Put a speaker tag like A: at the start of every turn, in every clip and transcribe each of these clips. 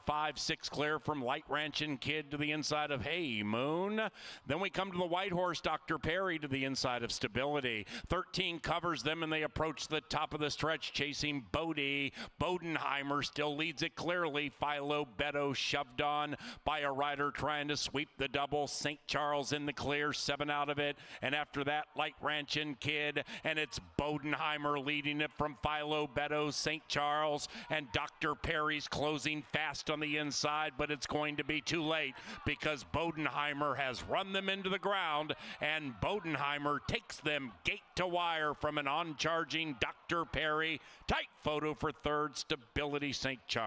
A: 5, 6 clear from Light Ranch and Kid to the inside of Hey Moon. Then we come to the white horse, Dr. Perry, to the inside of Stability. 13 covers them, and they approach the top of the stretch, chasing Bodie. Bodenheimer still leads it clearly. Philo Beto shoved on by a rider trying to sweep the double. St. Charles in the clear, 7 out of it. And after that, Light Ranch and Kid, and it's Bodenheimer leading it from Philo Beto, St. Charles, and Dr. Perry's closing fast on the inside, but it's going to be too late because Bodenheimer has run them into the ground, and Bodenheimer takes them gate to wire from an on-charging Dr. Perry. Tight photo for third, Stability, St. Charles.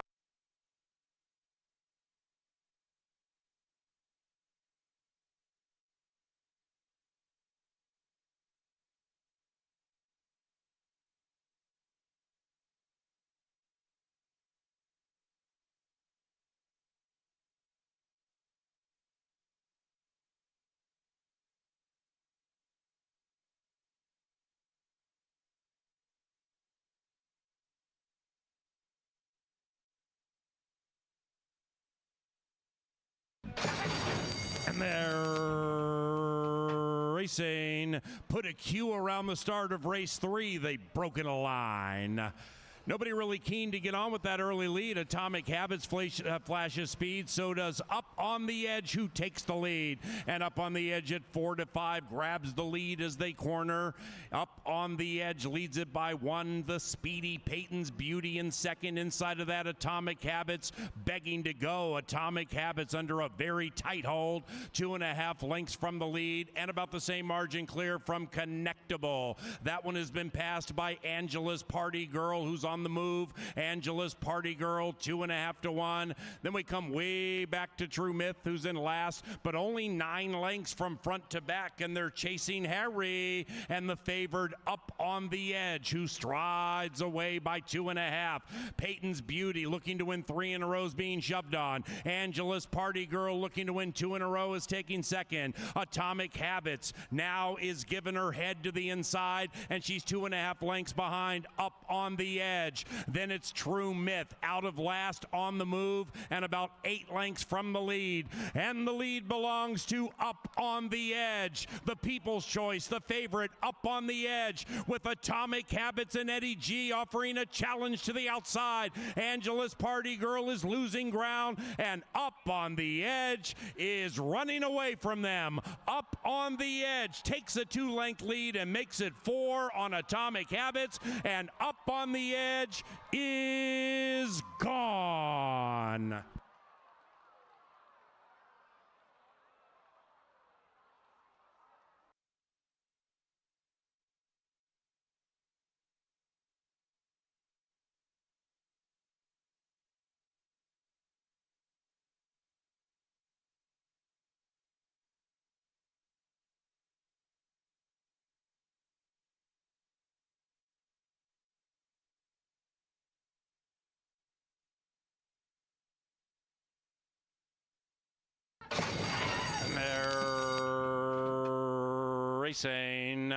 A: And they're racing. Put a Q around the start of race 3. They've broken a line. Nobody really keen to get on with that early lead. Atomic Habits flashes speed. So does Up on the Edge, who takes the lead. And Up on the Edge at 4 to 5 grabs the lead as they corner. Up on the Edge leads it by 1. The speedy Peyton's Beauty in second. Inside of that, Atomic Habits begging to go. Atomic Habits under a very tight hold. 2.5 lengths from the lead, and about the same margin clear from Connectable. That one has been passed by Angela's Party Girl, who's on the move. Angela's Party Girl, 2.5 to 1. Then we come way back to True Myth, who's in last, but only 9 lengths from front to back, and they're chasing Harry and the favored Up on the Edge, who strides away by 2.5. Peyton's Beauty looking to win 3 in a row is being shoved on. Angela's Party Girl looking to win 2 in a row is taking second. Atomic Habits now is giving her head to the inside, and she's 2.5 lengths behind Up on the Edge. Then it's True Myth out of last on the move and about 8 lengths from the lead. And the lead belongs to Up on the Edge, the people's choice, the favorite Up on the Edge, with Atomic Habits and Eddie G offering a challenge to the outside. Angela's Party Girl is losing ground, and Up on the Edge is running away from them. Up on the Edge takes a 2-length lead and makes it 4 on Atomic Habits, and Up on the Edge is gone. And they're racing.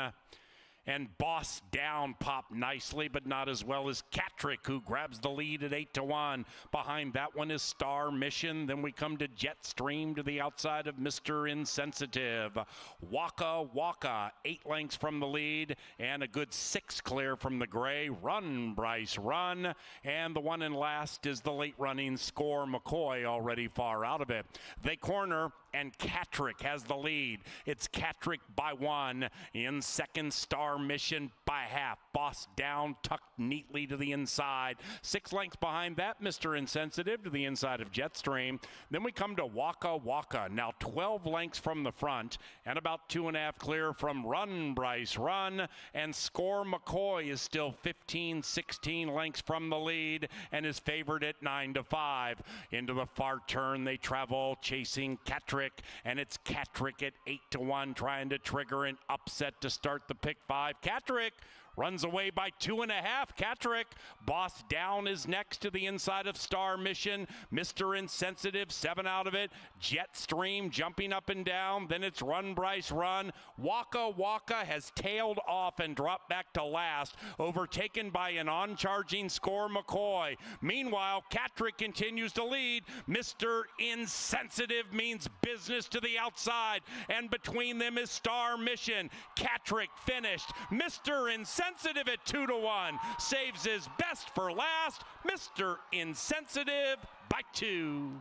A: And Boss Down popped nicely, but not as well as Catrick, who grabs the lead at 8 to 1. Behind that one is Star Mission. Then we come to Jetstream to the outside of Mr. Insensitive. Waka Waka, 8 lengths from the lead, and a good 6 clear from the gray. Run, Bryce, run. And the one in last is the late running Score McCoy, already far out of it. They corner, and Catrick has the lead. It's Catrick by 1. In second, Star Mission by half. Boss Down tucked neatly to the inside. 6 lengths behind that, Mr. Insensitive to the inside of Jetstream. Then we come to Waka Waka, now 12 lengths from the front and about 2.5 clear from Run, Bryce, run. And Score McCoy is still 15, 16 lengths from the lead and is favored at 9 to 5. Into the far turn they travel, chasing Catrick, and it's Catrick at 8 to 1, trying to trigger an upset to start the pick 5. Catrick runs away by 2.5. Catrick, Boss Down is next to the inside of Star Mission. Mr. Insensitive, 7 out of it. Jetstream jumping up and down. Then it's Run Bryce Run. Waka Waka has tailed off and dropped back to last, overtaken by an on-charging Score McCoy. Meanwhile, Catrick continues to lead. Mr. Insensitive means business to the outside, and between them is Star Mission. Catrick finished. Mr. Insensitive at 2-1 saves his best for last. Mr. Insensitive by 2.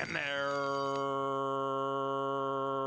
A: And they're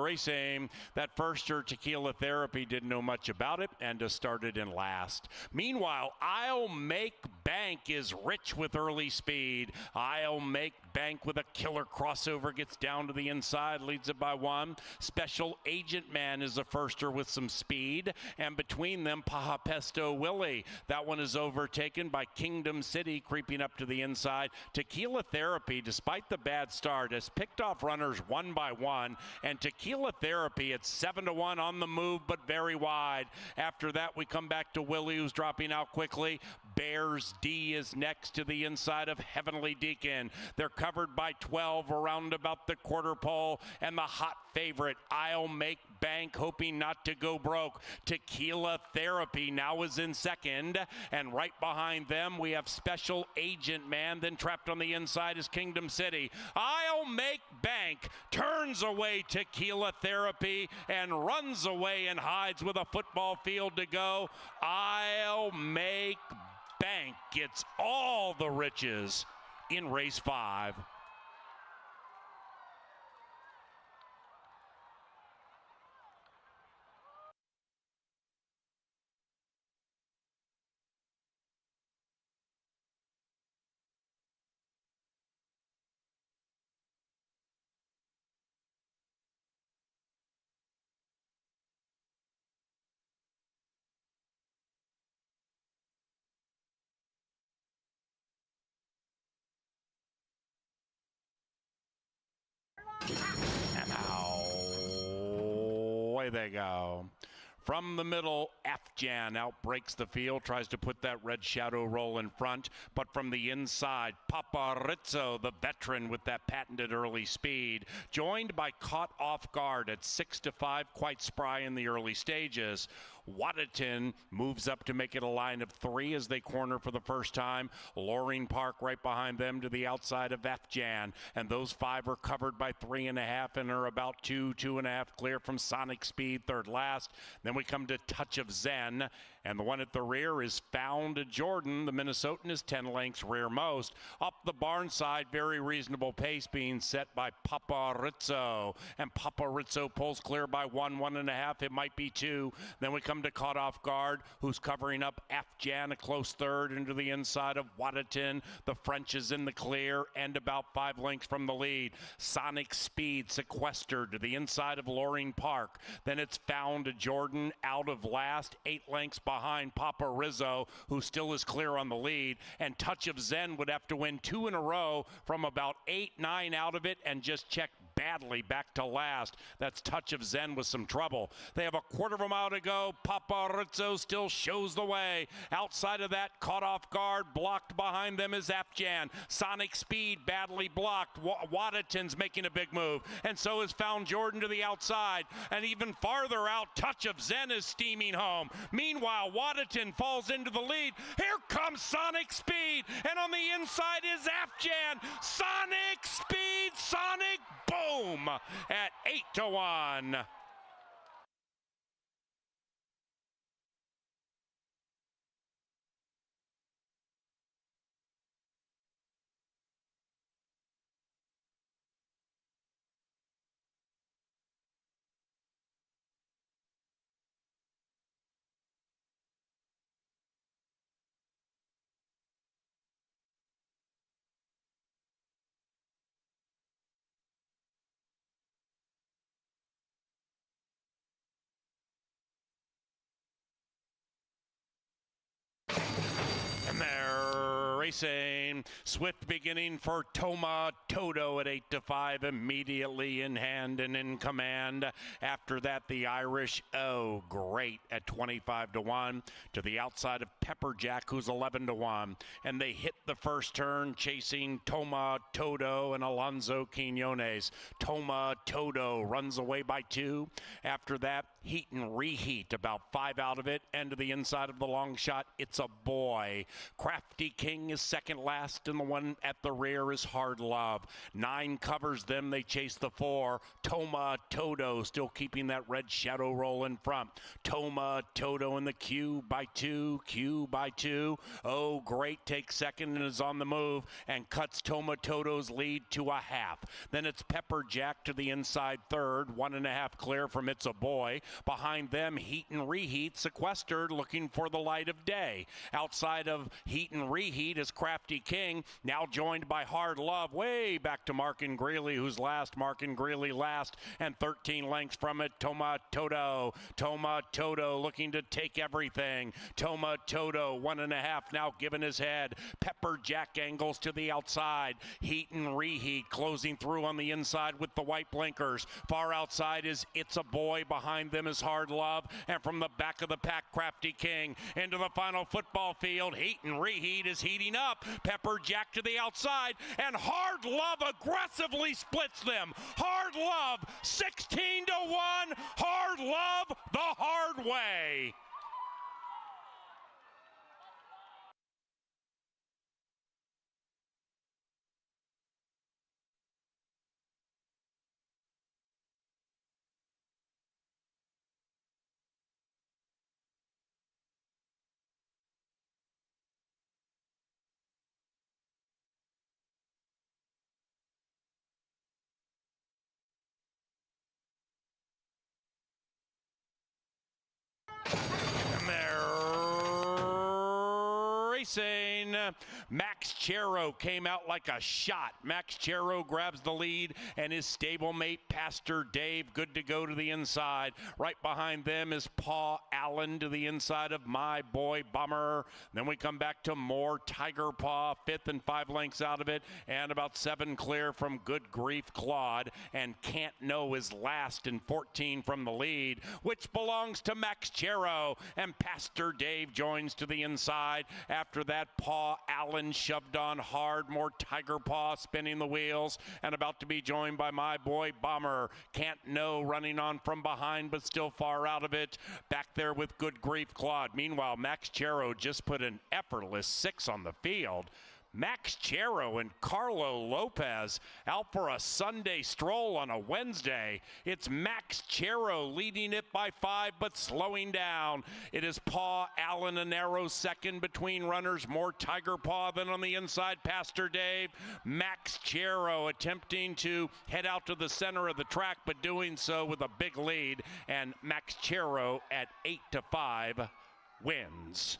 A: racing. That firster, Tequila Therapy, didn't know much about it and just started in last. Meanwhile, I'll Make Bank is rich with early speed. I'll Make Bank with a killer crossover gets down to the inside, leads it by 1. Special Agent Man is a firster with some speed, and between them, Paha Pesto Willie. That one is overtaken by Kingdom City, creeping up to the inside. Tequila Therapy, despite the bad start, has picked off runners 1 by 1, and Tequila Therapy at 7-1 on the move, but very wide. After that, we come back to Willie, who's dropping out quickly. Bears D is next to the inside of Heavenly Deacon. They're covered by 12 around about the quarter pole, and the hot favorite, I'll Make Bank, hoping not to go broke. Tequila Therapy now is in second, and right behind them we have Special Agent Man. Then trapped on the inside is Kingdom City. I'll Make Bank turns away Tequila Therapy and runs away and hides with a football field to go. I'll Make Bank gets all the riches in race 5. And away they go. From the middle, Afjan outbreaks the field, tries to put that red shadow roll in front, but from the inside, Paparizzo, the veteran with that patented early speed, joined by Caught Off Guard at 6-5, quite spry in the early stages. Waddington moves up to make it a line of 3 as they corner for the first time. Loring Park right behind them to the outside of Afjan, and those 5 are covered by 3.5 and are about 2.5 clear from Sonic Speed, third last. Then we come to Touch of Zen, and the one at the rear is Found Jordan. The Minnesotan is 10 lengths rearmost. Up the barn side, very reasonable pace being set by Paparizzo, and Paparizzo pulls clear by 1.5. It might be 2. Then we come to Caught Off Guard, who's covering up Afjan, a close third into the inside of Waddington. The French is in the clear and about 5 lengths from the lead. Sonic Speed sequestered to the inside of Loring Park. Then it's Found Jordan out of last, 8 lengths behind Paparizzo, who still is clear on the lead. And Touch of Zen would have to win 2 in a row from about 8-9 out of it and just check badly back to last. That's Touch of Zen with some trouble. They have a quarter of a mile to go. Paparizzo still shows the way. Outside of that, Caught Off Guard, blocked behind them is Afjan. Sonic Speed badly blocked. Waddington's making a big move, and so is Found Jordan to the outside. And even farther out, Touch of Zen is steaming home. Meanwhile, Waddington falls into the lead. Here comes Sonic Speed, and on the inside is Afjan. Sonic Speed, Sonic Boom at 8-1. racing. Swift beginning for Toma Toto at 8-5, immediately in hand and in command. After that, the Irish, oh, great, at 25-1 to the outside of Pepperjack, who's 11-1. And they hit the first turn, chasing Toma Toto and Alonso Quinones. Toma Toto runs away by 2. After that, Heat and Reheat, about 5 out of it, and to the inside of the long shot, It's a Boy. Crafty King is second last, and the one at the rear is Hard Love. 9 covers them. They chase the 4. Toma Toto still keeping that red shadow roll in front. Toma Toto in the Q by 2. Oh, great, takes second and is on the move and cuts Toma Toto's lead to a half. Then it's Pepperjack to the inside third, 1.5 clear from It's a Boy. Behind them, Heat and Reheat sequestered, looking for the light of day. Outside of Heat and Reheat is Crafty King, now joined by Hard Love, way back to Markin Greeley, who's last. Markin Greeley last, and 13 lengths from it, Toma Toto. Toma Toto looking to take everything. Toma Toto, 1.5 now given his head. Pepperjack angles to the outside. Heat and Reheat closing through on the inside with the white blinkers. Far outside is It's a Boy. Behind them is Hard Love. And from the back of the pack, Crafty King into the final football field. Heat and Reheat is heating up. Pepperjack to the outside. And Hard Love aggressively splits them. Hard Love, 16-1. Hard Love the hard way. And they're racing. Max Chero came out like a shot. Max Chero grabs the lead, and his stablemate, Pastor Dave, good to go to the inside. Right behind them is Paw Allen to the inside of My Boy Bummer. Then we come back to more Tiger Paw, 5th and 5 lengths out of it, and about 7 clear from Good Grief Claude. And Can't Know is last and 14 from the lead, which belongs to Max Chero. And Pastor Dave joins to the inside. After that, Paw Allen shoved on hard, more Tiger Paw spinning the wheels, and about to be joined by My Boy Bomber. Can't Know running on from behind, but still far out of it. Back there with Good Grief Claude. Meanwhile, Max Chero just put an effortless 6 on the field. Max Chero and Carlo Lopez out for a Sunday stroll on a Wednesday. It's Max Chero leading it by 5, but slowing down. It is Paw Allen, a narrow second between runners. More Tiger Paw than on the inside, Pastor Dave. Max Chero attempting to head out to the center of the track, but doing so with a big lead. And Max Chero at 8-5 wins.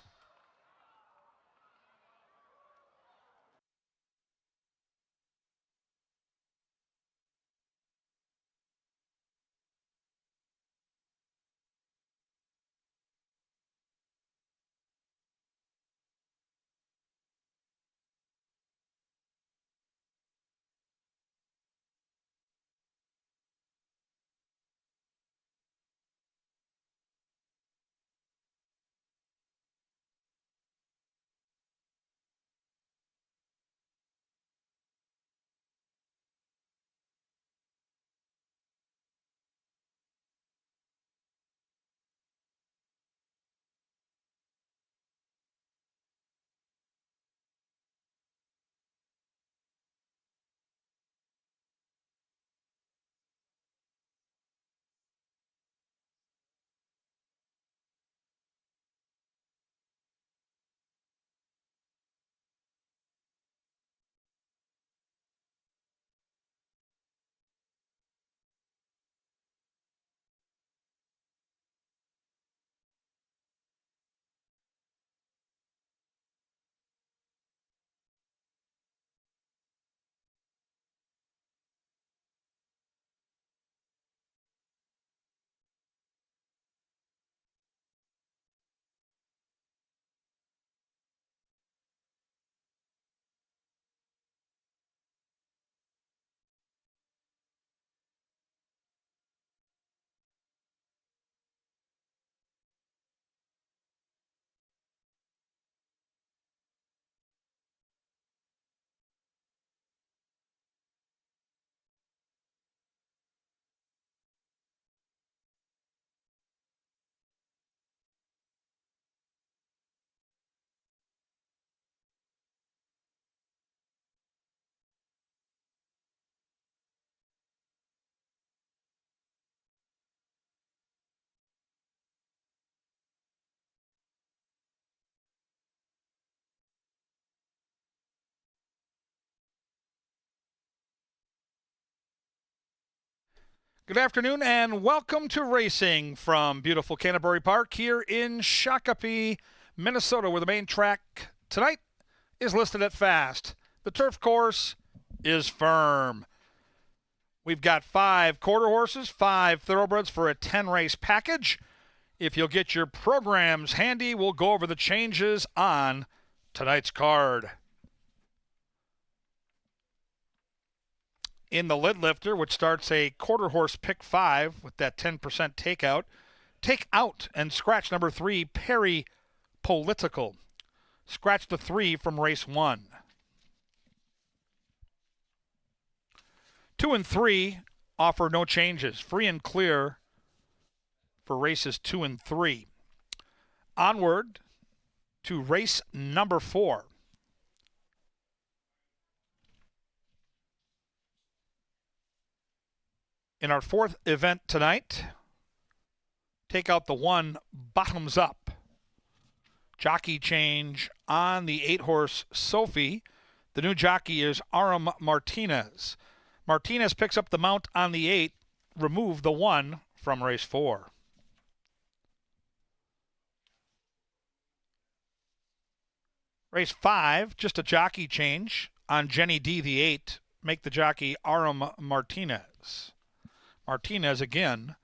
B: Good afternoon and welcome to racing from beautiful Canterbury Park here in Shakopee, Minnesota, where the main track tonight is listed at fast. The turf course is firm. We've got 5 quarter horses, 5 thoroughbreds for a 10-race package. If you'll get your programs handy, we'll go over the changes on tonight's card. In the lid lifter, which starts a quarter horse pick 5 with that 10% takeout, take out and scratch number 3, Perry Political. Scratch the 3 from race 1. 2 and 3 offer no changes. Free and clear for races 2 and 3. Onward to race number 4. In our 4th event tonight, take out the 1, Bottoms Up. Jockey change on the 8-horse Sophie. The new jockey is Aram Martinez. Martinez picks up the mount on the 8, remove the 1 from race 4. Race 5, just a jockey change on Jenny D, the 8. Make the jockey Aram Martinez. Martinez again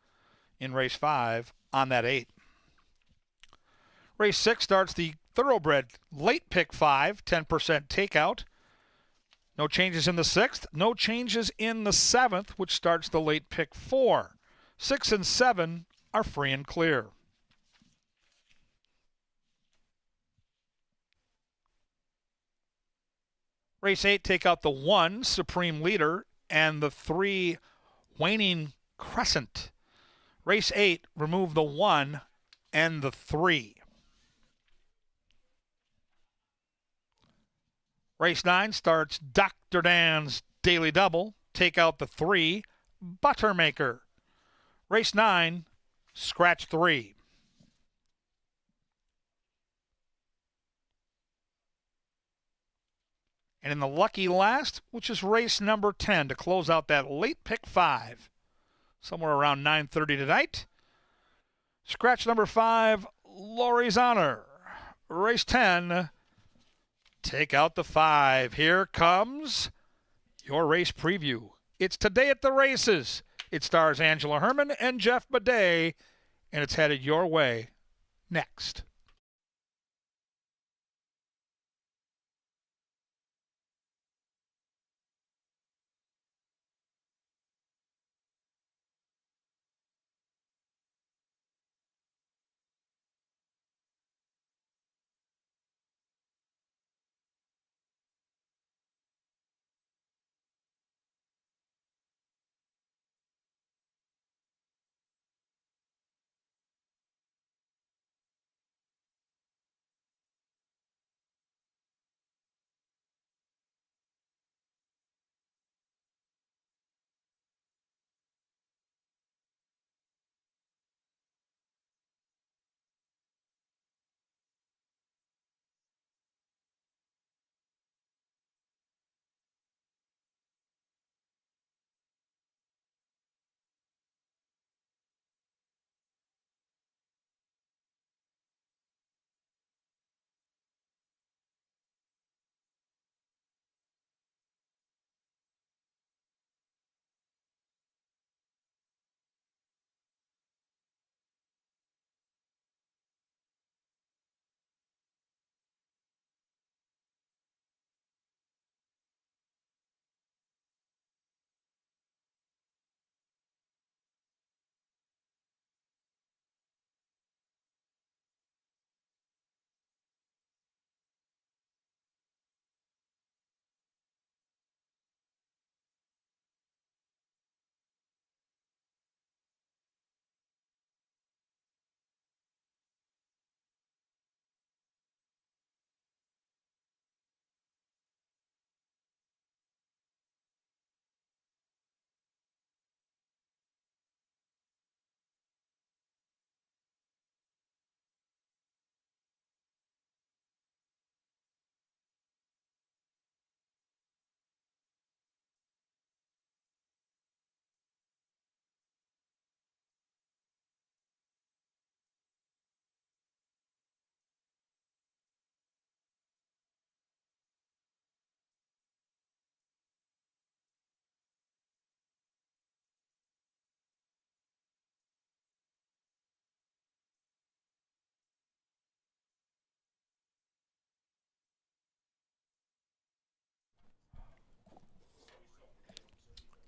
B: in race 5 on that 8. Race 6 starts the thoroughbred late pick 5, 10% takeout. No changes in the 6th, no changes in the 7th, which starts the late pick 4. 6 and 7 are free and clear. Race 8, take out the 1, Supreme Leader, and the 3, Waning Crescent. Race 8, remove the 1 and the 3. Race 9 starts Dr. Dan's Daily Double. Take out the 3, Buttermaker. Race 9, scratch 3. And in the lucky last, which is race number 10, to close out that late pick 5, somewhere around 9:30 tonight, scratch number 5, Lori's Honor. Race 10, take out the 5. Here comes your race preview. It's Today at the Races. It stars Angela Herman and Jeff Bidet, and it's headed your way next.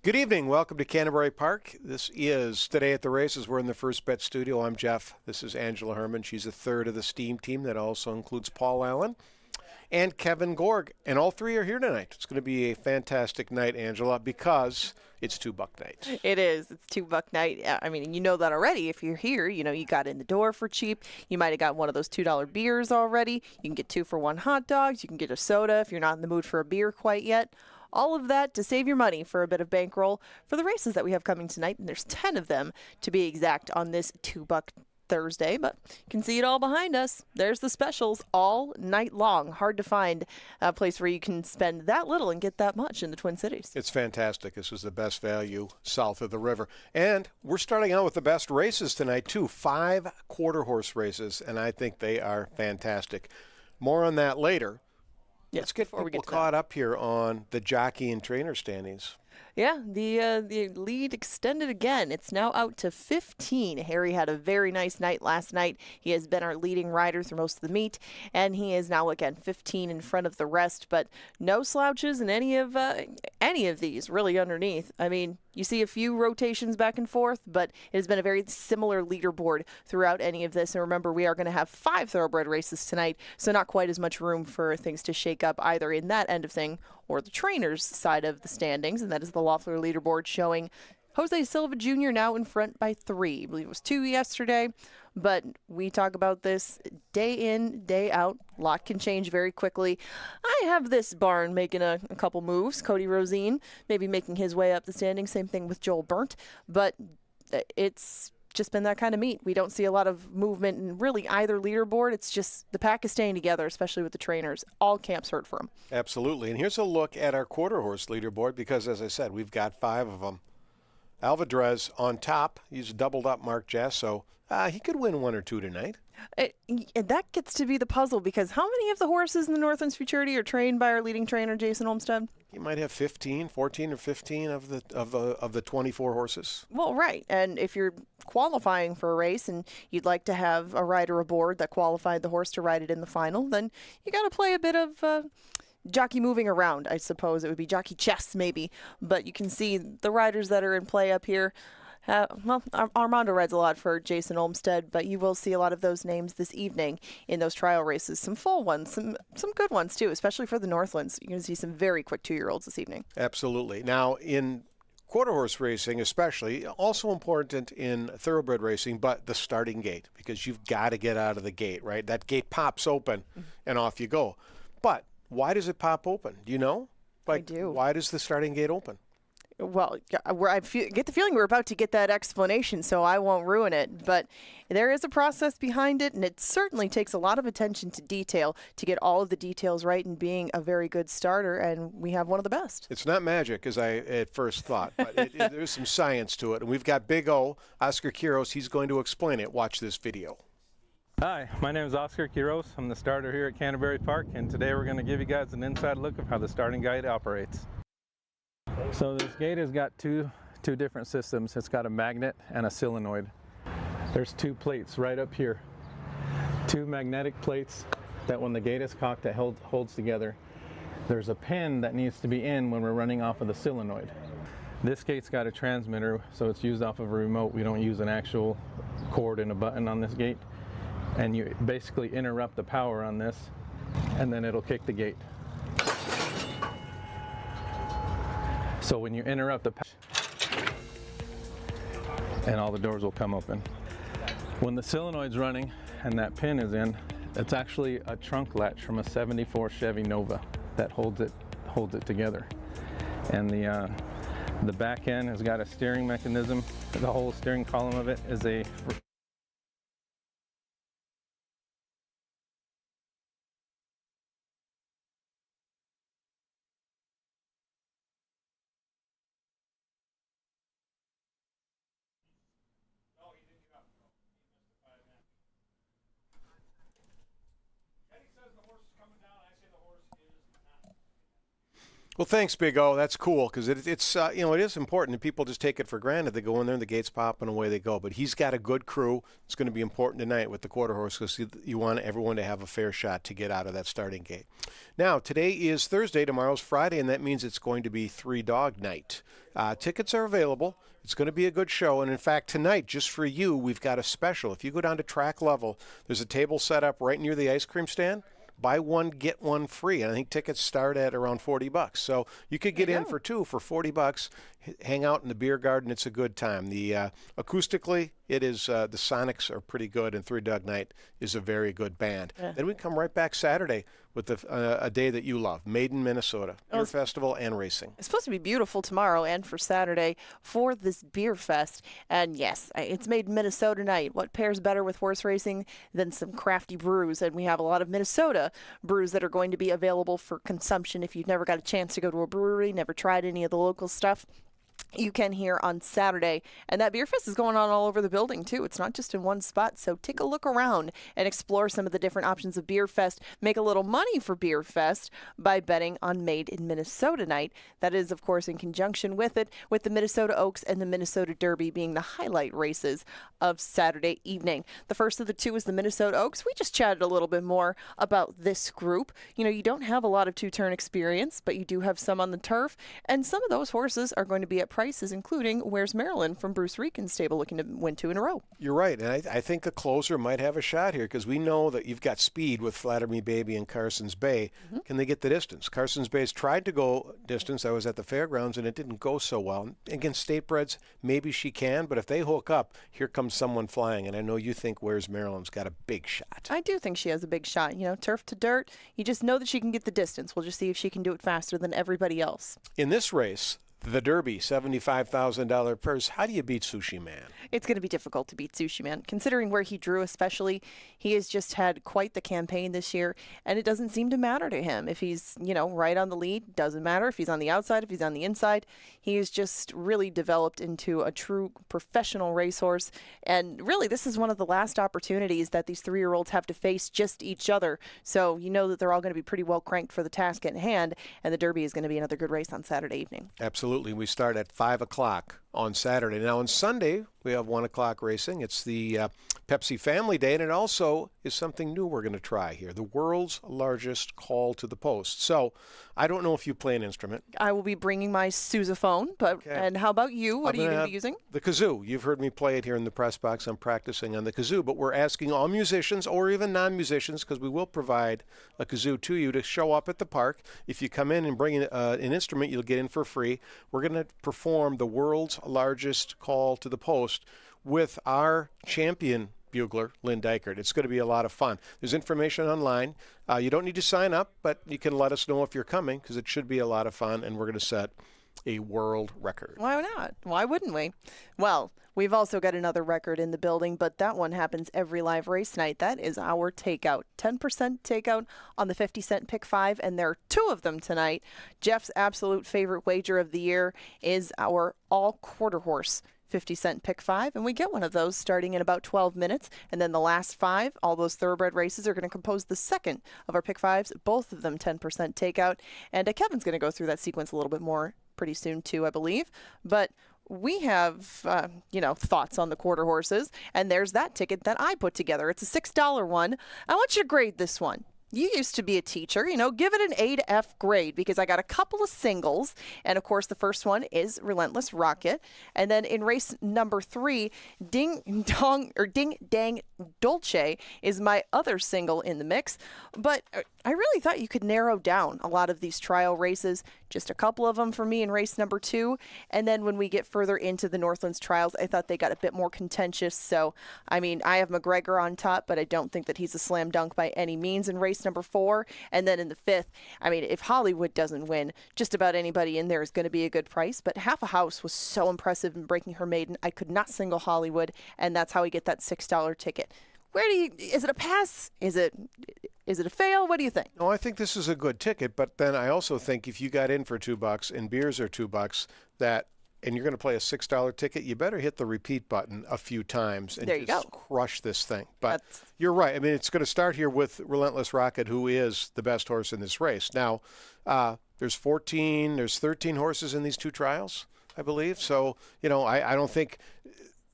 C: Good evening. Welcome to Canterbury Park. This is Today at the Races. We're in the First Bet studio. I'm Jeff. This is Angela Herman. She's a third of the STEAM team. That also includes Paul Allen and Kevin Gorg. And all three are here tonight. It's going to be a fantastic night, Angela, because it's $2 night.
D: It is. It's $2 night. I mean, you know that already. If you're here, you know, you got in the door for cheap. You might have got one of those $2 beers already. You can get 2 for $1 hot dogs. You can get a soda if you're not in the mood for a beer quite yet. All of that to save your money for a bit of bankroll for the races that we have coming tonight. And there's 10 of them to be exact on this $2 Thursday, but you can see it all behind us. There's the specials all night long. Hard to find a place where you can spend that little and get that much in the Twin Cities.
C: It's fantastic. This is the best value south of the river. And we're starting out with the best races tonight, too. 5 quarter horse races, and I think they are fantastic. More on that later. Let's get people caught up here on the jockey and trainer standings.
D: Yeah, the lead extended again. It's now out to 15. Harry had a very nice night last night. He has been our leading rider through most of the meet, and he is now again 15 in front of the rest. But no slouches in any of these really underneath. I mean, you see a few rotations back and forth, but it has been a very similar leaderboard throughout any of this. And remember, we are going to have 5 thoroughbred races tonight, so not quite as much room for things to shake up either in that end of thing or the trainer's side of the standings, and that is the Loeffler leaderboard showing Jose Silva Jr. now in front by 3. I believe it was 2 yesterday, but we talk about this day in, day out. A lot can change very quickly. I have this barn making a couple moves. Cody Rosine maybe making his way up the standings. Same thing with Joel Burnt, but it's just been that kind of meet. We don't see a lot of movement in really either leaderboard. It's just the pack is staying together, especially with the trainers. All camps hurt for them.
C: Absolutely. And here's a look at our quarter horse leaderboard because, as I said, we've got 5 of them. Alvadrez on top. He's doubled up Mark Jess, so he could win 1 or 2 tonight.
D: That gets to be the puzzle because how many of the horses in the Northlands Futurity are trained by our leading trainer, Jason Olmsted?
C: He might have 14 or 15 of the 24 horses.
D: Well, right. And if you're qualifying for a race and you'd like to have a rider aboard that qualified the horse to ride it in the final, then you got to play a bit of jockey moving around, I suppose. It would be jockey chess, maybe. But you can see the riders that are in play up here. Armando rides a lot for Jason Olmsted, but you will see a lot of those names this evening in those trial races. Some full ones, some good ones, too, especially for the Northlands. You're going to see some very quick 2-year-olds this evening.
C: Absolutely. Now, in quarter horse racing especially, also important in thoroughbred racing, but the starting gate, because you've got to get out of the gate, right? That gate pops open, and off you go. But why does it pop open? Do you know?
D: I do.
C: Why does the starting gate open?
D: Well, I get the feeling we're about to get that explanation, so I won't ruin it. But there is a process behind it, and it certainly takes a lot of attention to detail to get all of the details right and being a very good starter, and we have one of the best.
C: It's not magic, as I at first thought, but there's some science to it. And we've got Big O, Oscar Quiros. He's going to explain it. Watch this video.
E: Hi, my name is Oscar Quiros. I'm the starter here at Canterbury Park, and today we're going to give you guys an inside look of how the starting gate operates. So this gate has got two different systems. It's got a magnet and a solenoid. There's 2 plates right up here. 2 magnetic plates that when the gate is cocked, it holds together. There's a pin that needs to be in when we're running off of the solenoid. This gate's got a transmitter, so it's used off of a remote. We don't use an actual cord and a button on this gate. And you basically interrupt the power on this, and then it'll kick the gate. So when you interrupt the power, and all the doors will come open. When the solenoid's running and that pin is in, it's actually a trunk latch from a '74 Chevy Nova that holds it together. And the back end has got a steering mechanism. The whole steering column of it is a
C: Well, thanks, Big O. That's cool because it's it is important, and people just take it for granted. They go in there, and the gates pop, and away they go. But he's got a good crew. It's going to be important tonight with the quarter horse because you want everyone to have a fair shot to get out of that starting gate. Now, today is Thursday. Tomorrow's Friday, and that means it's going to be 3-dog night. Tickets are available. It's going to be a good show. And, in fact, tonight, just for you, we've got a special. If you go down to track level, there's a table set up right near the ice cream stand. Buy one, get one free. And I think tickets start at around $40. So you could get in for two for $40. Hang out in the beer garden. It's a good time. The acoustically, it is the Sonics are pretty good, and 3-Dog Night is a very good band. Yeah. Then we come right back Saturday with a day that you love, Made in Minnesota, beer festival and racing.
D: It's supposed to be beautiful tomorrow and for Saturday for this beer fest. And yes, it's Made in Minnesota night. What pairs better with horse racing than some crafty brews? And we have a lot of Minnesota brews that are going to be available for consumption. If you've never got a chance to go to a brewery, never tried any of the local stuff, you can here on Saturday. And that beer fest is going on all over the building, too. It's not just in one spot. So take a look around and explore some of the different options of Beer Fest. Make a little money for Beer Fest by betting on Made in Minnesota night. That is, of course, in conjunction with it, with the Minnesota Oaks and the Minnesota Derby being the highlight races of Saturday evening. The first of the two is the Minnesota Oaks. We just chatted a little bit more about this group. You know, you don't have a lot of two-turn experience, but you do have some on the turf. And some of those horses are going to be at prices, including Where's Maryland from Bruce Regan's stable, looking to win 2 in a row.
C: You're right, and I think a closer might have a shot here because we know that you've got speed with Flatter Me Baby and Carson's Bay. Mm-hmm. Can they get the distance? Carson's Bay's tried to go distance. I was at the fairgrounds, and it didn't go so well. Against state breds, maybe she can, but if they hook up, here comes someone flying, and I know you think Where's Maryland's got a big shot.
D: I do think she has a big shot. You know, turf to dirt, you just know that she can get the distance. We'll just see if she can do it faster than everybody else.
C: In this race, the Derby, $75,000 purse. How do you beat Sushi Man?
D: It's going to be difficult to beat Sushi Man, considering where he drew especially. He has just had quite the campaign this year, and it doesn't seem to matter to him. If he's, right on the lead, doesn't matter. If he's on the outside, if he's on the inside, he is just really developed into a true professional racehorse. And really, this is one of the last opportunities that these 3-year-olds have to face just each other. So you know that they're all going to be pretty well cranked for the task at hand, and the Derby is going to be another good race on Saturday evening.
C: Absolutely. We start at 5 o'clock on Saturday. Now on Sunday, we have 1 o'clock racing. It's the Pepsi Family Day, and it also is something new we're going to try here, the world's largest call to the post. So I don't know if you play an instrument.
D: I will be bringing my sousaphone, but okay. And how about you? What are you going to be using?
C: The kazoo. You've heard me play it here in the press box. I'm practicing on the kazoo, but we're asking all musicians or even non-musicians, because we will provide a kazoo to you, to show up at the park. If you come in and bring an instrument, you'll get in for free. We're going to perform the world's largest call to the post with our champion bugler, Lynn Dykert. It's going to be a lot of fun. There's information online. You don't need to sign up, but you can let us know if you're coming, because it should be a lot of fun, and we're going to set a world record.
D: Why not? Why wouldn't we? Well, we've also got another record in the building, but that one happens every live race night. That is our takeout. 10% takeout on the 50-cent pick 5, and there are 2 of them tonight. Jeff's absolute favorite wager of the year is our all-quarter horse 50-cent pick 5, and we get one of those starting in about 12 minutes, and then the last 5, all those thoroughbred races, are going to compose the second of our pick 5s, both of them 10% takeout, and Kevin's going to go through that sequence a little bit more pretty soon too, I believe, but we have, thoughts on the quarter horses, and there's that ticket that I put together. It's a $6 one. I want you to grade this one. You used to be a teacher, give it an A to F grade, because I got a couple of singles. And of course, the first one is Relentless Rocket. And then in race number 3, Ding Dang Dolce is my other single in the mix. But I really thought you could narrow down a lot of these trial races, just a couple of them for me in race number 2. And then when we get further into the Northlands trials, I thought they got a bit more contentious. So, I have McGregor on top, but I don't think that he's a slam dunk by any means in race number 4. And then in the 5th, if Hollywood doesn't win, just about anybody in there is going to be a good price. But Half a House was so impressive in breaking her maiden. I could not single Hollywood, and that's how we get that $6 ticket. Is it a pass? Is it a fail? What do you think?
C: No, I think this is a good ticket, but then I also think if you got in for $2 and beers are $2, that and you're going to play a $6 ticket, you better hit the repeat button a few times and
D: There you
C: just
D: go.
C: crush this thing. But you're right. I mean, it's going to start here with Relentless Rocket, who is the best horse in this race. Now, there's 13 horses in these 2 trials, I believe. So, I don't think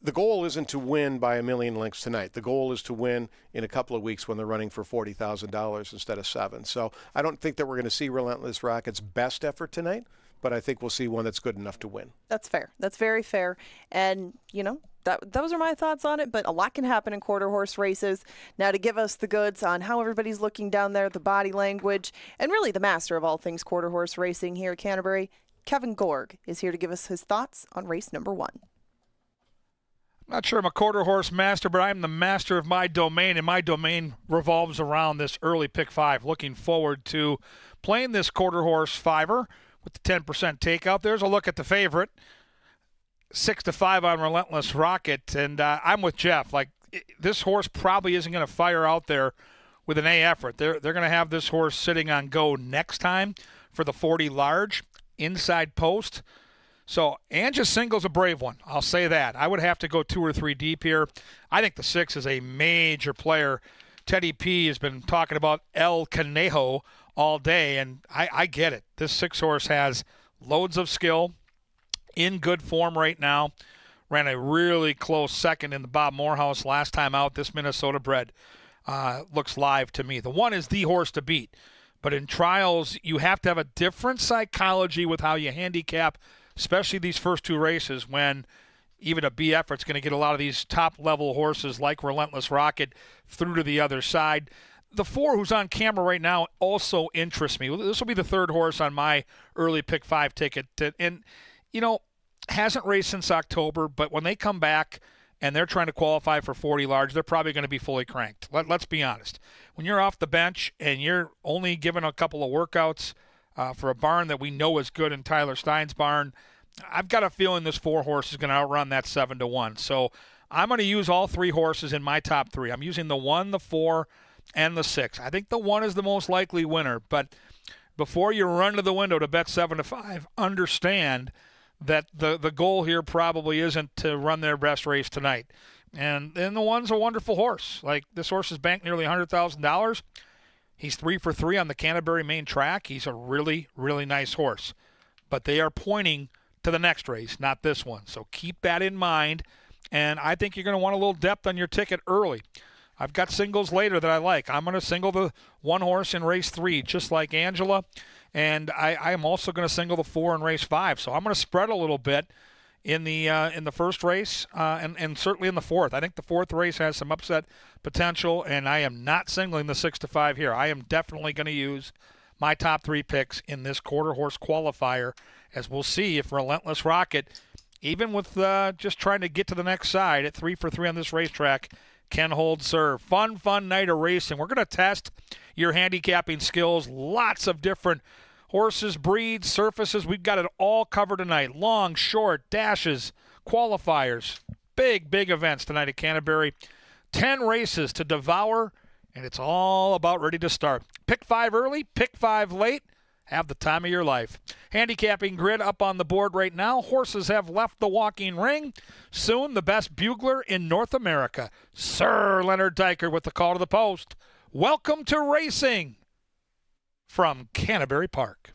C: the goal isn't to win by a million lengths tonight. The goal is to win in a couple of weeks when they're running for $40,000 instead of 7. So I don't think that we're going to see Relentless Rocket's best effort tonight, but I think we'll see one that's good enough to win.
D: That's fair. That's very fair. And, those are my thoughts on it, but a lot can happen in quarter horse races. Now, to give us the goods on how everybody's looking down there, the body language, and really the master of all things quarter horse racing here at Canterbury, Kevin Gorg is here to give us his thoughts on race number 1.
B: Not sure I'm a quarter horse master, but I'm the master of my domain, and my domain revolves around this early pick 5. Looking forward to playing this quarter horse fiver with the 10% takeout. There's a look at the favorite, 6-5 on Relentless Rocket, and I'm with Jeff. This horse probably isn't going to fire out there with an A effort. They're going to have this horse sitting on go next time for the 40 large inside post. So Anja Single's a brave one. I'll say that. I would have to go 2 or 3 deep here. I think the 6 is a major player. Teddy P has been talking about El Conejo all day, and I get it. This 6 horse has loads of skill, in good form right now. Ran a really close second in the Bob Morehouse last time out. This Minnesota bred looks live to me. The 1 is the horse to beat. But in trials, you have to have a different psychology with how you handicap, especially these first 2 races, when even a B effort's going to get a lot of these top-level horses like Relentless Rocket through to the other side. The 4, who's on camera right now, also interests me. This will be the 3rd horse on my early pick 5 ticket. And, hasn't raced since October, but when they come back and they're trying to qualify for 40 large, they're probably going to be fully cranked. Let's be honest. When you're off the bench and you're only given a couple of workouts for a barn that we know is good in Tyler Stein's barn, I've got a feeling this 4 horse is going to outrun that 7-1. So I'm going to use all 3 horses in my top 3. I'm using the 1, the 4, and the 6. I think the 1 is the most likely winner, but before you run to the window to bet 7-5, understand that the goal here probably isn't to run their best race tonight. And then the 1's a wonderful horse. This horse has banked nearly $100,000. He's 3 for 3 on the Canterbury main track. He's a really, really nice horse. But they are pointing to the next race, not this one. So keep that in mind. And I think you're going to want a little depth on your ticket early. I've got singles later that I like. I'm going to single the 1 horse in race 3, just like Angela. And I am also going to single the 4 in race 5. So I'm going to spread a little bit in the first race and certainly in the 4th. I think the 4th race has some upset potential, and I am not singling the 6-5 here. I am definitely going to use my top 3 picks in this quarter horse qualifier, as we'll see if Relentless Rocket, even with just trying to get to the next side at 3 for 3 on this racetrack, can hold serve. Fun night of racing. We're going to test your handicapping skills. Lots of different horses, breeds, surfaces. We've got it all covered tonight. Long, short, dashes, qualifiers. Big events tonight at Canterbury. 10 races to devour, and it's all about ready to start. Pick 5 early, pick 5 late. Have the time of your life. Handicapping grid up on the board right now. Horses have left the walking ring. Soon the best bugler in North America, Sir Leonard Diker, with the call to the post. Welcome to racing from Canterbury Park.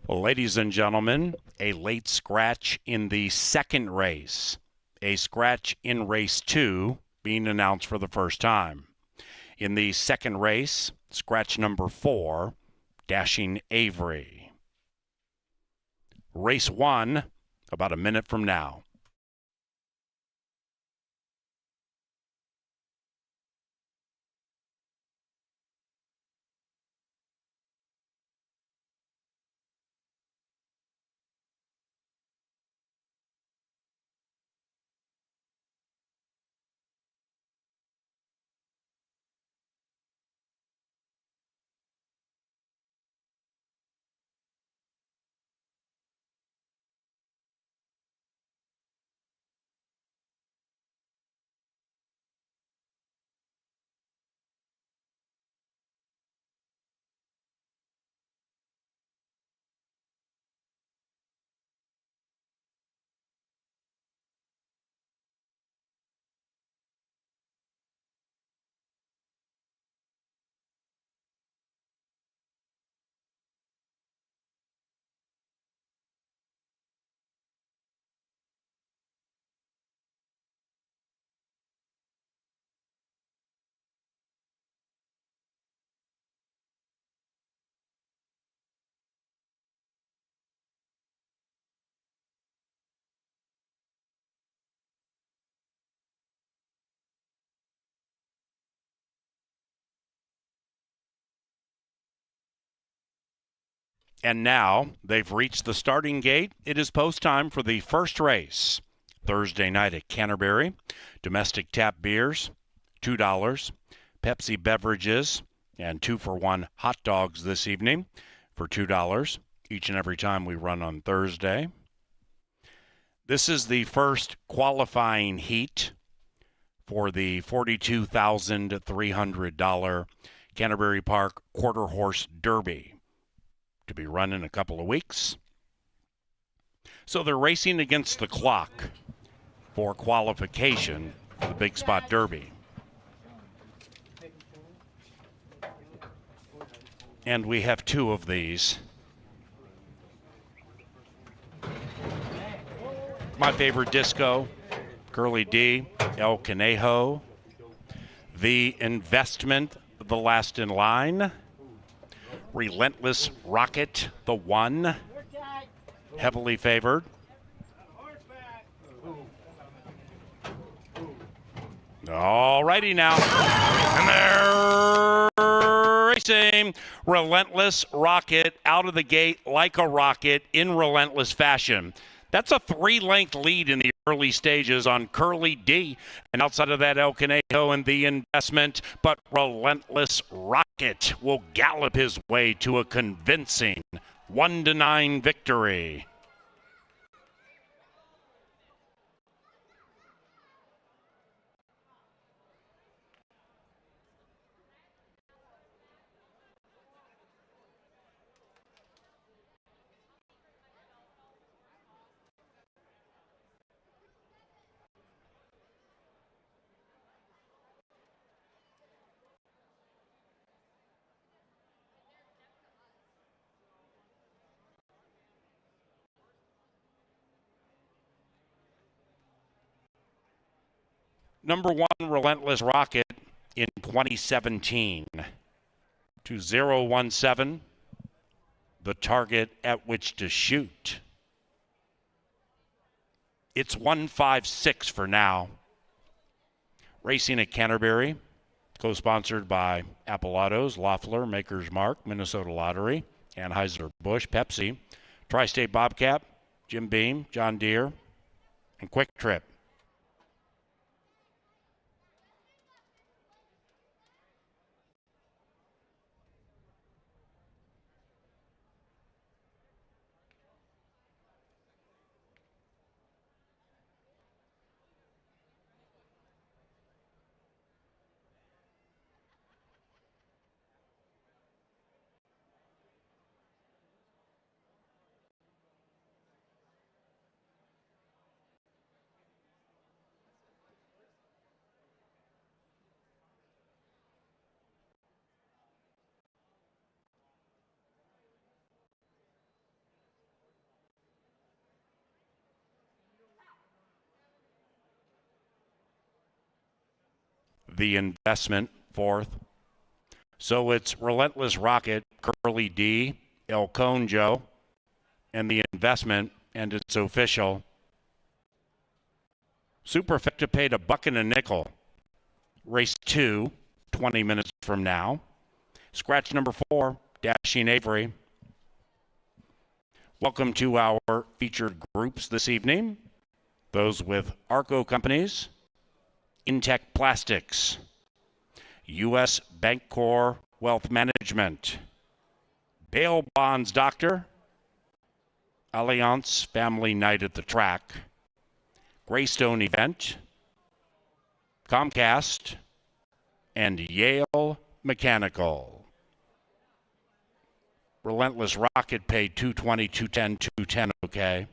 A: Ladies and gentlemen, a late scratch in the second race. A scratch in race 2 being announced for the first time. In the second race, scratch number 4, Dashing Avery. Race 1, about a minute from now. And now they've reached the starting gate. It is post time for the first race. Thursday night at Canterbury. Domestic tap beers, $2. Pepsi beverages and 2-for-1 hot dogs this evening for $2 each and every time we run on Thursday. This is the first qualifying heat for the $42,300 Canterbury Park Quarter Horse Derby, to be run in a couple of weeks. So they're racing against the clock for qualification for the Big Spot Derby. And we have 2 of these. My favorite disco, Curly D, El Conejo, The Investment, The Last in Line, Relentless Rocket, the 1, heavily favored. All righty now. And they're racing. Relentless Rocket out of the gate like a rocket in relentless fashion. That's a 3-length lead in the early stages on Curly D. And outside of that, El Conejo and The Investment. But Relentless Rocket will gallop his way to a convincing 1-9 victory. Number 1, Relentless Rocket in 2017 to 017, the target at which to shoot. It's 156 for now. Racing at Canterbury, co-sponsored by Apple Autos, Loeffler, Maker's Mark, Minnesota Lottery, Anheuser-Busch, Pepsi, Tri-State Bobcat, Jim Beam, John Deere, and Quick Trip. the investment, fourth. So it's Relentless Rocket, Curly D, El Conjo, and the investment, and it's official. Superfecta paid $1.05. Race 2, 20 minutes from now. Scratch number 4, Dashing Avery. Welcome to our featured groups this evening. Those with Arco Companies, Intech Plastics, U.S. Bancorp Wealth Management, Bail Bonds Doctor, Allianz Family Night at the Track, Greystone Event, Comcast, and Yale Mechanical. Relentless Rocket paid $220, $210, $210, okay.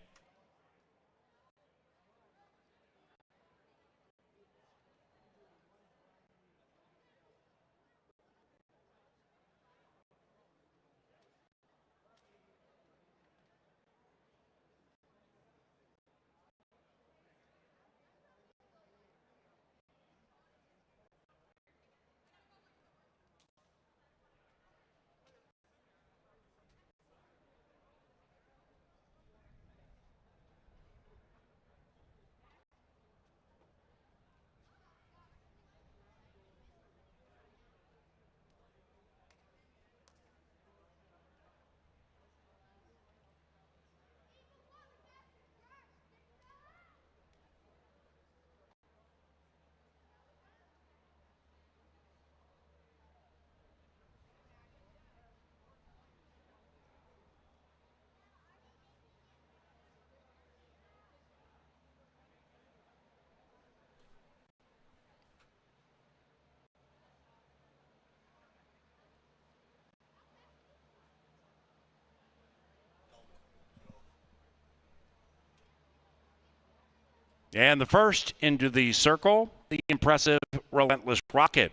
A: And the first into the circle, the impressive Relentless Rocket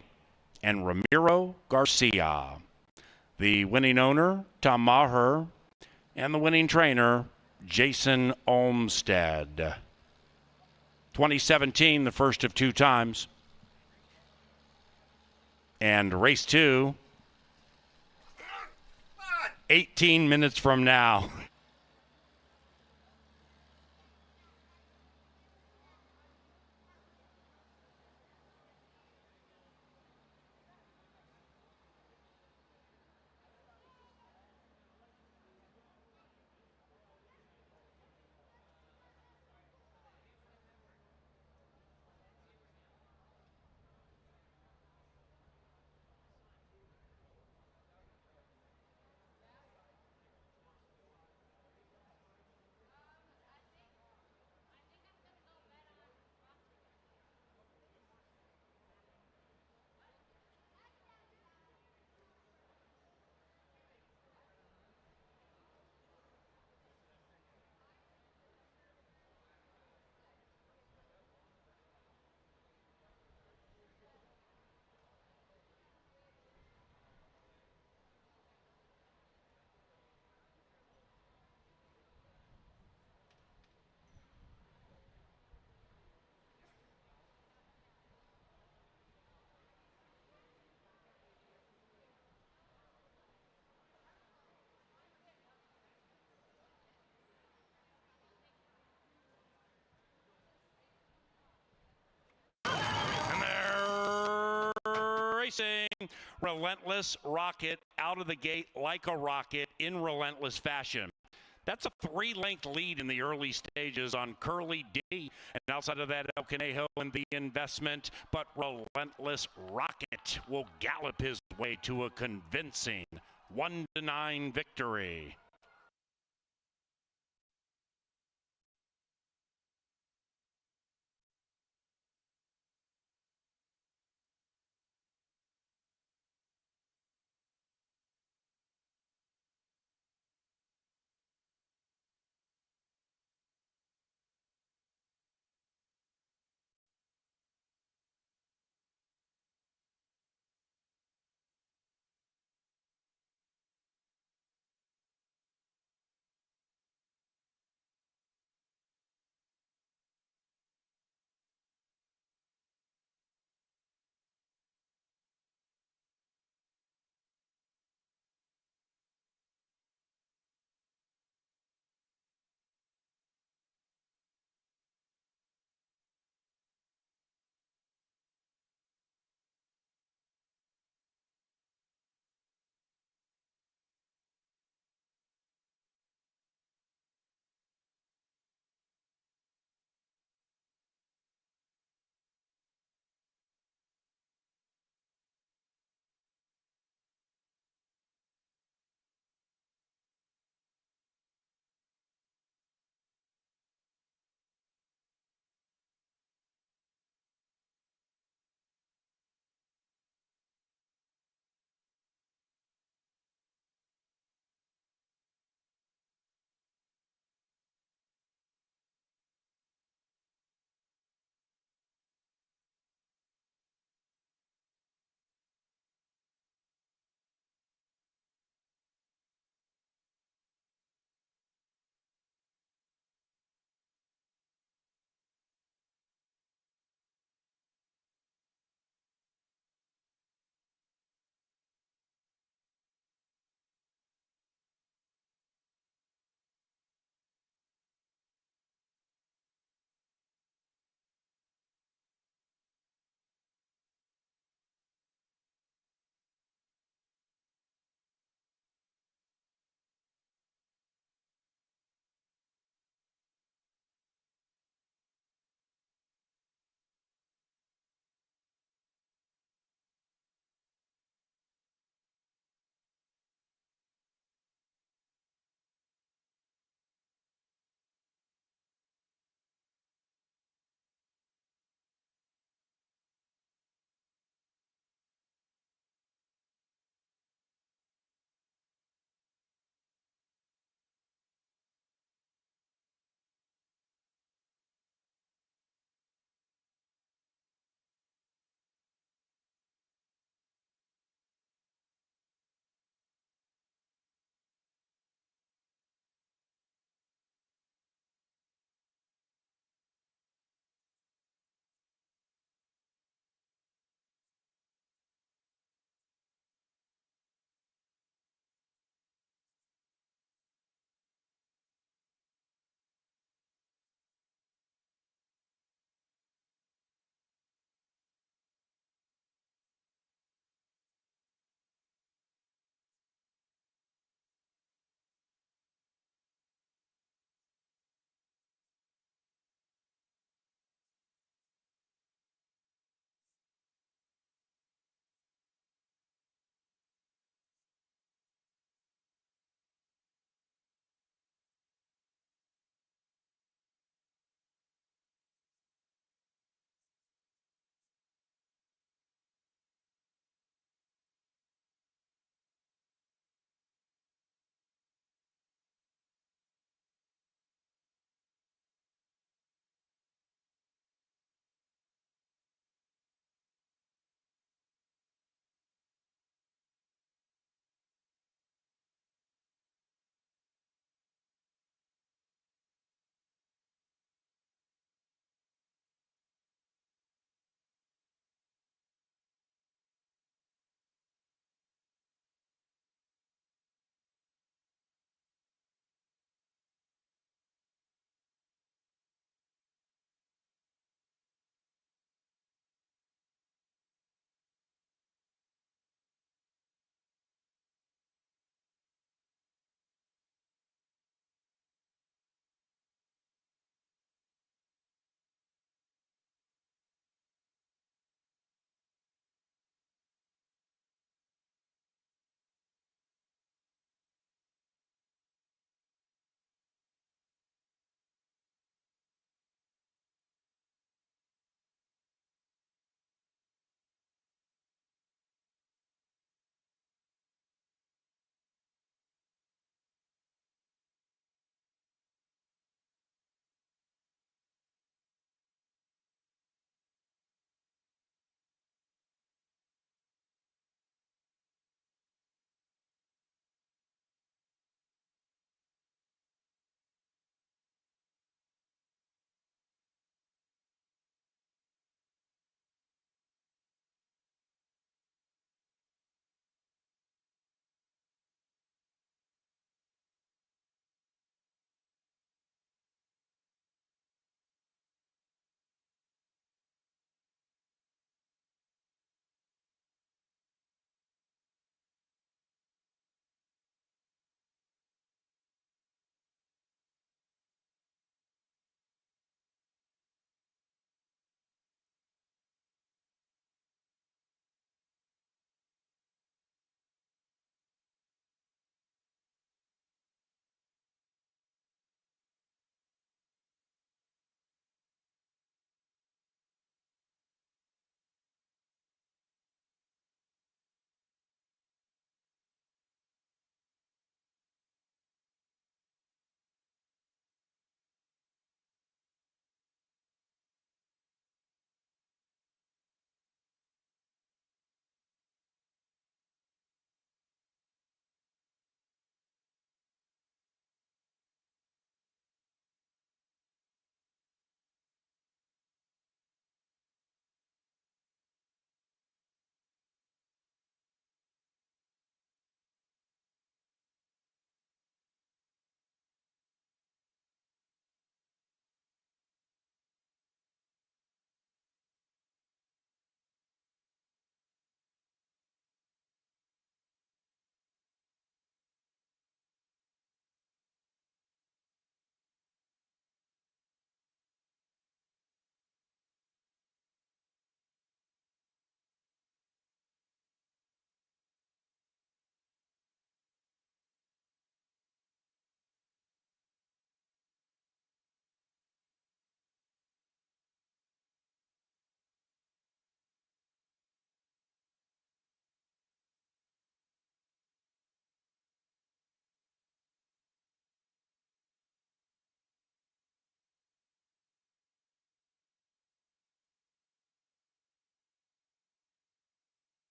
A: and Ramiro Garcia. The winning owner, Tom Maher, and the winning trainer, Jason Olmstead. 2017, the first of 2 times. And race 2, 18 minutes from now. Racing. Relentless Rocket out of the gate like a rocket in relentless fashion. That's a 3-length lead in the early stages on Curly D. And outside of that, El Conejo and the investment. But Relentless Rocket will gallop his way to a convincing 1-9 victory.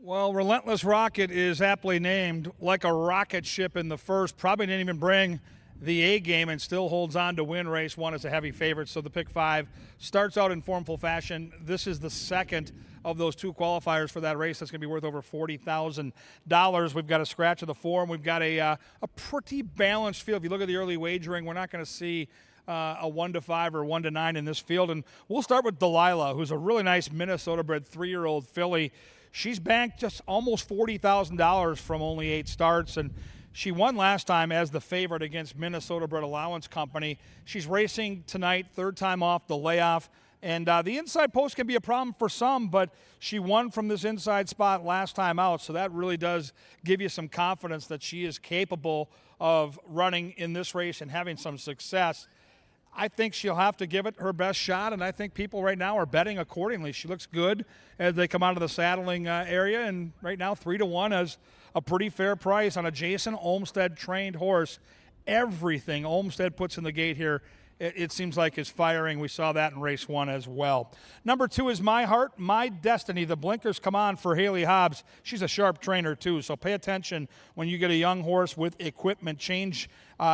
B: Well, Relentless Rocket is aptly named, like a rocket ship in the first. Probably didn't even bring the A game and still holds on to win race 1 as a heavy favorite. So the pick 5 starts out in formful fashion. This is the second of those 2 qualifiers for that race. That's going to be worth over $40,000. We've got a scratch of the 4, and we've got a pretty balanced field. If you look at the early wagering, we're not going to see a 1-5 or 1-9 in this field. And we'll start with Delilah, who's a really nice Minnesota-bred 3-year-old filly. She's banked just almost $40,000 from only 8 starts, and she won last time as the favorite against Minnesota-bred Allowance Company. She's racing tonight, 3rd time off the layoff, and the inside post can be a problem for some, but she won from this inside spot last time out, so that really does give you some confidence that she is capable of running in this race and having some success. I think she'll have to give it her best shot, and I think people right now are betting accordingly. She looks good as they come out of the saddling area, and right now 3-1 is a pretty fair price on a Jason Olmstead trained horse. Everything Olmstead puts in the gate here, it seems like is firing. We saw that in race 1 as well. Number 2 is My Heart, My Destiny. The blinkers come on for Haley Hobbs. She's a sharp trainer too, so pay attention when you get a young horse with equipment change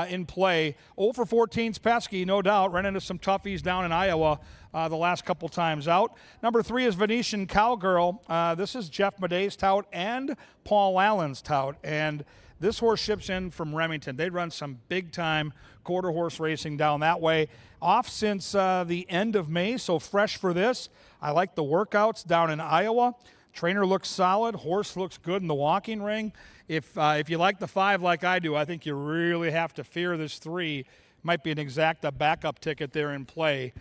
B: in play. 0 for 14's pesky, no doubt. Ran into some toughies down in Iowa the last couple times out. Number 3 is Venetian Cowgirl. This is Jeff Madey's tout and Paul Allen's tout, and this horse ships in from Remington. They run some big-time quarter horse racing down that way. Off since the end of May, so fresh for this. I like the workouts down in Iowa. Trainer looks solid. Horse looks good in the walking ring. If you like the 5 like I do, I think you really have to fear this 3. Might be an exacta backup ticket there in play.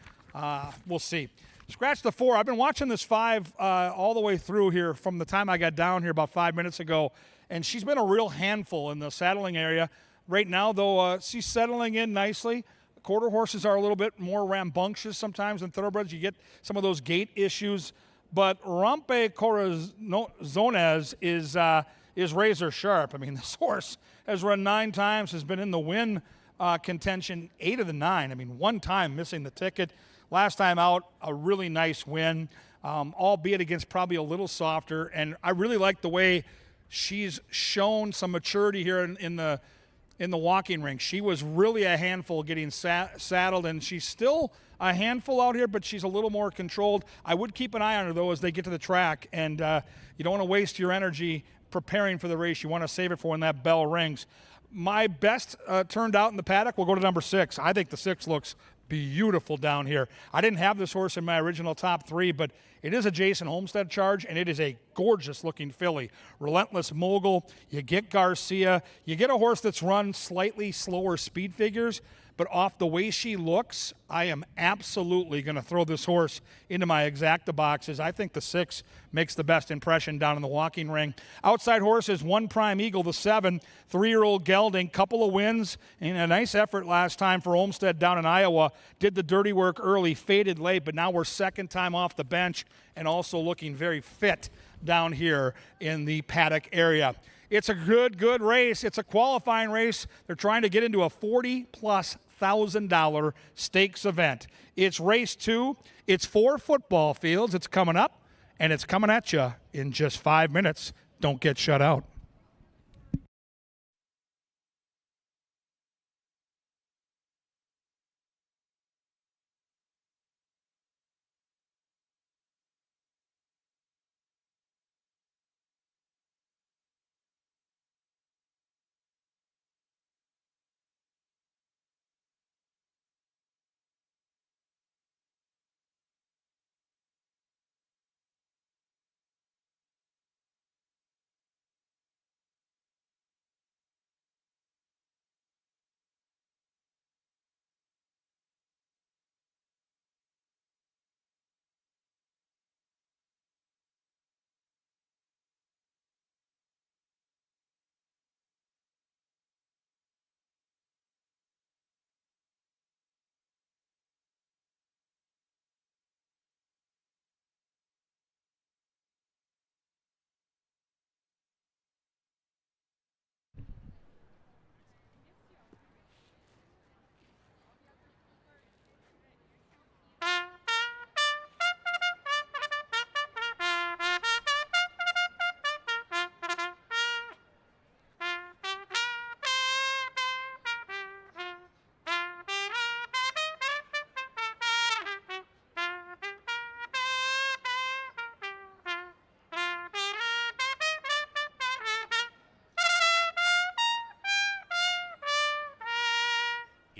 B: We'll see. Scratch the 4. I've been watching this 5 all the way through here from the time I got down here about 5 minutes ago, and she's been a real handful in the saddling area. Right now, though, she's settling in nicely. Quarter horses are a little bit more rambunctious sometimes than thoroughbreds. You get some of those gait issues, but Rampe Corazones is razor sharp. I mean, this horse has run 9 times, has been in the win contention 8 of the 9. I mean, 1 time missing the ticket. Last time out, a really nice win, albeit against probably a little softer. And I really like the way she's shown some maturity here in the walking ring. She was really a handful getting saddled, and she's still a handful out here, but she's a little more controlled. I would keep an eye on her, though, as they get to the track, and you don't want to waste your energy preparing for the race. You want to save it for when that bell rings. My best turned out in the paddock will go to number 6. I think the 6 looks beautiful down here. I didn't have this horse in my original top 3, but it is a Jason Olmstead charge, and it is a gorgeous-looking filly. Relentless Mogul, you get Garcia, you get a horse that's run slightly slower speed figures, but off the way she looks, I am absolutely going to throw this horse into my exacta boxes. I think the 6 makes the best impression down in the walking ring. Outside horses, 1 Prime Eagle, the 7, 3-year-old gelding, couple of wins, and a nice effort last time for Olmstead down in Iowa. Did the dirty work early, faded late, but now we're 2nd time off the bench and also looking very fit down here in the paddock area. It's a good race. It's a qualifying race. They're trying to get into a $40,000+ stakes event. It's race 2. It's 4 football fields. It's coming up, and it's coming at you in just 5 minutes. Don't get shut out.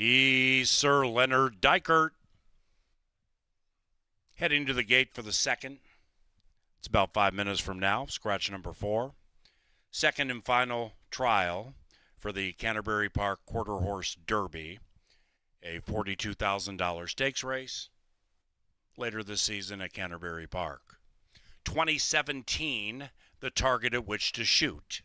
A: He's Sir Leonard Dykert. Heading to the gate for the second. It's about 5 minutes from now, scratch number 4. Second and final trial for the Canterbury Park Quarter Horse Derby, a $42,000 stakes race later this season at Canterbury Park. 2017, the target at which to shoot.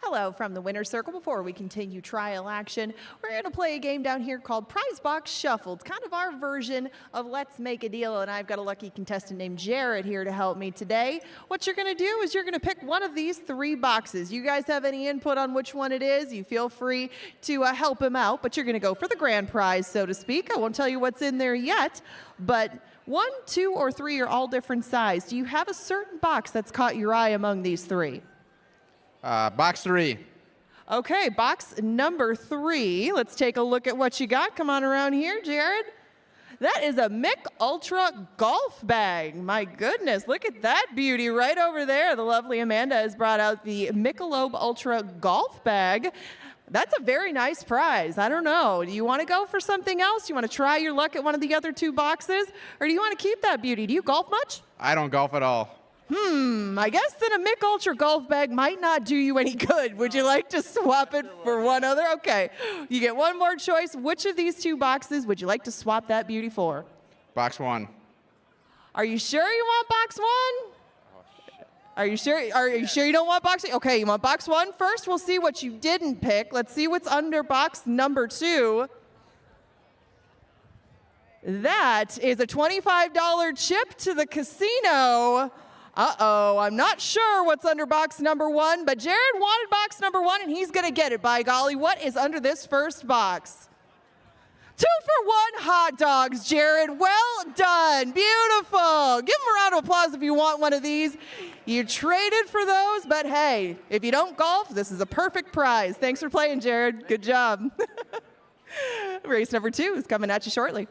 D: Hello from the winner's circle. Before we continue trial action, we're going to play a game down here called Prize Box Shuffle. It's kind of our version of Let's Make a Deal, and I've got a lucky contestant named Jared here to help me today. What you're going to do is you're going to pick one of these 3 boxes. You guys have any input on which one it is, you feel free to help him out, but you're going to go for the grand prize, so to speak. I won't tell you what's in there yet, but 1, 2, or 3 are all different size. Do you have a certain box that's caught your eye among these 3?
F: Box 3.
D: Okay, box number 3. Let's take a look at what you got. Come on around here, Jared. That is a Mick Ultra golf bag. My goodness, look at that beauty right over there. The lovely Amanda has brought out the Michelob Ultra golf bag. That's a very nice prize. I don't know. Do you want to go for something else? You want to try your luck at one of the other 2 boxes? Or do you want to keep that beauty? Do you golf much?
F: I don't golf at all.
D: I guess that a Mick Ultra golf bag might not do you any good. Would you like to swap it for one other? Okay, you get one more choice. Which of these 2 boxes would you like to swap that beauty for?
F: Box 1.
D: Are you sure you want box 1? Are you sure you don't want box 1? Okay, you want box 1 first? We'll see what you didn't pick. Let's see what's under box number 2. That is a $25 chip to the casino. Uh-oh, I'm not sure what's under box number 1, but Jared wanted box number 1, and he's going to get it, by golly. What is under this first box? 2 for 1 hot dogs, Jared. Well done. Beautiful. Give him a round of applause if you want one of these. You traded for those, but hey, if you don't golf, this is a perfect prize. Thanks for playing, Jared. Good job. Race number 2 is coming at you shortly.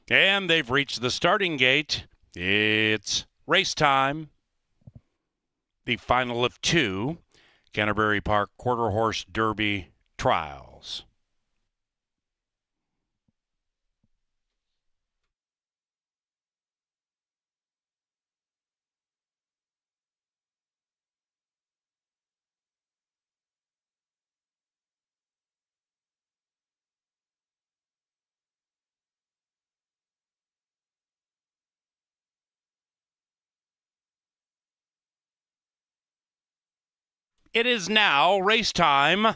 A: And they've reached the starting gate. It's race time. The final of 2 Canterbury Park Quarter Horse Derby trials. It is now race time.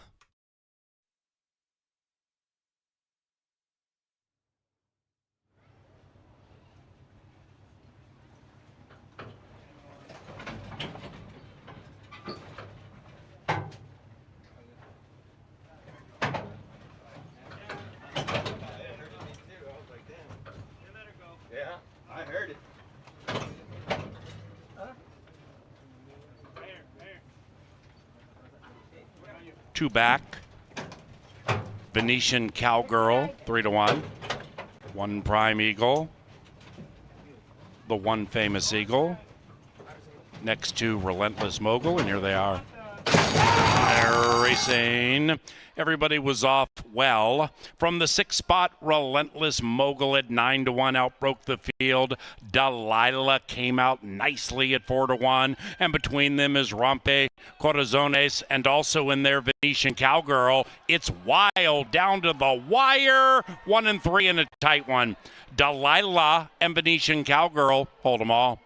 A: Two back. Venetian Cowgirl, 3-1. One Prime Eagle. The One Famous Eagle. Next to Relentless Mogul, and here they are. They're racing. Everybody was off well. From the 6th spot, Relentless Mogul at 9-1 outbroke the field. Delilah came out nicely at 4-1. And between them is Rompe Corazones, and also in there Venetian Cowgirl. It's wild down to the wire. 1 and 3 in a tight one. Delilah and Venetian Cowgirl hold them all.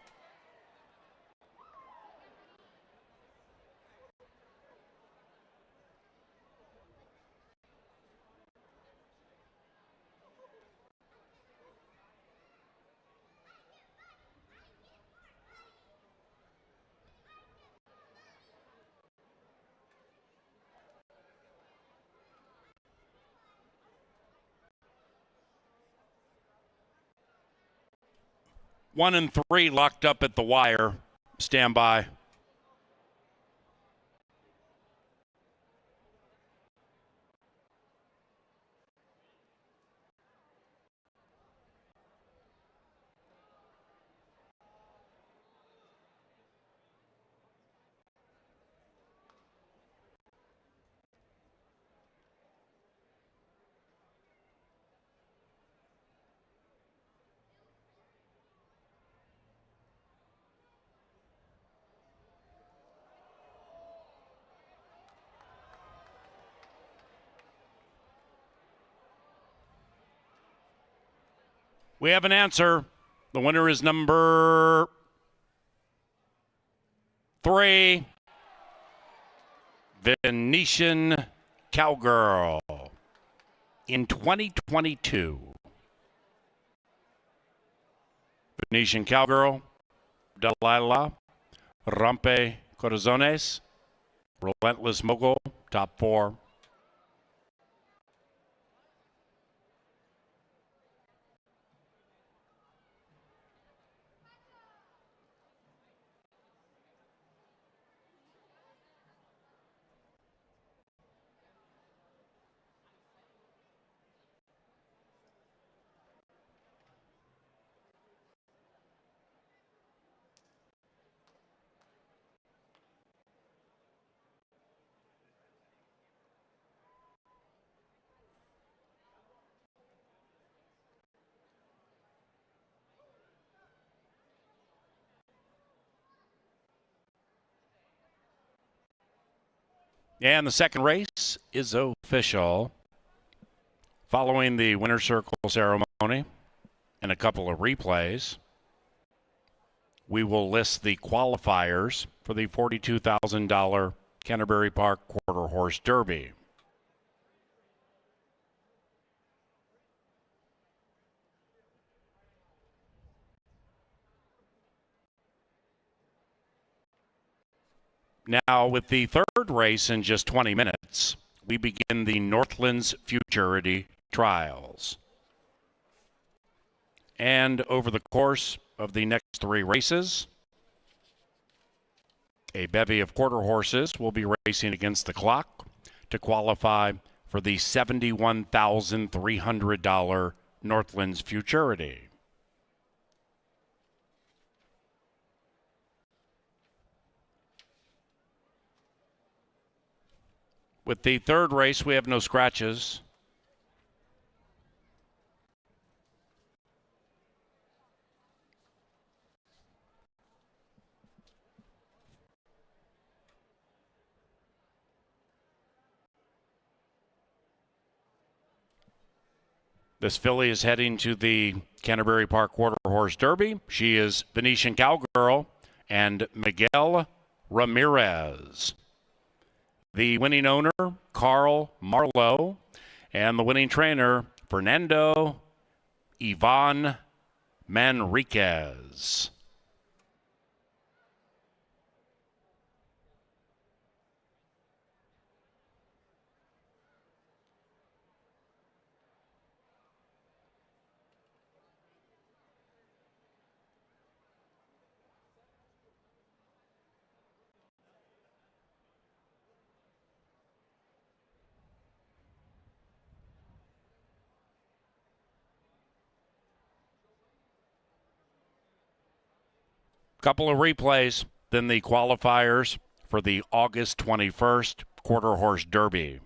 A: One and 3 locked up at the wire. Stand by. We have an answer. The winner is number 3, Venetian Cowgirl. In 2022, Venetian Cowgirl, Delilah, Rompe Corazones, Relentless Mogul, top 4. And the second race is official. Following the winner's circle ceremony and a couple of replays, we will list the qualifiers for the $42,000 Canterbury Park Quarter Horse Derby. Now, with the third race in just 20 minutes, we begin the Northlands Futurity Trials. And over the course of the next 3 races, a bevy of quarter horses will be racing against the clock to qualify for the $71,300 Northlands Futurity. With the third race, we have no scratches. This filly is heading to the Canterbury Park Quarter Horse Derby. She is Venetian Cowgirl and Miguel Ramirez. The winning owner, Carl Marlowe, and the winning trainer, Fernando Ivan Manriquez. Couple of replays, then the qualifiers for the August 21st Quarter Horse Derby.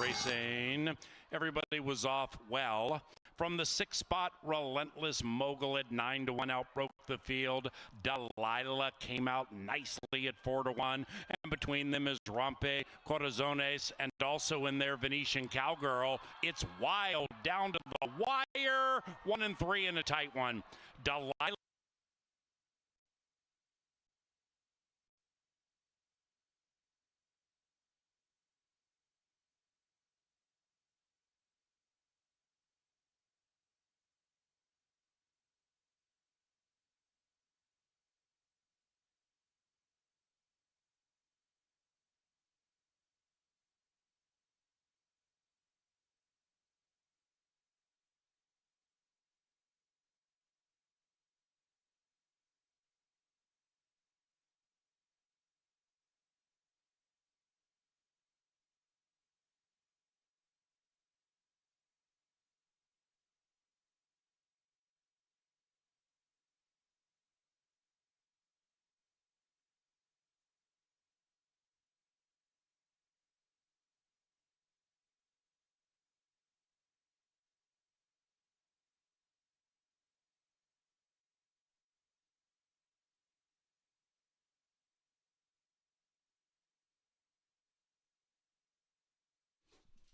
A: Racing. Everybody was off well. From the 6th spot, Relentless Mogul at 9-1 outbroke the field. Delilah came out nicely at 4-1. And between them is Rompe, Corazones, and also in there Venetian Cowgirl. It's wild down to the wire. 1 and 3 in a tight one. Delilah.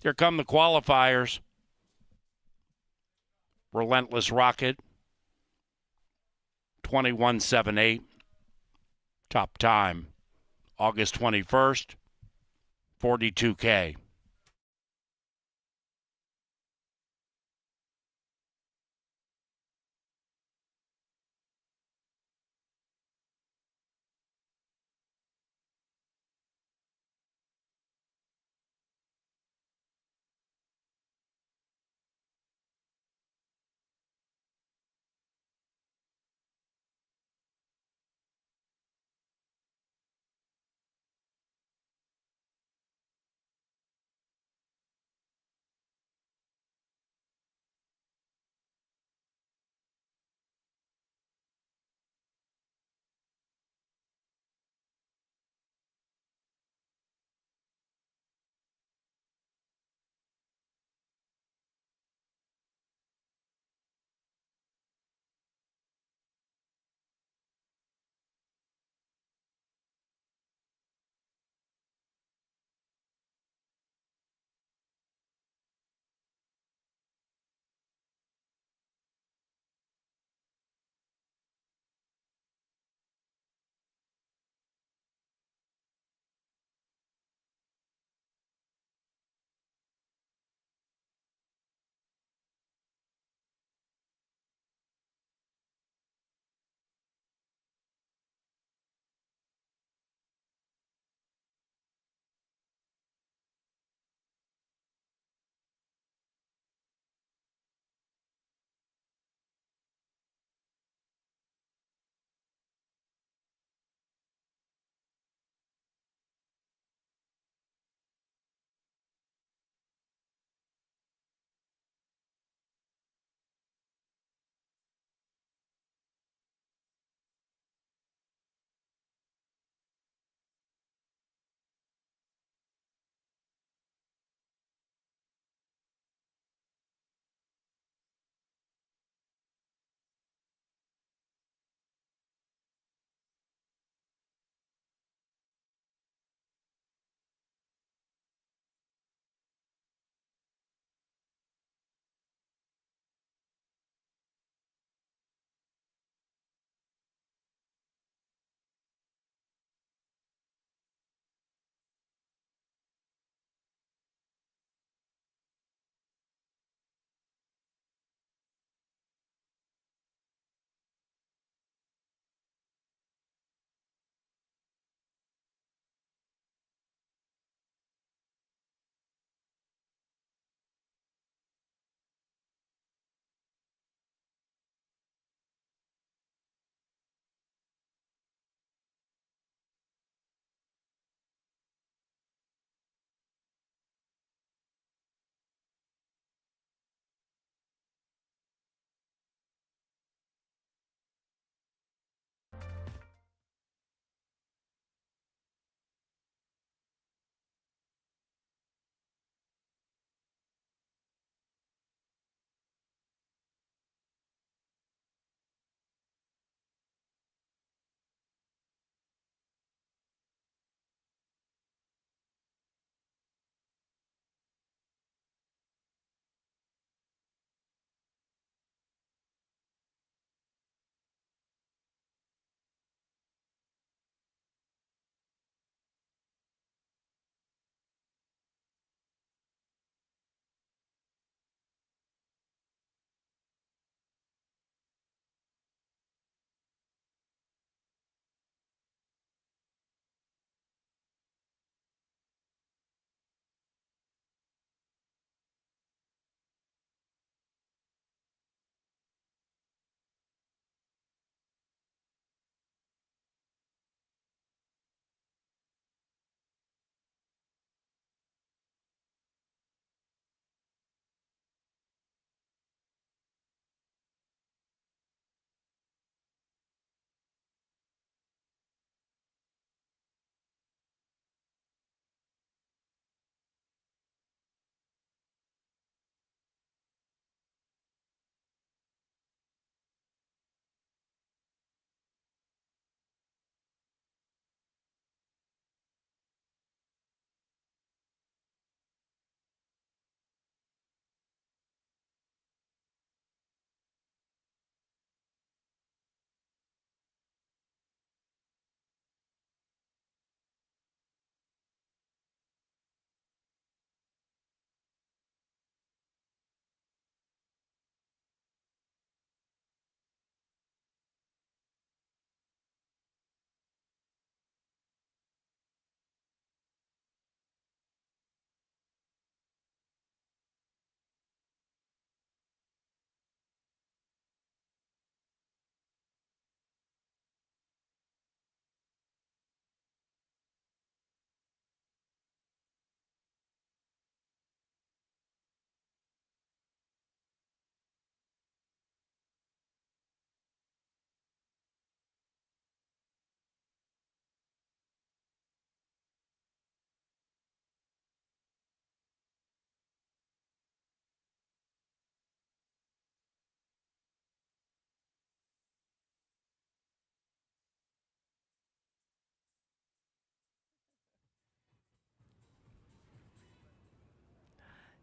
A: Here come the qualifiers. Relentless Rocket, 21.78. Top time, August 21st, 42K.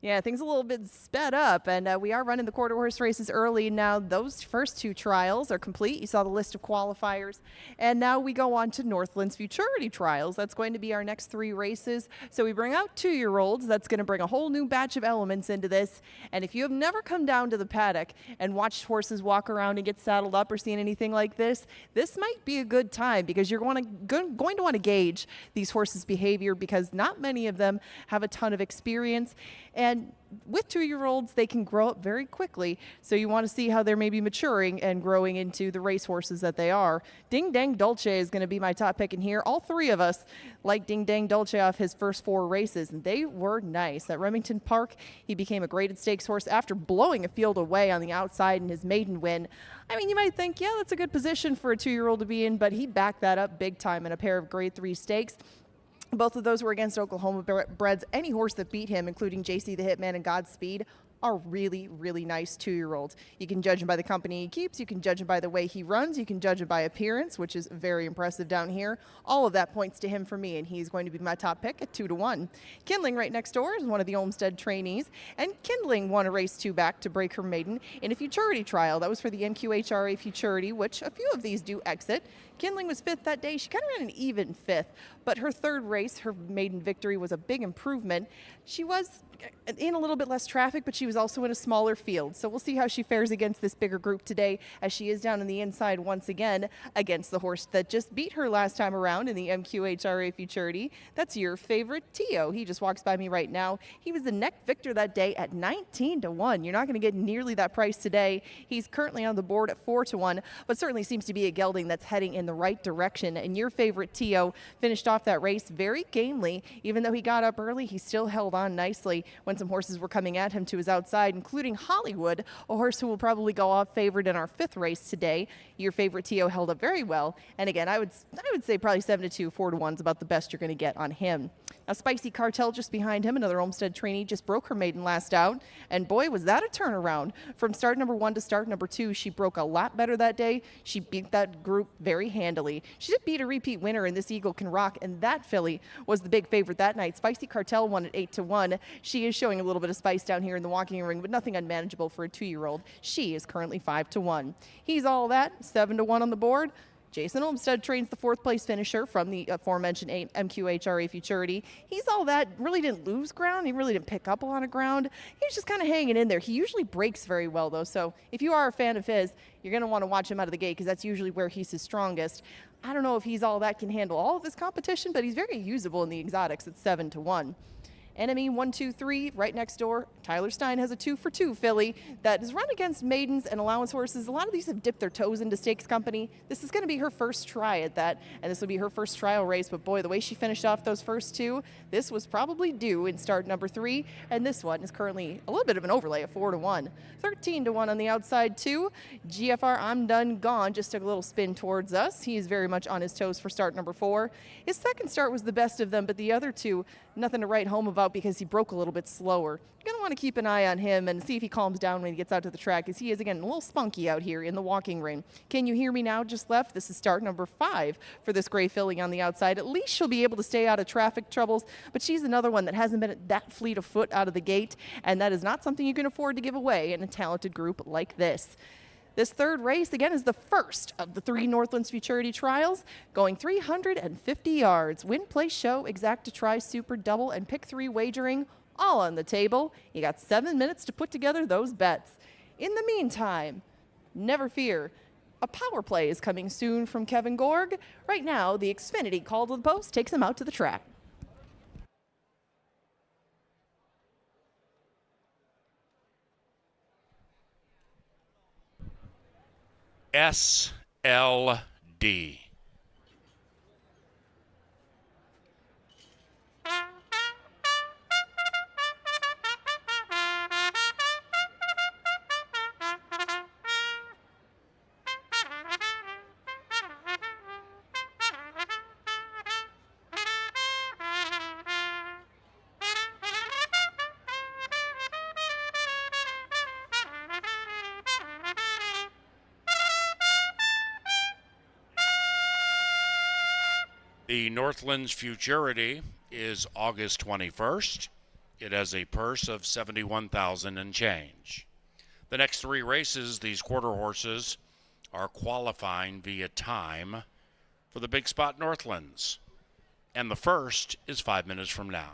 D: Yeah, things a little bit sped up, and we are running the quarter horse races early now. Those first two trials are complete. You saw the list of qualifiers, and now we go on to Northlands Futurity Trials. That's going to be our next 3 races. So we bring out 2-year-olds. That's going to bring a whole new batch of elements into this. And if you have never come down to the paddock and watched horses walk around and get saddled up or seen anything like this, this might be a good time because you're going to want to gauge these horses' behavior because not many of them have a ton of experience. And with 2-year-olds, they can grow up very quickly. So you want to see how they're maybe maturing and growing into the race horses that they are. Ding Dang Dolce is going to be my top pick in here. All 3 of us like Ding Dang Dolce off his first 4 races, and they were nice. At Remington Park, he became a graded stakes horse after blowing a field away on the outside in his maiden win. I mean, you might think, yeah, that's a good position for a 2-year-old to be in, but he backed that up big time in a pair of grade 3 stakes. Both of those were against Oklahoma breds. Any horse that beat him, including JC the Hitman and Godspeed, are really, really nice 2-year-olds. You can judge him by the company he keeps. You can judge him by the way he runs. You can judge him by appearance, which is very impressive down here. All of that points to him for me, and he's going to be my top pick at 2-1. Kindling right next door is one of the Olmsted trainees, and Kindling won a race 2 back to break her maiden in a futurity trial. That was for the NQHRA Futurity, which a few of these do exit. Kindling was 5th that day. She kind of ran an even 5th, but her 3rd race, her maiden victory, was a big improvement. She was in a little bit less traffic, but she was also in a smaller field. So we'll see how she fares against this bigger group today, as she is down in the inside once again against the horse that just beat her last time around in the MQHRA Futurity. That's your favorite, Tio. He just walks by me right now. He was the neck victor that day at 19-1. You're not going to get nearly that price today. He's currently on the board at 4-1, but certainly seems to be a gelding that's heading in the right direction. And your favorite, Tio, finished off that race very gamely. Even though he got up early, he still held on nicely when some horses were coming at him to his outside, including Hollywood, a horse who will probably go off favored in our 5th race today. Your favorite, Tio, held up very well. And again, I would say probably 7-2, 4-1 is about the best you're going to get on him. Now, Spicy Cartel just behind him, another Olmsted trainee, just broke her maiden last out. And boy, was that a turnaround. From start number 1 to start number 2, she broke a lot better that day. She beat that group very handily. She did beat a repeat winner in This Eagle Can Rock, and that filly was the big favorite that night. Spicy Cartel won at 8-1. She is showing a little bit of spice down here in the walking ring, but nothing unmanageable for a 2-year-old. She is currently 5-1. He's all that, 7-1 on the board. Jason Olmsted trains the 4th place finisher from the aforementioned MQHRA Futurity. He's all that, really didn't lose ground. He really didn't pick up a lot of ground. He's just kind of hanging in there. He usually breaks very well, though. So if you are a fan of his, you're going to want to watch him out of the gate because that's usually where he's his strongest. I don't know if he's all that can handle all of this competition, but he's very usable in the exotics at 7-1. Enemy 1, 2, 3 right next door. Tyler Stein has a 2-for-2 filly that is run against maidens and allowance horses. A lot of these have dipped their toes into stakes company. This is going to be her first try at that, and this will be her first trial race. But boy, the way she finished off those first 2, this was probably due in start number 3, and this one is currently a little bit of an overlay at 4-1. 13-1 on the outside too. GFR I'm Done Gone just took a little spin towards us. He is very much on his toes for start number 4. His second start was the best of them, but the other 2, nothing to write home about because he broke a little bit slower. You're going to want to keep an eye on him and see if he calms down when he gets out to the track, as he is, again, a little spunky out here in the walking ring. Can you hear me now? Just left. This is start number 5 for this gray filly on the outside. At least she'll be able to stay out of traffic troubles, but she's another one that hasn't been that fleet of foot out of the gate, and that is not something you can afford to give away in a talented group like this. This 3rd race, again, is the first of the 3 Northlands Futurity Trials, going 350 yards. Win, play, show, exacta try, super, double, and pick 3 wagering, all on the table. You got 7 minutes to put together those bets. In the meantime, never fear, a power play is coming soon from Kevin Gorg. Right now, the Xfinity call to the post takes him out to the track.
A: SLD. The Northlands Futurity is August 21st. It has a purse of $71,000 and change. The next 3 races, these quarter horses are qualifying via time for the big spot Northlands. And the first is 5 minutes from now.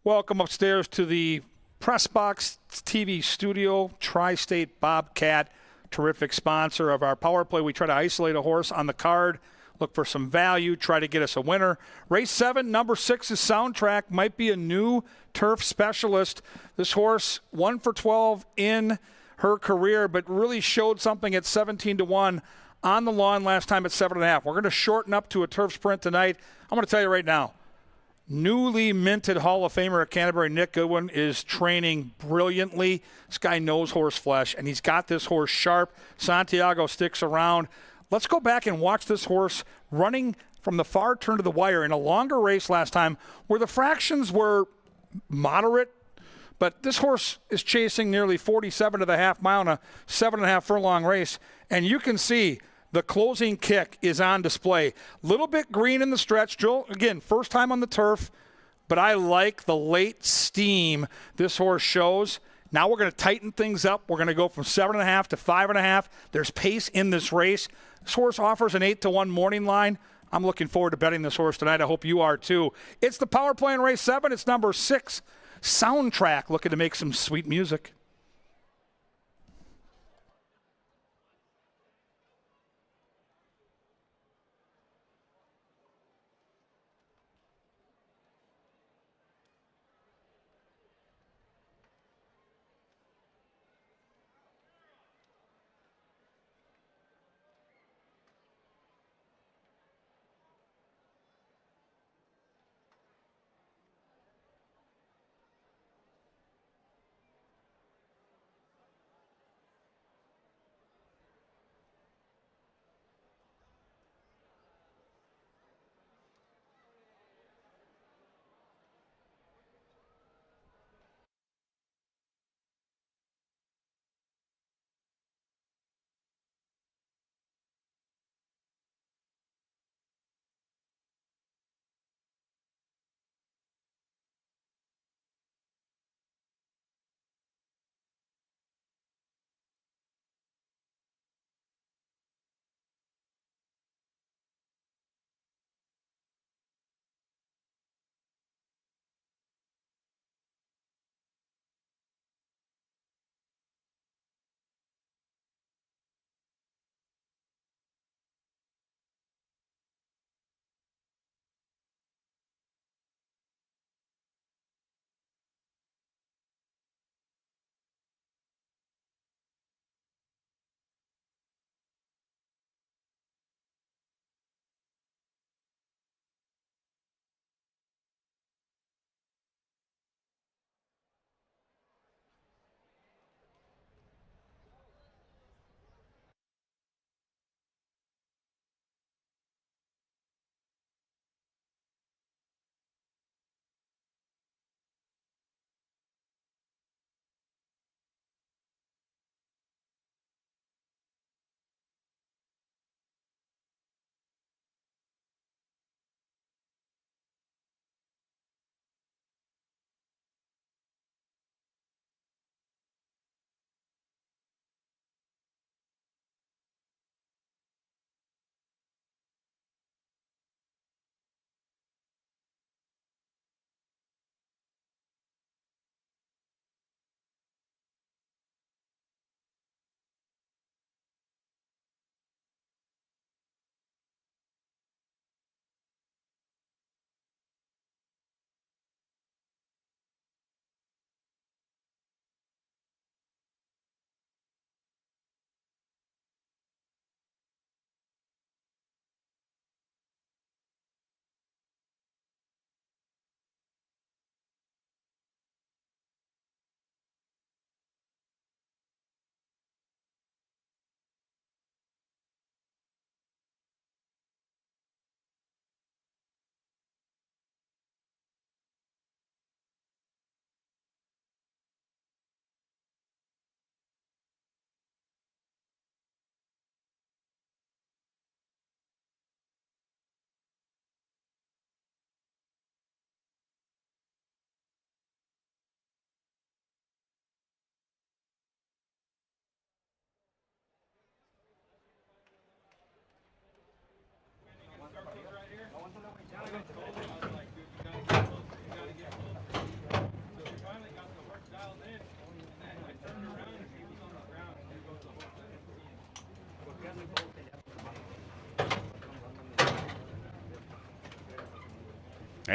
B: Welcome upstairs to the Press Box TV studio. Tri-State Bobcat, terrific sponsor of our power play. We try to isolate a horse on the card, look for some value, try to get us a winner. Race 7, number 6 is Soundtrack, might be a new turf specialist. This horse, 1 for 12 in her career, but really showed something at 17-1 on the lawn last time at 7.5. We're going to shorten up to a turf sprint tonight. I'm going to tell you right now, newly minted Hall of Famer at Canterbury, Nick Goodwin, is training brilliantly. This guy knows horse flesh, and he's got this horse sharp. Santiago sticks around. Let's go back and watch this horse running from the far turn to the wire in a longer race last time where the fractions were moderate, but this horse is chasing nearly 47 to the half mile in a 7.5 furlong race, and you can see the closing kick is on display. Little bit green in the stretch. Joel, again, first time on the turf, but I like the late steam this horse shows. Now we're going to tighten things up. We're going to go from 7.5 to 5.5. There's pace in this race. This horse offers an 8-1 morning line. I'm looking forward to betting this horse tonight. I hope you are too. It's the power play in race 7. It's number 6, Soundtrack, looking to make some sweet music.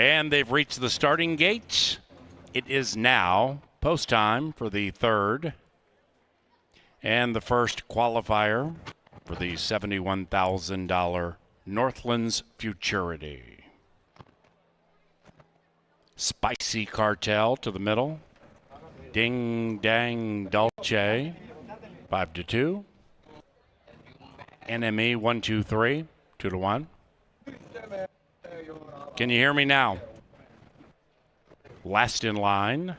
A: And they've reached the starting gate. It is now post time for the third and the first qualifier for the $71,000 Northlands Futurity. Spicy Cartel to the middle. Ding Dang Dolce, 5-2. NME 1-2-3, 2-1. Can you hear me now? Last in line.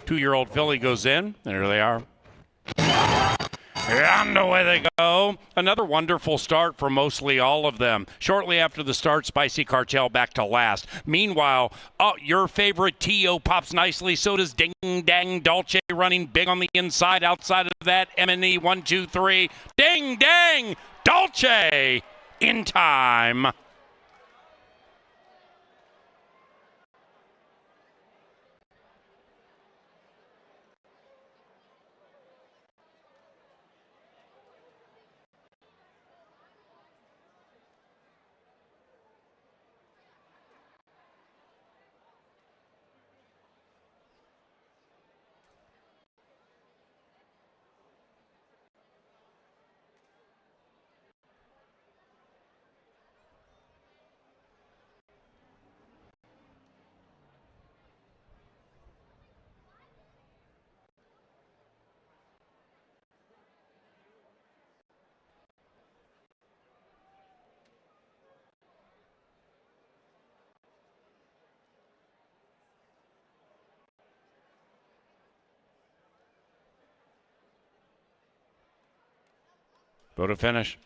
A: Two-year-old filly goes in, and there they are. And away they go. Another wonderful start for mostly all of them. Shortly after the start, Spicy Cartel back to last. Meanwhile, your favorite T.O. pops nicely. So does Ding Dang Dolce running big on the inside. Outside of that, M&E 1-2-3. Ding Dang Dolce in time. Photo finish.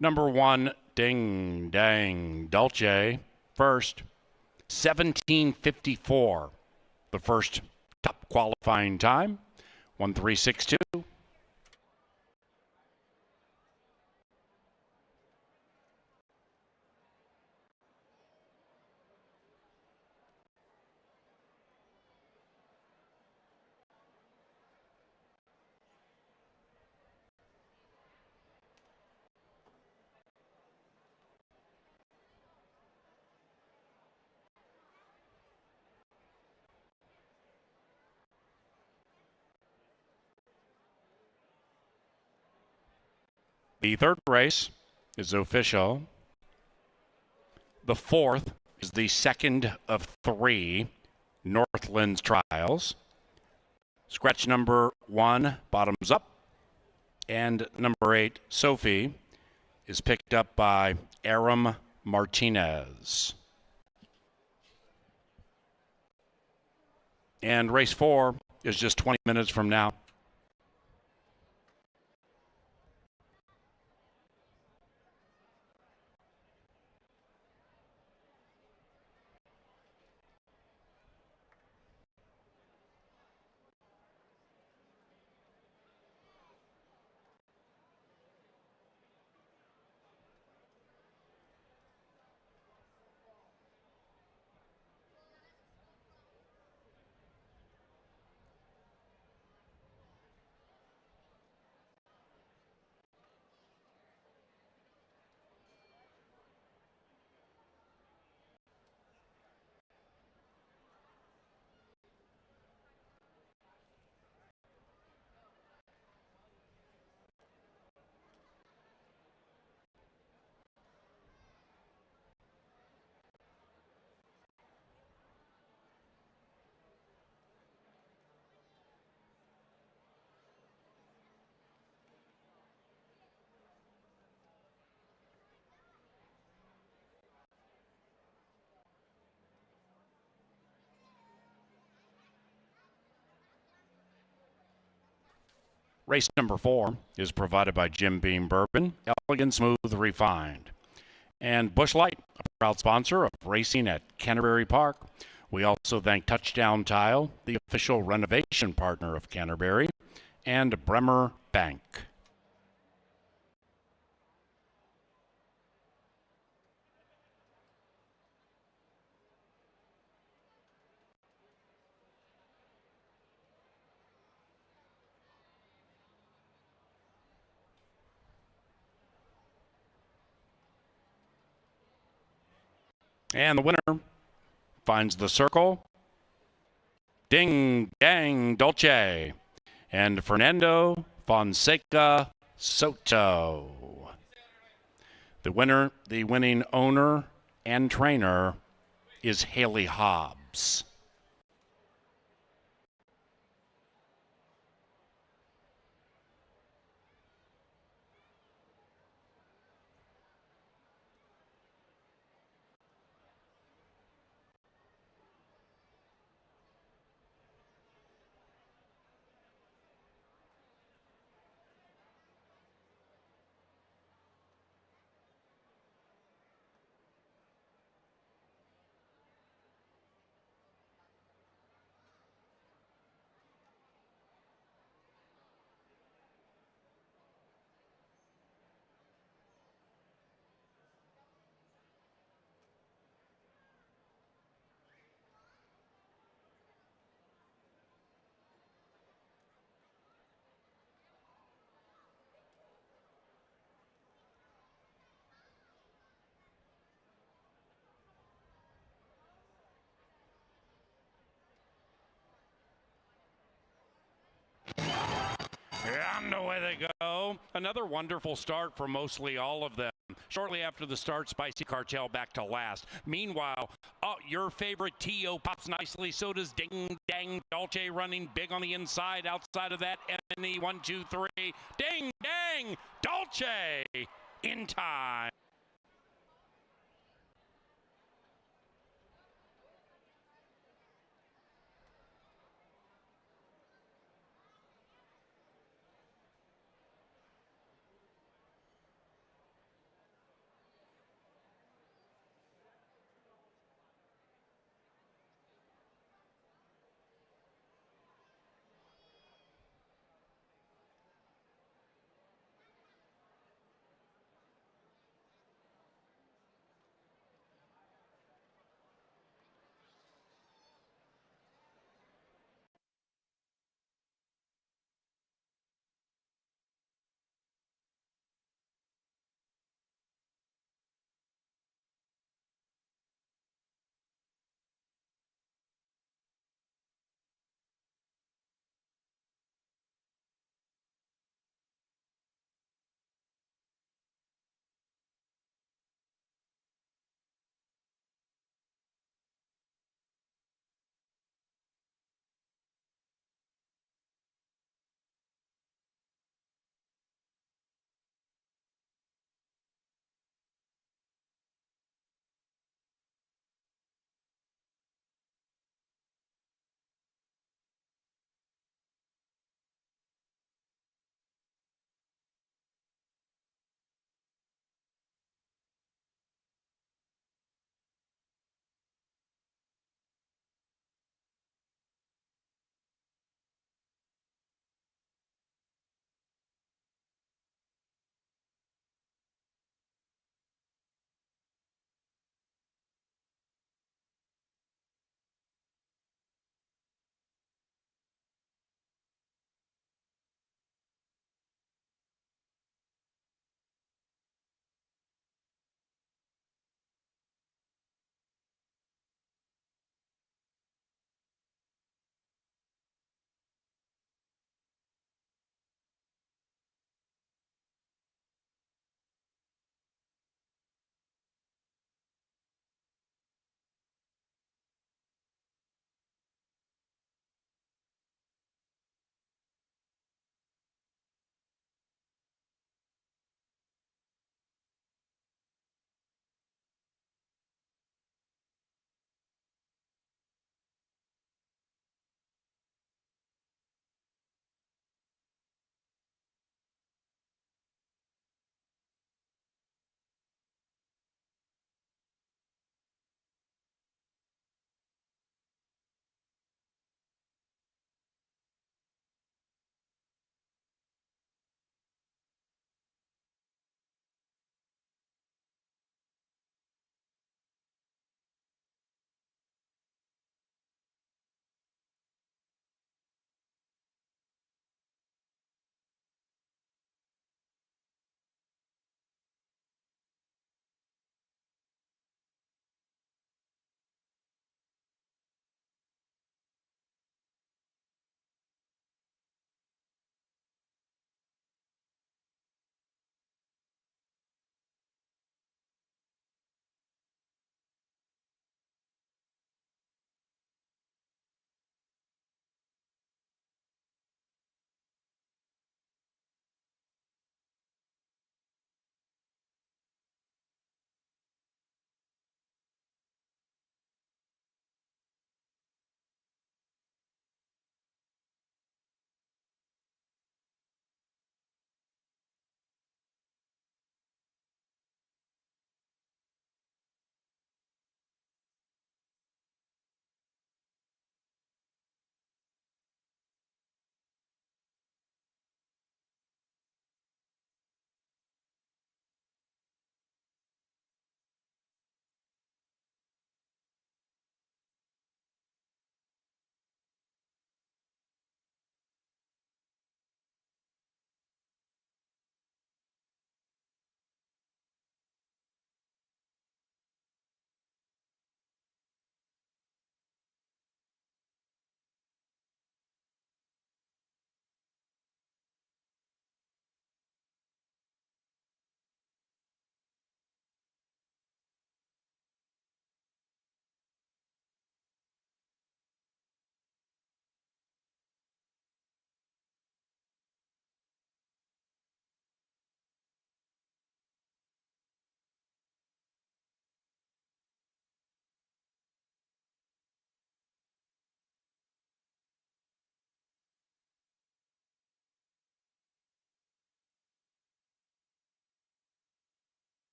A: Number one, Ding Dang Dolce, first, 17:54. The first top qualifying time, 1:3.62. The third race is official. The fourth is the second of three Northlands trials. Scratch number 1, bottoms up. And number 8, Sophie, is picked up by Aram Martinez. And race 4 is just 20 minutes from now. Race number 4 is provided by Jim Beam Bourbon, elegant, smooth, refined. And Busch Light, a proud sponsor of racing at Canterbury Park. We also thank Touchdown Tile, the official renovation partner of Canterbury, and Bremer Bank. And the winner finds the circle. Ding Dang Dolce and Fernando Fonseca Soto. The winning owner and trainer is Haley Hobbs. And away they go. Another wonderful start for mostly all of them. Shortly after the start, Spicy Cartel back to last. Meanwhile, your favorite T.O. pops nicely. So does Ding Dang Dolce running big on the inside. Outside of that, Emily 1, 2, 3. Ding Dang Dolce in time.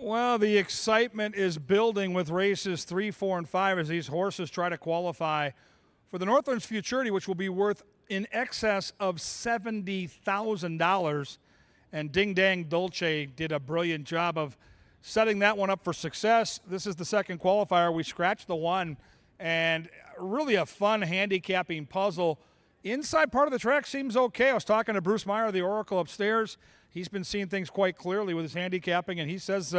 B: Well, the excitement is building with races 3, 4, and 5 as these horses try to qualify for the Northlands Futurity, which will be worth in excess of $70,000. And Ding Dang Dolce did a brilliant job of setting that one up for success. This is the second qualifier. We scratched the one, and really a fun handicapping puzzle. Inside part of the track seems okay. I was talking to Bruce Meyer, the Oracle upstairs. He's been seeing things quite clearly with his handicapping, and he says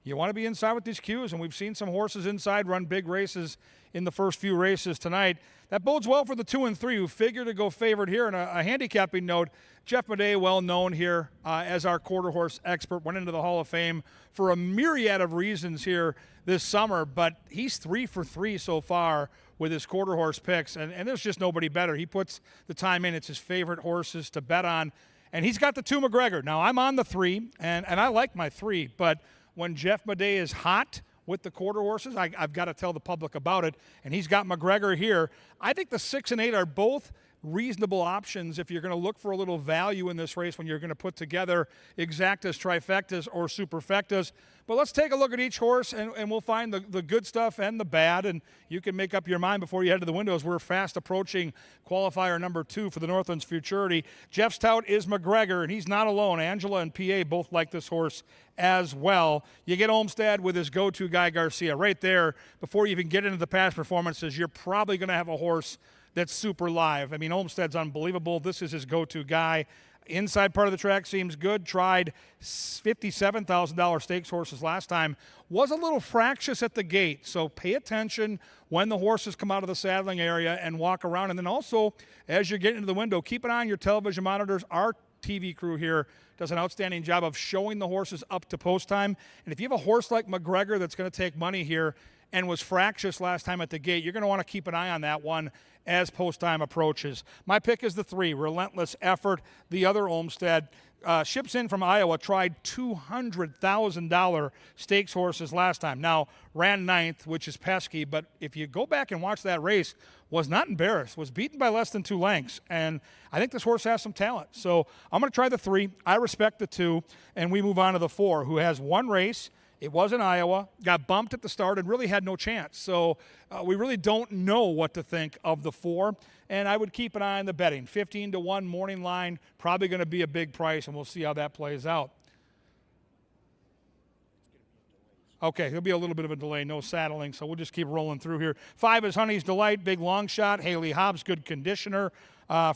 B: you want to be inside with these cues, and we've seen some horses inside run big races in the first few races tonight. That bodes well for the 2 and 3, who figure to go favored here. And a handicapping note, Jeff Madej, well known here as our quarter horse expert, went into the Hall of Fame for a myriad of reasons here this summer, but he's 3 for 3 so far with his quarter horse picks, and there's just nobody better. He puts the time in. It's his favorite horses to bet on. And he's got the 2 McGregor. Now, I'm on the 3, and I like my 3, but when Jeff Madej is hot with the quarter horses, I've got to tell the public about it, and he's got McGregor here. I think the 6 and 8 are both reasonable options if you're going to look for a little value in this race when you're going to put together exactas, trifectas, or superfectas. But let's take a look at each horse, and we'll find the good stuff and the bad, and you can make up your mind before you head to the windows. We're fast approaching qualifier number 2 for the Northlands Futurity. Jeff's tout is McGregor, and he's not alone. Angela and PA both like this horse as well. You get Olmsted with his go-to guy, Garcia. Right there, before you even get into the past performances, you're probably going to have a horse that's super live. I mean, Olmsted's unbelievable. This is his go-to guy. Inside part of the track seems good. Tried $57,000 stakes horses last time. Was a little fractious at the gate, so pay attention when the horses come out of the saddling area and walk around. And then also, as you're getting into the window, keep an eye on your television monitors. Our TV crew here does an outstanding job of showing the horses up to post time. And if you have a horse like McGregor that's going to take money here and was fractious last time at the gate, you're going to want to keep an eye on that one as post time approaches. My pick is the 3, Relentless Effort. The other Olmsted ships in from Iowa, tried $200,000 stakes horses last time. Now, ran 9th, which is pesky, but if you go back and watch that race, was not embarrassed, was beaten by less than 2 lengths, and I think this horse has some talent. So I'm going to try the 3. I respect the 2, and we move on to the 4, who has 1 race. It was in Iowa, got bumped at the start, and really had no chance. So we really don't know what to think of the 4, and I would keep an eye on the betting. 15-1 morning line, probably going to be a big price, and we'll see how that plays out. Okay, there'll be a little bit of a delay, no saddling, so we'll just keep rolling through here. 5 is Honey's Delight, big long shot. Haley Hobbs, good conditioner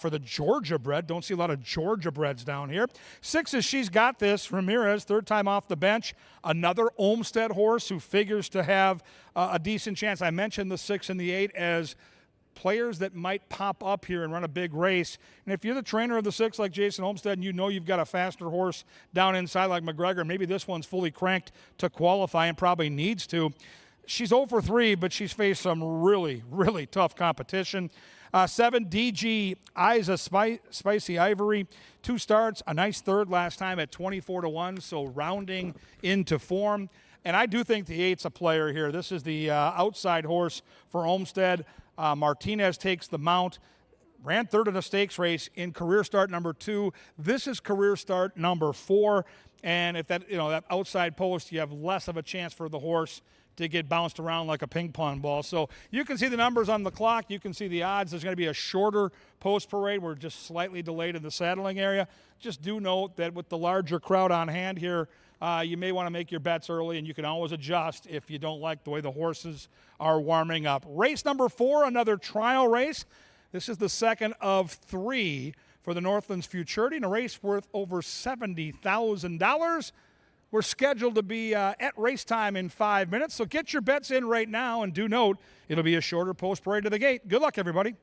B: for the Georgia bred. Don't see a lot of Georgia breds down here. 6 is She's Got This. Ramirez, 3rd time off the bench. Another Olmsted horse who figures to have a decent chance. I mentioned the 6 and the 8 as players that might pop up here and run a big race. And if you're the trainer of the 6 like Jason Olmsted and you know you've got a faster horse down inside like McGregor, maybe this one's fully cranked to qualify and probably needs to. She's 0 for 3, but she's faced some really, really tough competition. 7, DG Isa Spicy Ivory. 2 starts, a nice 3rd last time at 24-1, so rounding into form. And I do think the 8's a player here. This is the outside horse for Olmsted. Martinez takes the mount. Ran 3rd in a stakes race in career start number 2. This is career start number 4. And if that outside post, you have less of a chance for the horse to get bounced around like a ping pong ball. So you can see the numbers on the clock. You can see the odds. There's going to be a shorter post parade. We're just slightly delayed in the saddling area. Just do note that with the larger crowd on hand here, you may want to make your bets early, and you can always adjust if you don't like the way the horses are warming up. Race number 4, another trial race. This is the second of 3 for the Northlands Futurity, and a race worth over $70,000. We're scheduled to be at race time in 5 minutes, so get your bets in right now, and do note it'll be a shorter post parade to the gate. Good luck, everybody.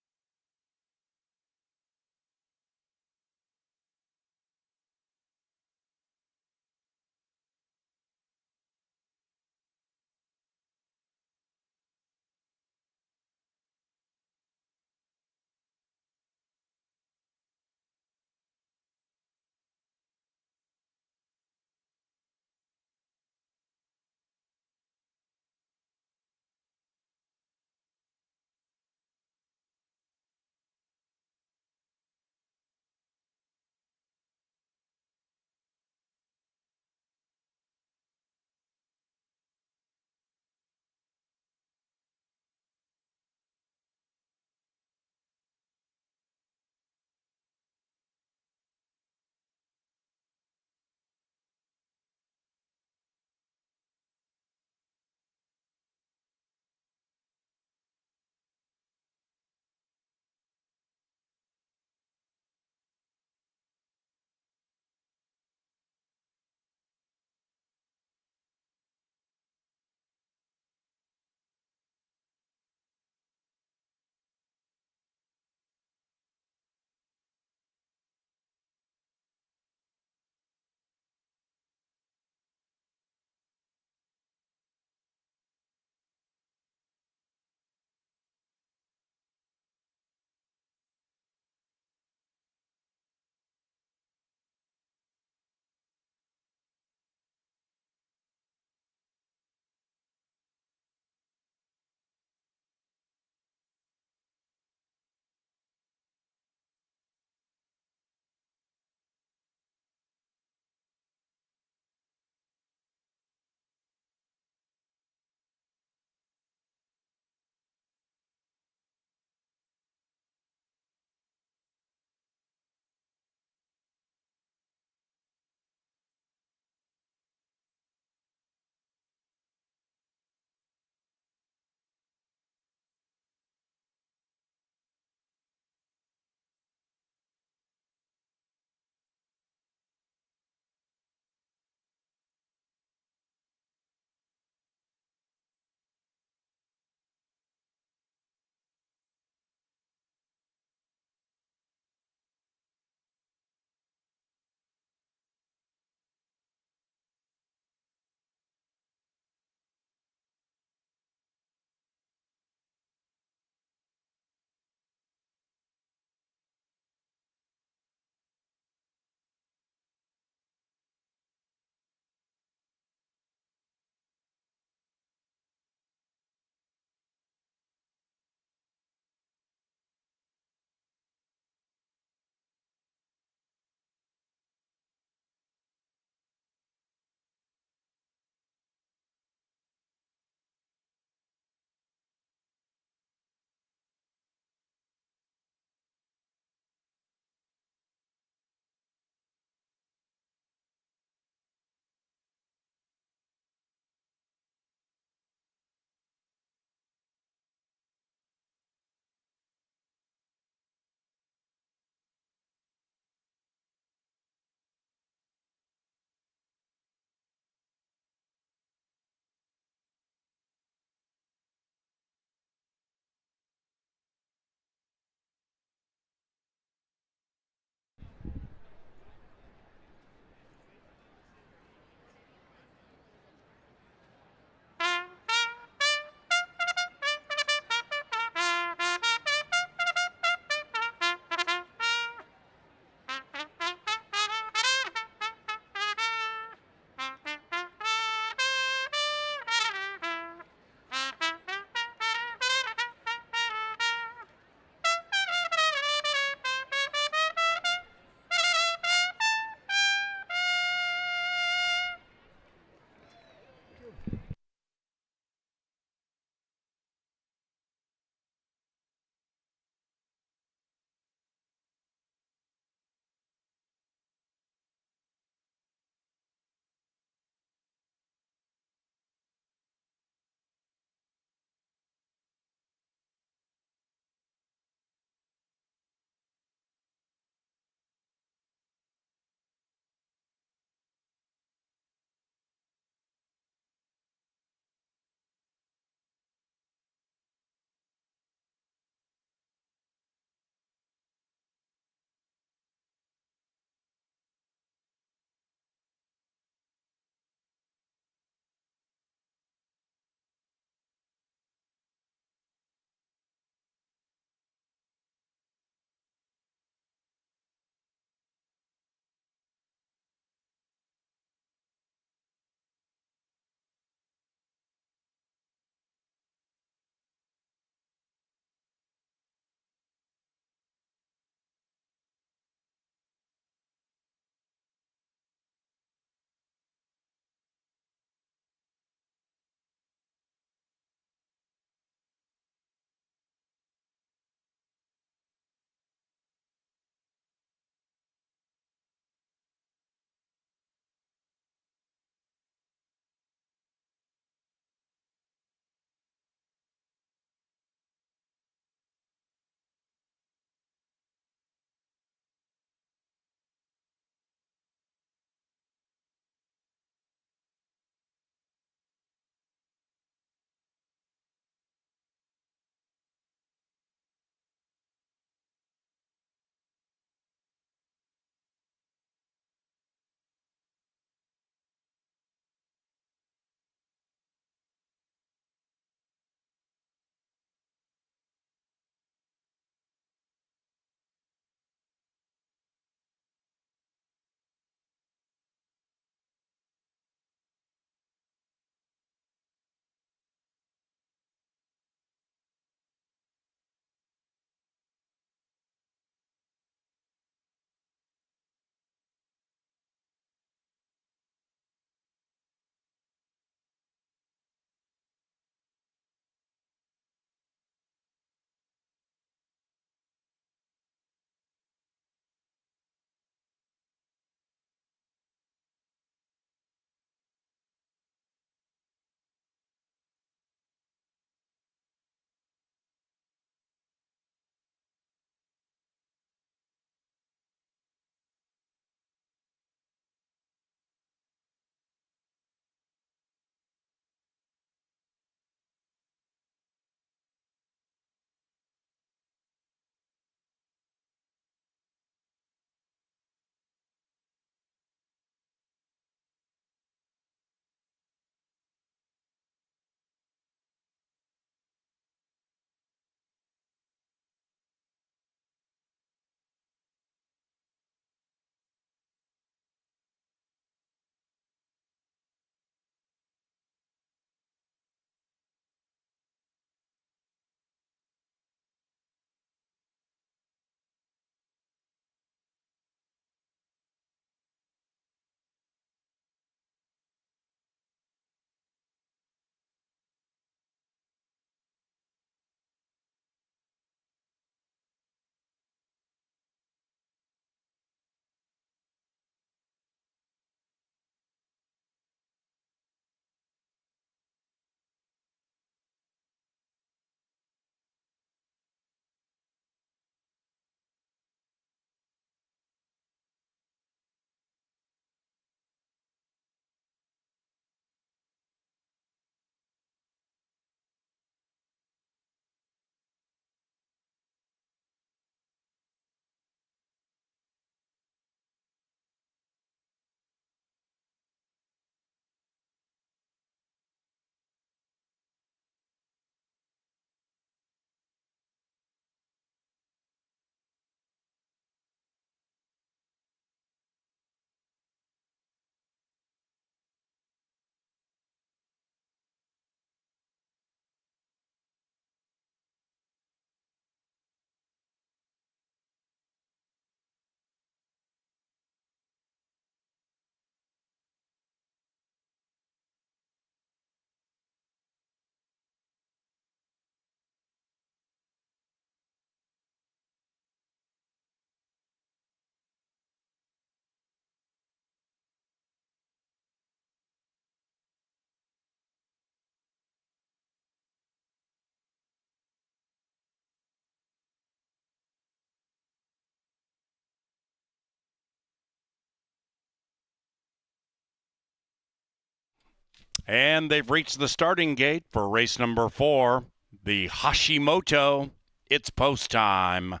A: And they've reached the starting gate for race number 4, the Hashimoto. It's post time.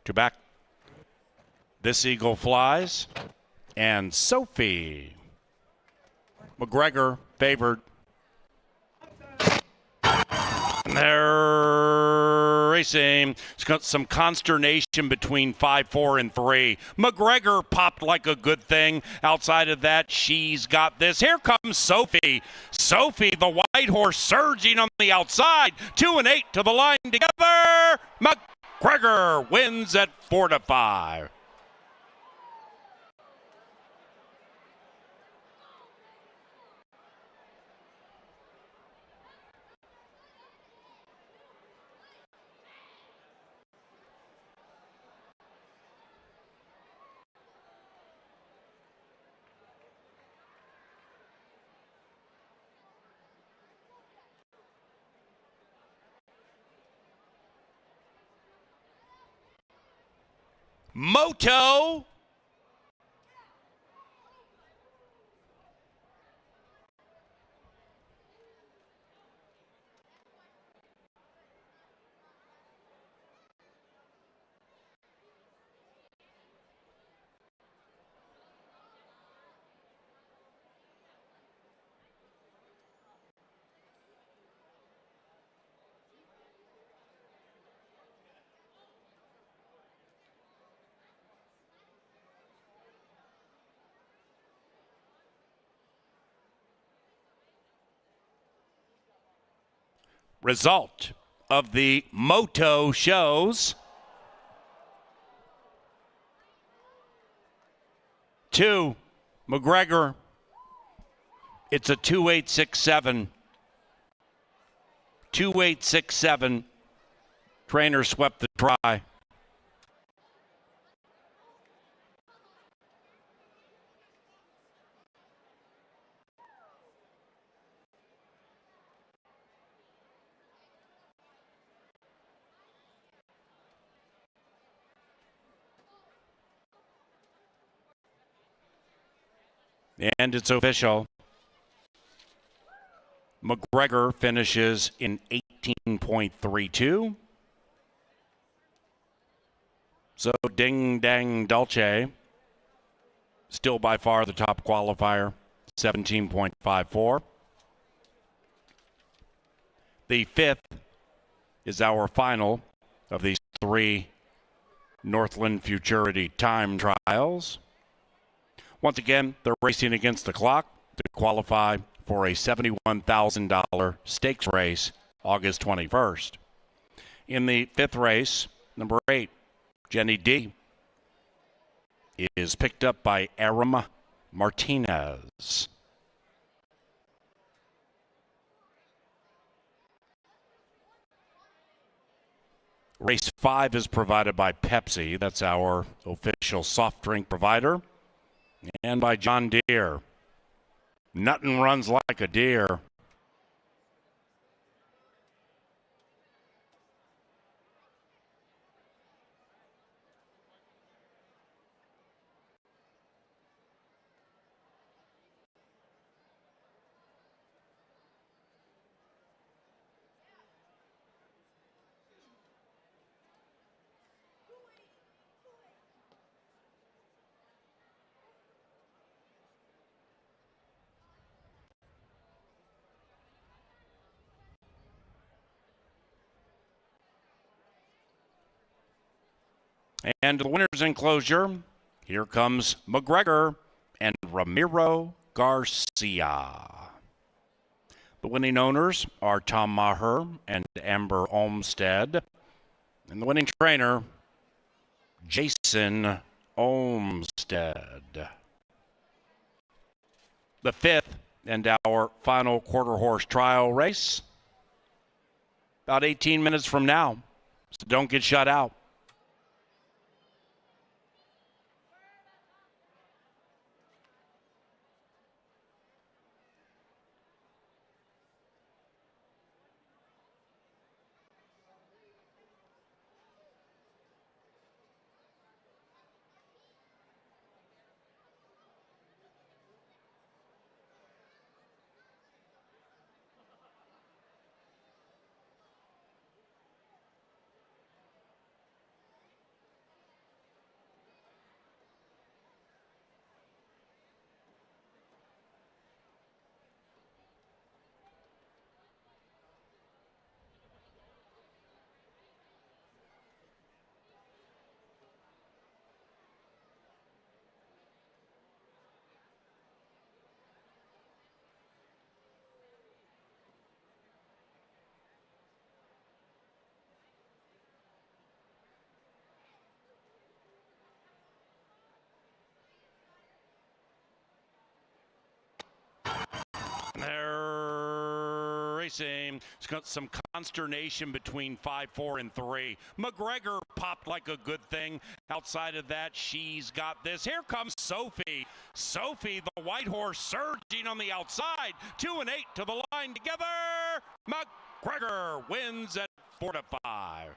A: To back. This eagle flies. And Sophie. McGregor favored. And they're racing. It's got some consternation between 5, 4, and 3. McGregor popped like a good thing. Outside of that, she's got this. Here comes Sophie. Sophie, the white horse, surging on the outside. 2 and 8 to the line together. McGregor wins at 4-5. Moto. Result of the Moto shows 2, McGregor. It's a 2.867. 2.867. Trainer swept the try. And it's official. McGregor finishes in 18.32. So Ding Dang Dulce, still by far the top qualifier, 17.54. The 5th is our final of these 3 Northland Futurity time trials. Once again, they're racing against the clock to qualify for a $71,000 stakes race August 21st. In the 5th race, number 8, Jenny D, is picked up by Aram Martinez. Race 5 is provided by Pepsi. That's our official soft drink provider. And by John Deere. Nothing runs like a deer. And the winner's enclosure, here comes McGregor and Ramiro Garcia. The winning owners are Tom Maher and Amber Olmstead. And the winning trainer, Jason Olmstead. The fifth and our final quarter horse trial race, about 18 minutes from now, so don't get shut out. They're racing. It's got some consternation between 5, 4, and 3. McGregor popped like a good thing. Outside of that, she's got this. Here comes Sophie. Sophie, the white horse, surging on the outside. 2 and 8 to the line together. McGregor wins at 4 to 5.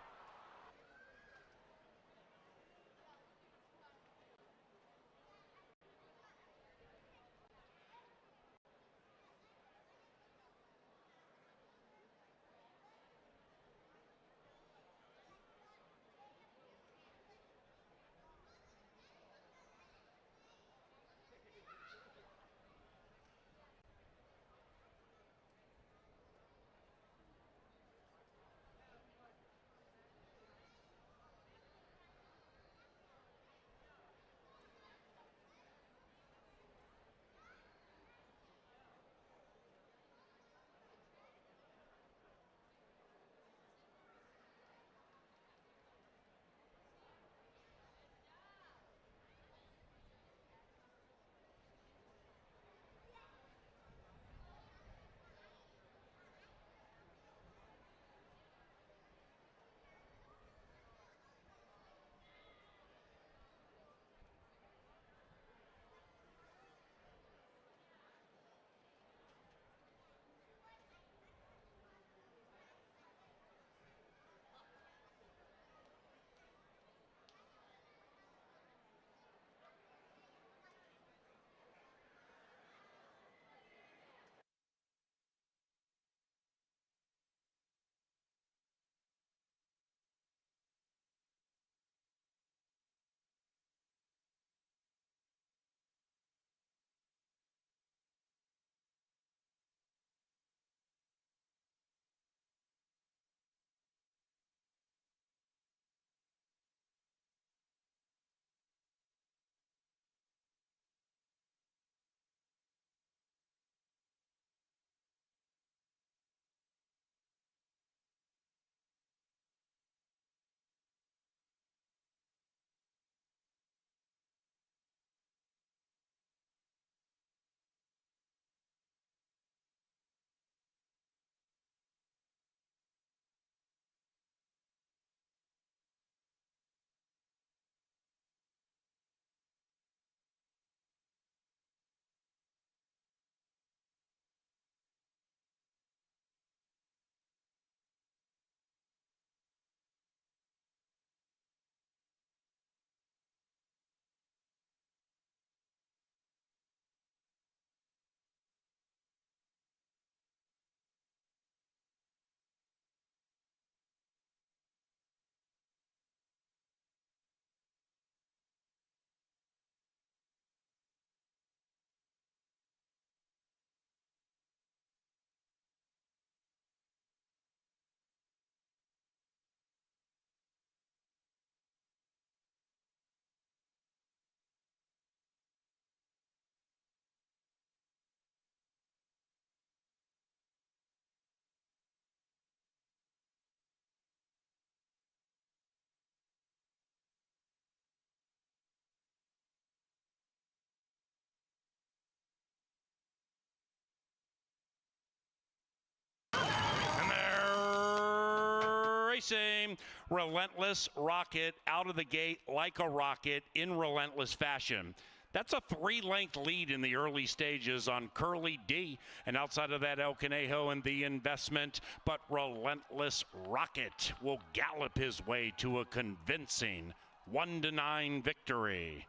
A: racing. Relentless Rocket out of the gate like a rocket in relentless fashion. That's a 3-length lead in the early stages on Curly D. And outside of that, El Conejo and the investment. But Relentless Rocket will gallop his way to a convincing 1-9 victory.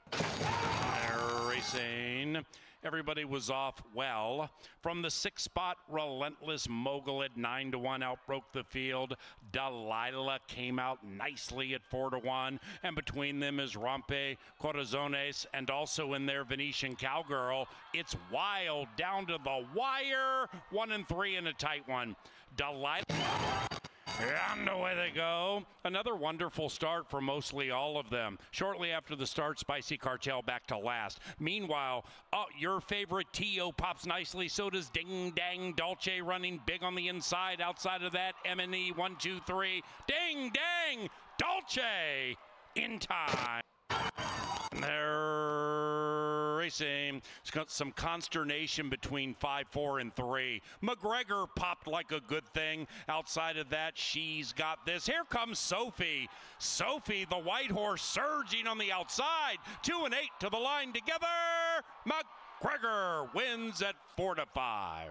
A: Racing. Everybody was off well. From the 6th spot, Relentless Mogul at 9-1 outbroke the field. Delilah came out nicely at 4-1. And between them is Rompe, Corazones, and also in there Venetian Cowgirl. It's wild down to the wire. 1-3 in a tight one. Delilah. And away they go. Another wonderful start for mostly all of them. Shortly after the start, Spicy Cartel back to last. Meanwhile, your favorite T.O. pops nicely. So does Ding Dang Dolce running big on the inside. Outside of that, M&E 1, 2, 3. Ding Dang Dolce in time. They're racing. It's got some consternation between 5, 4, and 3. McGregor popped like a good thing. Outside of that, she's got this. Here comes Sophie. Sophie, the white horse, surging on the outside. 2 and 8 to the line together. McGregor wins at 4-5.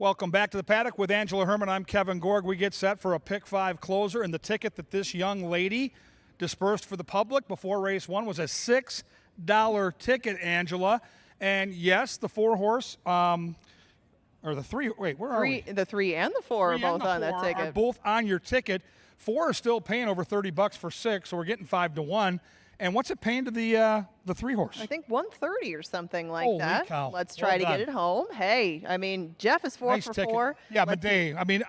B: Welcome back to the paddock with Angela Herman. I'm Kevin Gorg. We get set for a pick 5 closer, and the ticket that this young lady dispersed for the public before race 1 was a $6 ticket, Angela. And yes, the 4-horse, or the 3, wait, where are we?
G: The 3 and the 4 are both on that ticket.
B: Are both on your ticket. 4 is still paying over $30 for 6, so we're getting 5-1. And what's it paying to the 3-horse?
G: I think 130 or something like
B: Holy
G: that.
B: cow.
G: Let's try to get it home. Hey, I mean, Jeff is 4
B: Nice
G: for
B: ticket.
G: 4.
B: Yeah, but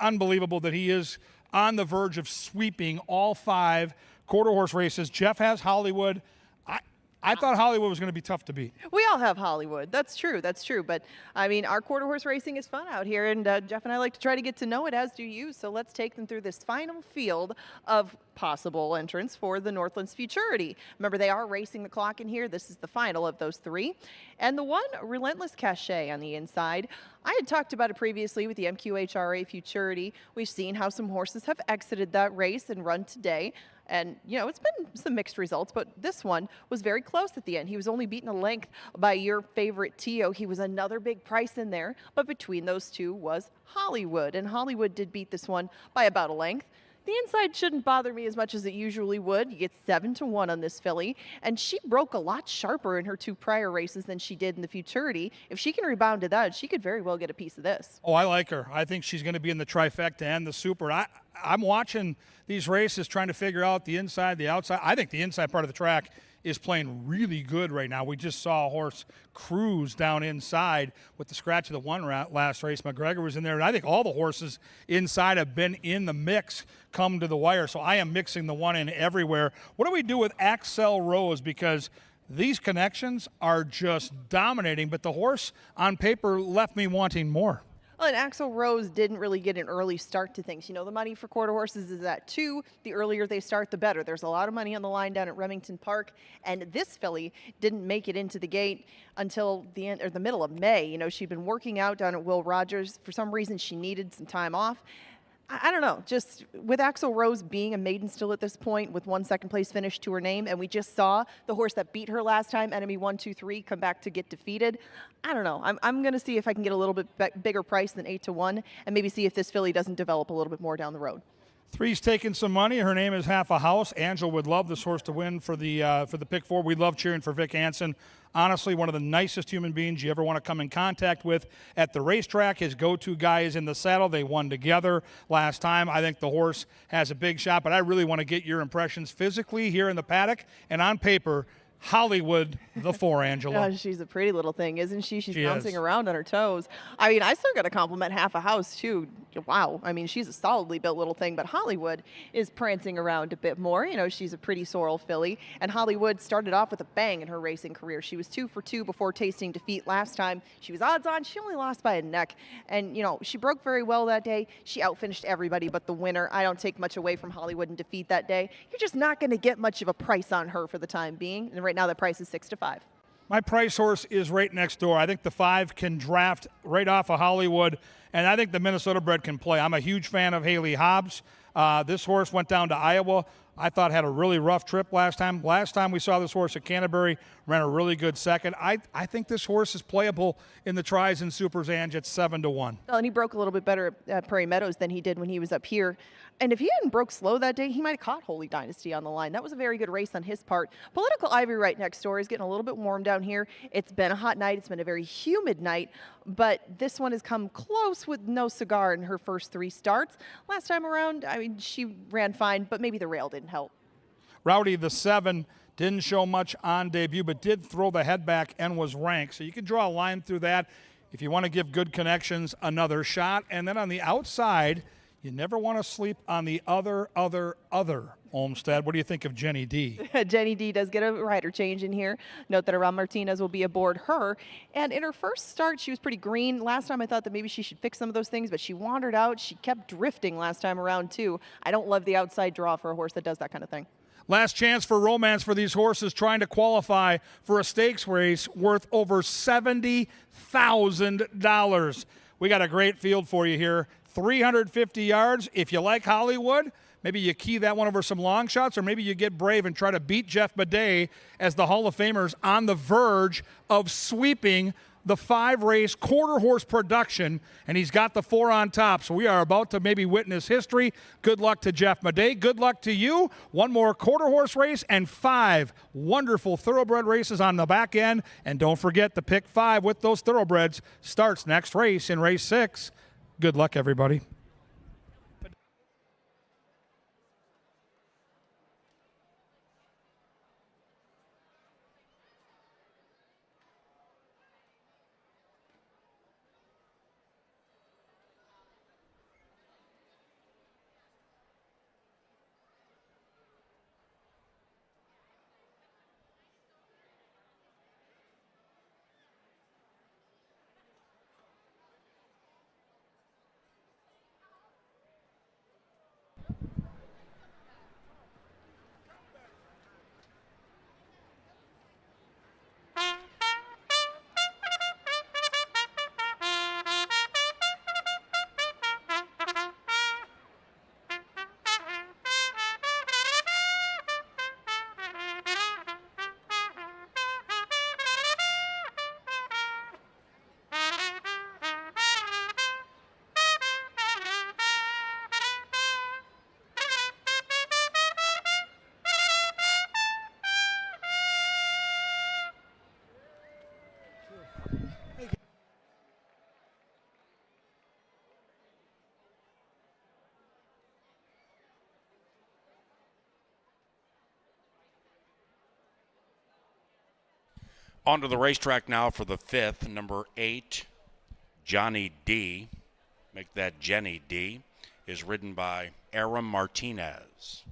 B: unbelievable that he is on the verge of sweeping all 5 quarter-horse races. Jeff has Hollywood. I thought Hollywood was going to be tough to beat.
G: We all have Hollywood. That's true. That's true. But, I mean, our quarter horse racing is fun out here, and Jeff and I like to try to get to know it, as do you. So let's take them through this final field of possible entrants for the Northlands Futurity. Remember, they are racing the clock in here. This is the final of those 3. And the one, Relentless Cachet on the inside. I had talked about it previously with the MQHRA Futurity. We've seen how some horses have exited that race and run today. And, you know, it's been some mixed results, but this one was very close at the end. He was only beaten a length by your favorite Tio. He was another big price in there, but between those two was Hollywood. And Hollywood did beat this one by about a length. The inside shouldn't bother me as much as it usually would. You get 7-1 on this filly, and she broke a lot sharper in her 2 prior races than she did in the Futurity. If she can rebound to that, she could very well get a piece of this.
B: Oh, I like her. I think she's going to be in the trifecta and the super. I'm watching these races trying to figure out the inside, the outside. I think the inside part of the track is playing really good right now. We just saw a horse cruise down inside with the scratch of the 1 last race. McGregor was in there, and I think all the horses inside have been in the mix come to the wire. So I am mixing the 1 in everywhere. What do we do with Axel Rose? Because These connections are just dominating, but the horse on paper left me wanting more.
G: Well, and Axel Rose didn't really get an early start to things. You know, the money for quarter horses is at 2. The earlier they start, the better. There's a lot of money on the line down at Remington Park, and this filly didn't make it into the gate until the end or the middle of May. You know, she'd been working out down at Will Rogers. For some reason, she needed some time off. I don't know, just with Axel Rose being a maiden still at this point with 1 second place finish to her name, and we just saw the horse that beat her last time, Enemy 123, come back to get defeated. I don't know. I'm going to see if I can get a little bit bigger price than 8-1 and maybe see if this filly doesn't develop a little bit more down the road.
B: 3's taking some money. Her name is Half a House. Angela would love this horse to win for the pick 4. We love cheering for Vic Hansen. Honestly, one of the nicest human beings you ever want to come in contact with at the racetrack. His go-to guy is in the saddle. They won together last time. I think the horse has a big shot, but I really want to get your impressions physically here in the paddock and on paper. Hollywood, the 4, Angela.
G: Oh, she's a pretty little thing, isn't she? She's
B: She
G: bouncing
B: is.
G: around on her toes. I mean, I still got to compliment Half a House, too. Wow. I mean, she's a solidly built little thing, but Hollywood is prancing around a bit more. You know, she's a pretty sorrel filly, and Hollywood started off with a bang in her racing career. She was 2 for 2 before tasting defeat last time. She was odds on. She only lost by a neck, and, you know, she broke very well that day. She outfinished everybody but the winner. I don't take much away from Hollywood in defeat that day. You're just not going to get much of a price on her for the time being, and right now the price is 6-5.
B: My price horse is right next door. I think the 5 can draft right off of Hollywood, and I think the Minnesota bred can play. I'm a huge fan of Haley Hobbs. This horse went down to Iowa. I thought had a really rough trip last time. Last time we saw this horse at Canterbury, ran a really good second. I think this horse is playable in the tries and supers, Ange, at 7-1.
G: Well, and he broke a little bit better at Prairie Meadows than he did when he was up here. And if he hadn't broke slow that day, he might have caught Holy Dynasty on the line. That was a very good race on his part. Political Ivy right next door is getting a little bit warm down here. It's been a hot night. It's been a very humid night. But this one has come close with no cigar in her first 3 starts. Last time around, I mean, she ran fine, but maybe the rail didn't help.
B: Rowdy, the 7, didn't show much on debut, but did throw the head back and was ranked. So you can draw a line through that. If you want to give good connections, another shot. And then on the outside, you never want to sleep on the other Olmsted. What do you think of Jenny D?
G: Jenny D does get a rider change in here. Note that Aram Martinez will be aboard her. And in her first start, she was pretty green. Last time I thought that maybe she should fix some of those things, but she wandered out. She kept drifting last time around, too. I don't love the outside draw for a horse that does that kind of thing.
B: Last chance for romance for these horses trying to qualify for a stakes race worth over $70,000. We got a great field for you here. 350 yards. If you like Hollywood, maybe you key that one over some long shots, or maybe you get brave and try to beat Jeff Bidet as the Hall of Famers on the verge of sweeping the 5-race quarter horse production, and he's got the 4 on top. So we are about to maybe witness history. Good luck to Jeff Bidet. Good luck to you. 1 more quarter horse race and 5 wonderful thoroughbred races on the back end. And don't forget the pick 5 with those thoroughbreds starts next race in race 6. Good luck, everybody.
A: Onto the racetrack now for the 5th, number 8, Johnny D. Make that Jenny D. Is ridden by Aram Martinez.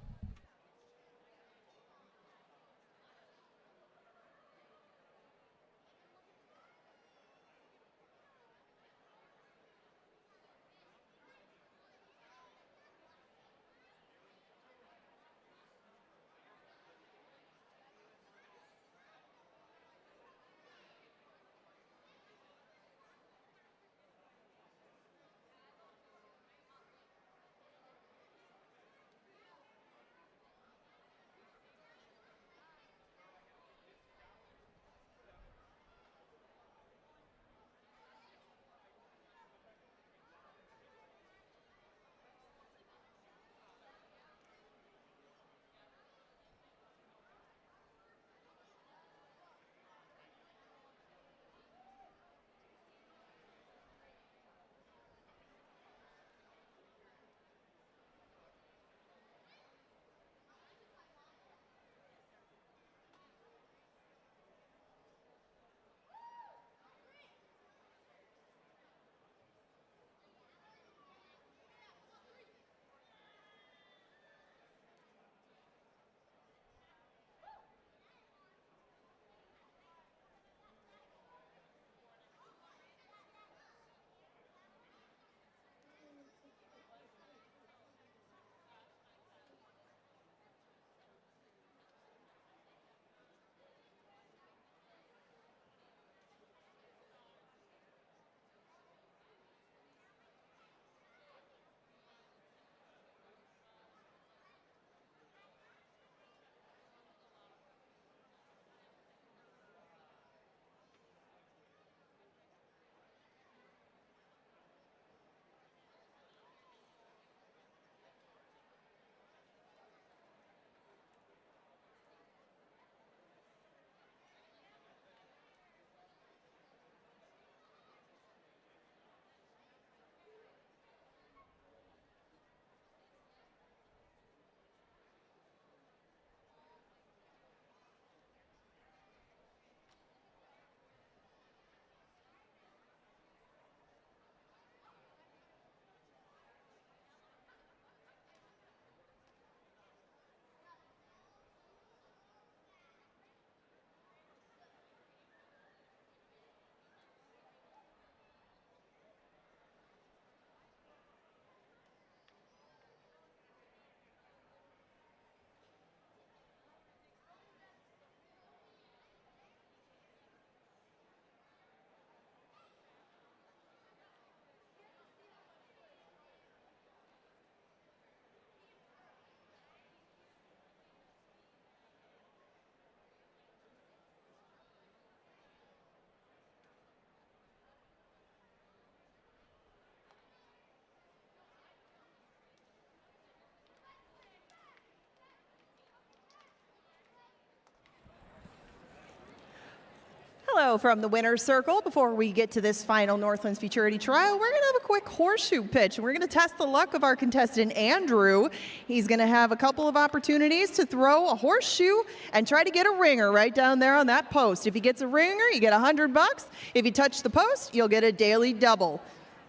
G: Hello from the winner's circle. Before we get to this final Northlands Futurity trial, we're going to have a quick horseshoe pitch. And we're going to test the luck of our contestant, Andrew. He's going to have a couple of opportunities to throw a horseshoe and try to get a ringer right down there on that post. If he gets a ringer, you get $100. If you touch the post, you'll get a daily double.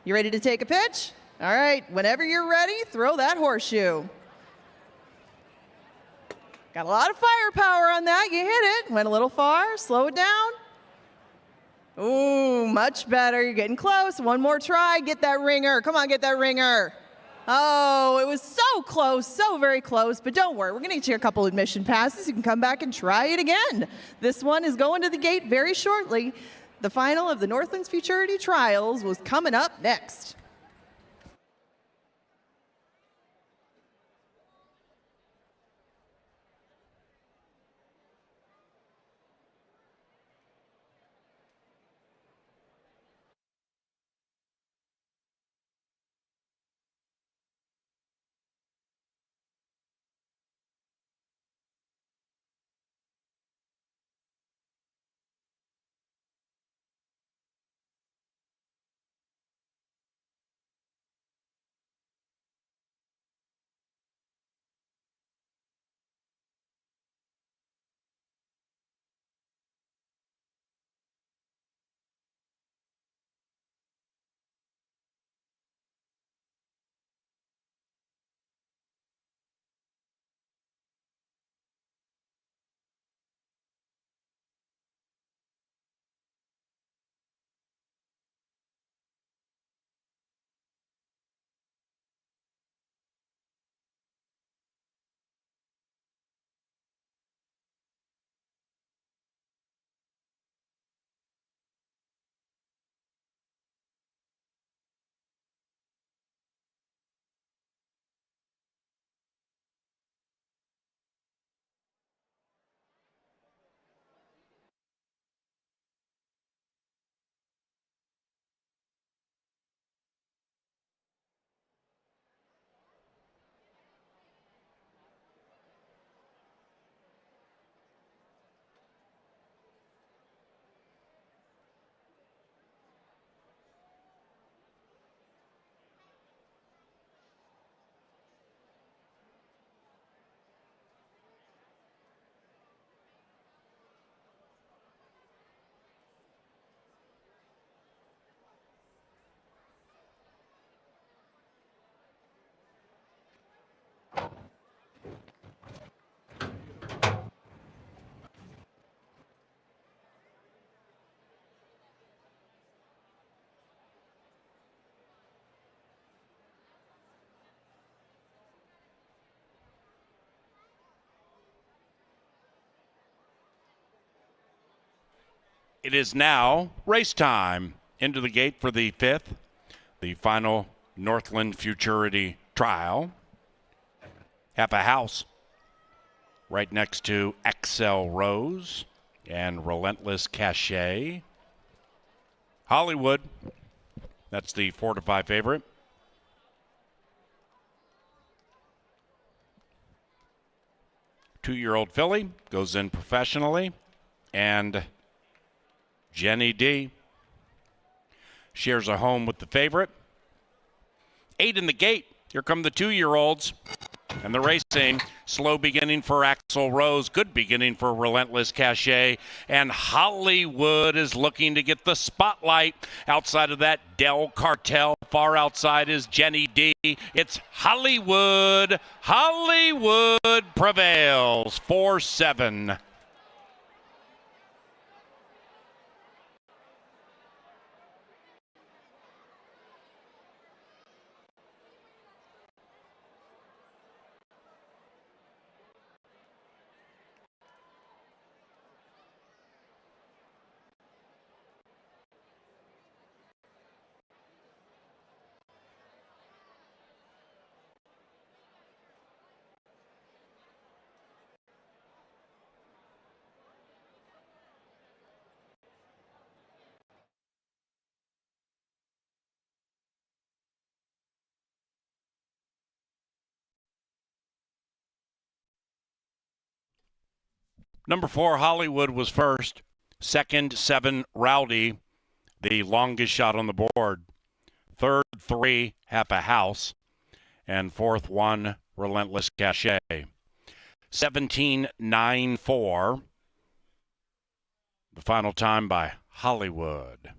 G: You ready to take a pitch? All right, whenever you're ready, throw that horseshoe. Got a lot of firepower on that. You hit it. Went a little far. Slow it down. Ooh, much better. You're getting close. One more try. Get that ringer. Come on, get that ringer. Oh, it was so close, so very close. But don't worry, we're going to get you a couple admission passes. You can come back and try it again. This one is going to the gate very shortly. The final of the Northlands Futurity Trials was coming up next.
A: It is now race time. Into the gate for the fifth, the final Northland Futurity trial. Half a house right next to Excel Rose and Relentless Cachet. Hollywood, that's the 4-5 favorite. Two-year-old filly goes in professionally, and Jenny D shares a home with the favorite. 8 in the gate. Here come the 2-year-olds. And the racing, slow beginning for Axel Rose, good beginning for Relentless Cachet, and Hollywood is looking to get the spotlight. Outside of that, Del Cartel. Far outside is Jenny D. It's Hollywood. Hollywood prevails 4-7. Number 4, Hollywood was first. Second, 7, Rowdy, the longest shot on the board. Third, 3, Half a House. And fourth, 1, Relentless Cachet. 17.94. The final time by Hollywood.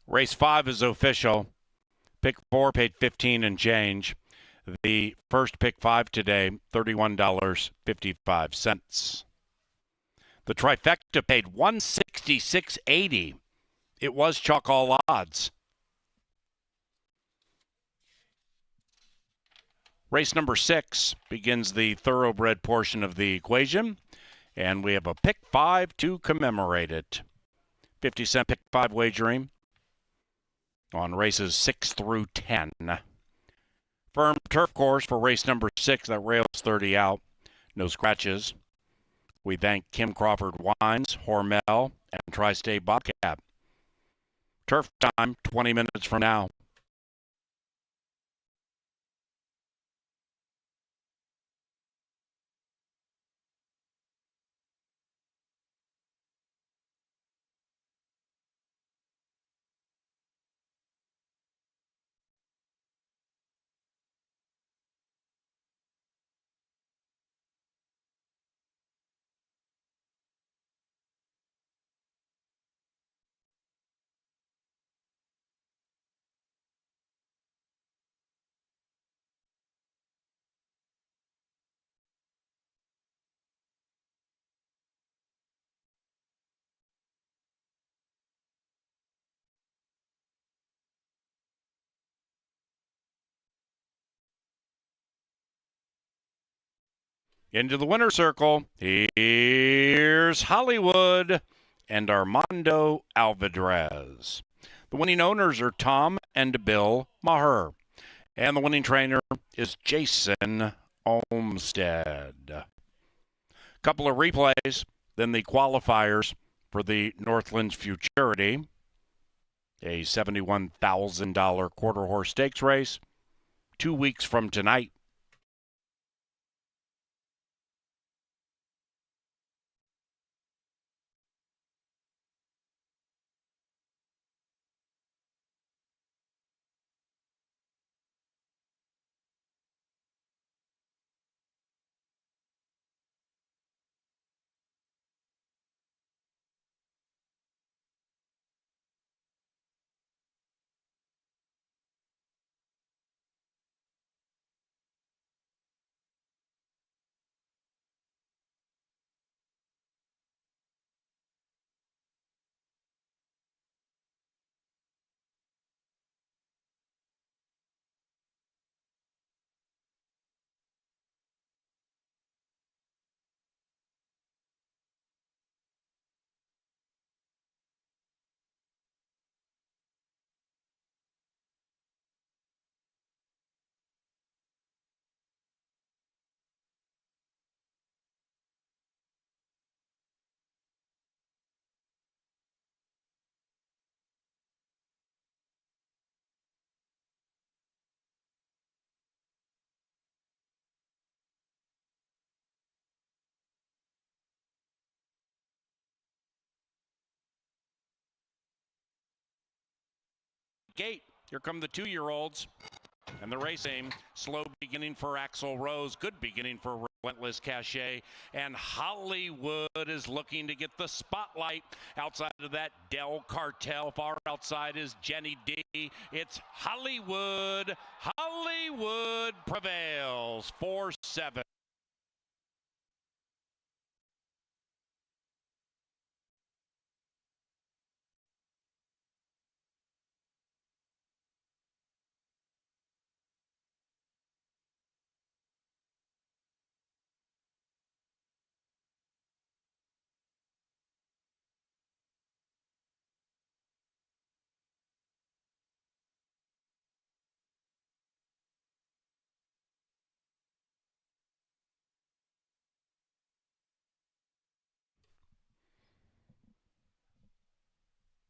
A: Race 5 is official. Pick 4 paid 15 and change. The first pick 5 today, $31.55. The trifecta paid $166.80. It was chalk all odds. Race number 6 begins the thoroughbred portion of the equation, and we have a pick 5 to commemorate it. 50-cent pick 5 wagering on races 6 through 10. Firm turf course for race number 6. That rail's 30 out. No scratches. We thank Kim Crawford Wines, Hormel, and Tri-State Bobcat. Turf time 20 minutes from now. Into the winner's circle, here's Hollywood and Armando Alvarez. The winning owners are Tom and Bill Maher, and the winning trainer is Jason Olmstead. Couple of replays, then the qualifiers for the Northlands Futurity, a $71,000 quarter horse stakes race, 2 weeks from tonight. gate. Here come the 2-year-olds. And the racing, slow beginning for Axel Rose, good beginning for Relentless Cachet. And Hollywood is looking to get the spotlight. Outside of that, Del Cartel. Far outside is Jenny D. It's Hollywood. Hollywood prevails 4-7.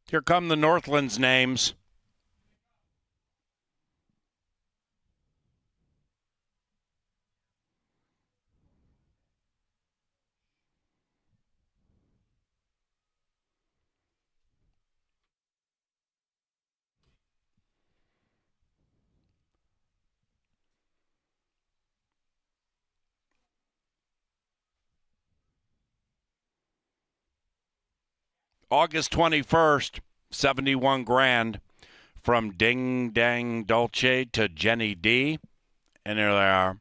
A: Here come the Northlands names. August 21st, 71 grand from Ding Dang Dolce to Jenny D. And there they are.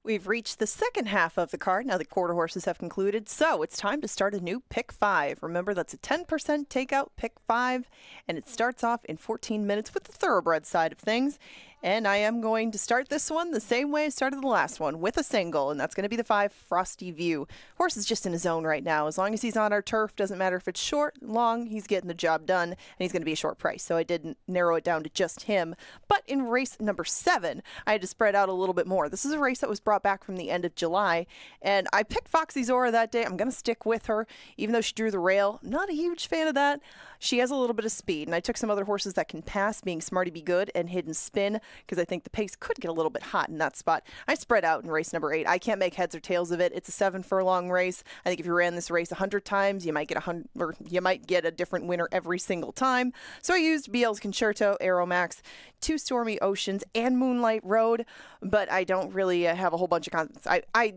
D: We've reached the second half of the card now that quarter horses have concluded, so it's time to start a new Pick 5. Remember, that's a 10% takeout Pick 5, and it starts off in 14 minutes with the thoroughbred side of things. And I am going to start this one the same way I started the last one, with a single, and that's going to be the 5 Frosty View. Horse is just in his zone right now. As long as he's on our turf, doesn't matter if it's short, long, he's getting the job done, and he's going to be a short price. So I didn't narrow it down to just him. But in race number 7, I had to spread out a little bit more. This is a race that was brought back from the end of July, and I picked Foxy Zora that day. I'm going to stick with her, even though she drew the rail. I'm not a huge fan of that. She has a little bit of speed, and I took some other horses that can pass, being Smarty Be Good and Hidden Spin, because I think the pace could get a little bit hot in that spot. I spread out in race number 8. I can't make heads or tails of it. It's a 7-furlong race. I think if you ran this race 100 times, you might get a different winner every single time. So I used BL's Concerto, Aeromax, 2 Stormy Oceans, and Moonlight Road, but I don't really have a whole bunch of confidence.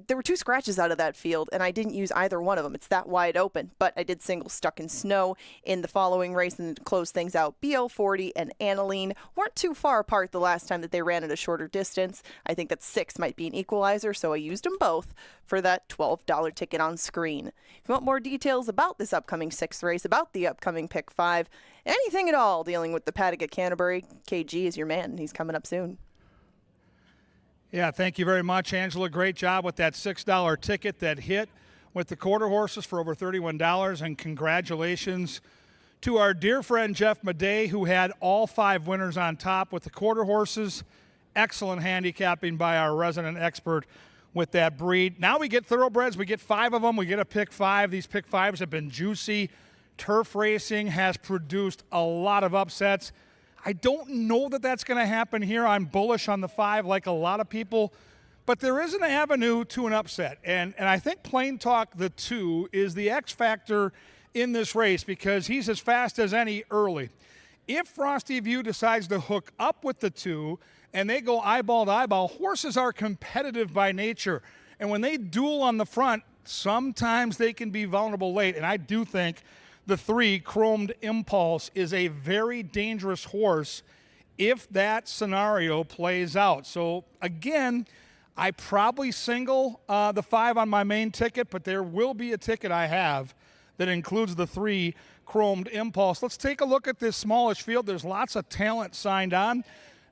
D: There were 2 scratches out of that field, and I didn't use either one of them. It's that wide open, but I did single Stuck in Snow in the following race and to close things out. BL40 and Aniline weren't too far apart the last time that they ran at a shorter distance. I think that 6 might be an equalizer, so I used them both for that $12 ticket on screen. If you want more details about this upcoming 6th race, about the upcoming Pick 5, anything at all dealing with the paddock at Canterbury, KG is your man, and he's coming up soon.
B: Yeah, thank you very much, Angela. Great job with that $6 ticket that hit with the quarter horses for over $31, and congratulations to our dear friend Jeff Madej, who had all 5 winners on top with the quarter horses. Excellent handicapping by our resident expert with that breed. Now we get thoroughbreds. We get 5 of them. We get a Pick 5. These Pick 5s have been juicy. Turf racing has produced a lot of upsets. I don't know that that's going to happen here. I'm bullish on the 5 like a lot of people, but there is an avenue to an upset. And I think Plain Talk, the 2, is the X factor in this race because he's as fast as any early. If Frosty View decides to hook up with the 2 and they go eyeball to eyeball, horses are competitive by nature. And when they duel on the front, sometimes they can be vulnerable late. And I do think the 3, Chromed Impulse, is a very dangerous horse if that scenario plays out. So again, I probably single the 5 on my main ticket, but there will be a ticket I have that includes the 3, Chromed Impulse. Let's take a look at this smallish field. There's lots of talent signed on.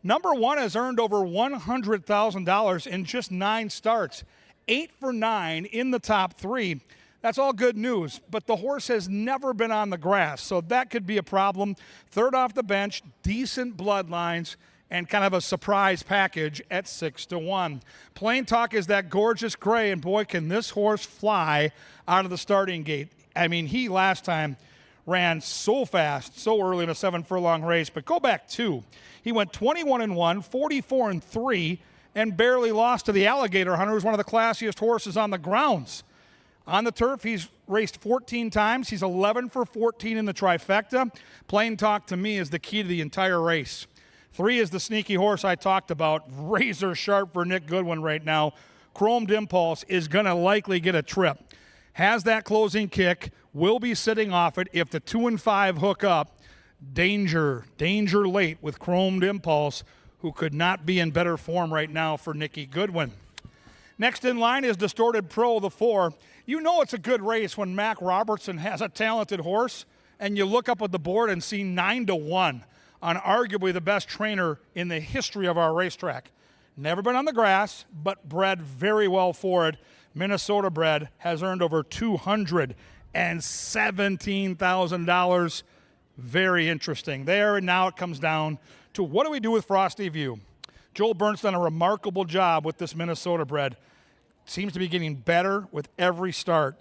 B: Number 1 has earned over $100,000 in just 9 starts. 8 for 9 in the top 3. That's all good news, but the horse has never been on the grass, so that could be a problem. 3rd off the bench, decent bloodlines, and kind of a surprise package at 6-1. Plain Talk is that gorgeous gray, and boy, can this horse fly out of the starting gate. I mean, he last time ran so fast, so early in a 7-furlong race, but go back 2. He went 21-1, 44-3, and barely lost to the Alligator Hunter, who's one of the classiest horses on the grounds. On the turf, he's raced 14 times. He's 11 for 14 in the trifecta. Plain Talk, to me, is the key to the entire race. 3 is the sneaky horse I talked about, razor sharp for Nick Goodwin right now. Chromed Impulse is going to likely get a trip. Has that closing kick, will be sitting off it. If the 2 and 5 hook up, danger late with Chromed Impulse, who could not be in better form right now for Nicky Goodwin. Next in line is Distorted Pro, the 4. You know it's a good race when Mac Robertson has a talented horse, and you look up at the board and see 9-1 on arguably the best trainer in the history of our racetrack. Never been on the grass, but bred very well for it. Minnesota bred, has earned over $217,000. Very interesting there, and now it comes down to what do we do with Frosty View? Joel Burnt's done a remarkable job with this Minnesota bred. Seems to be getting better with every start.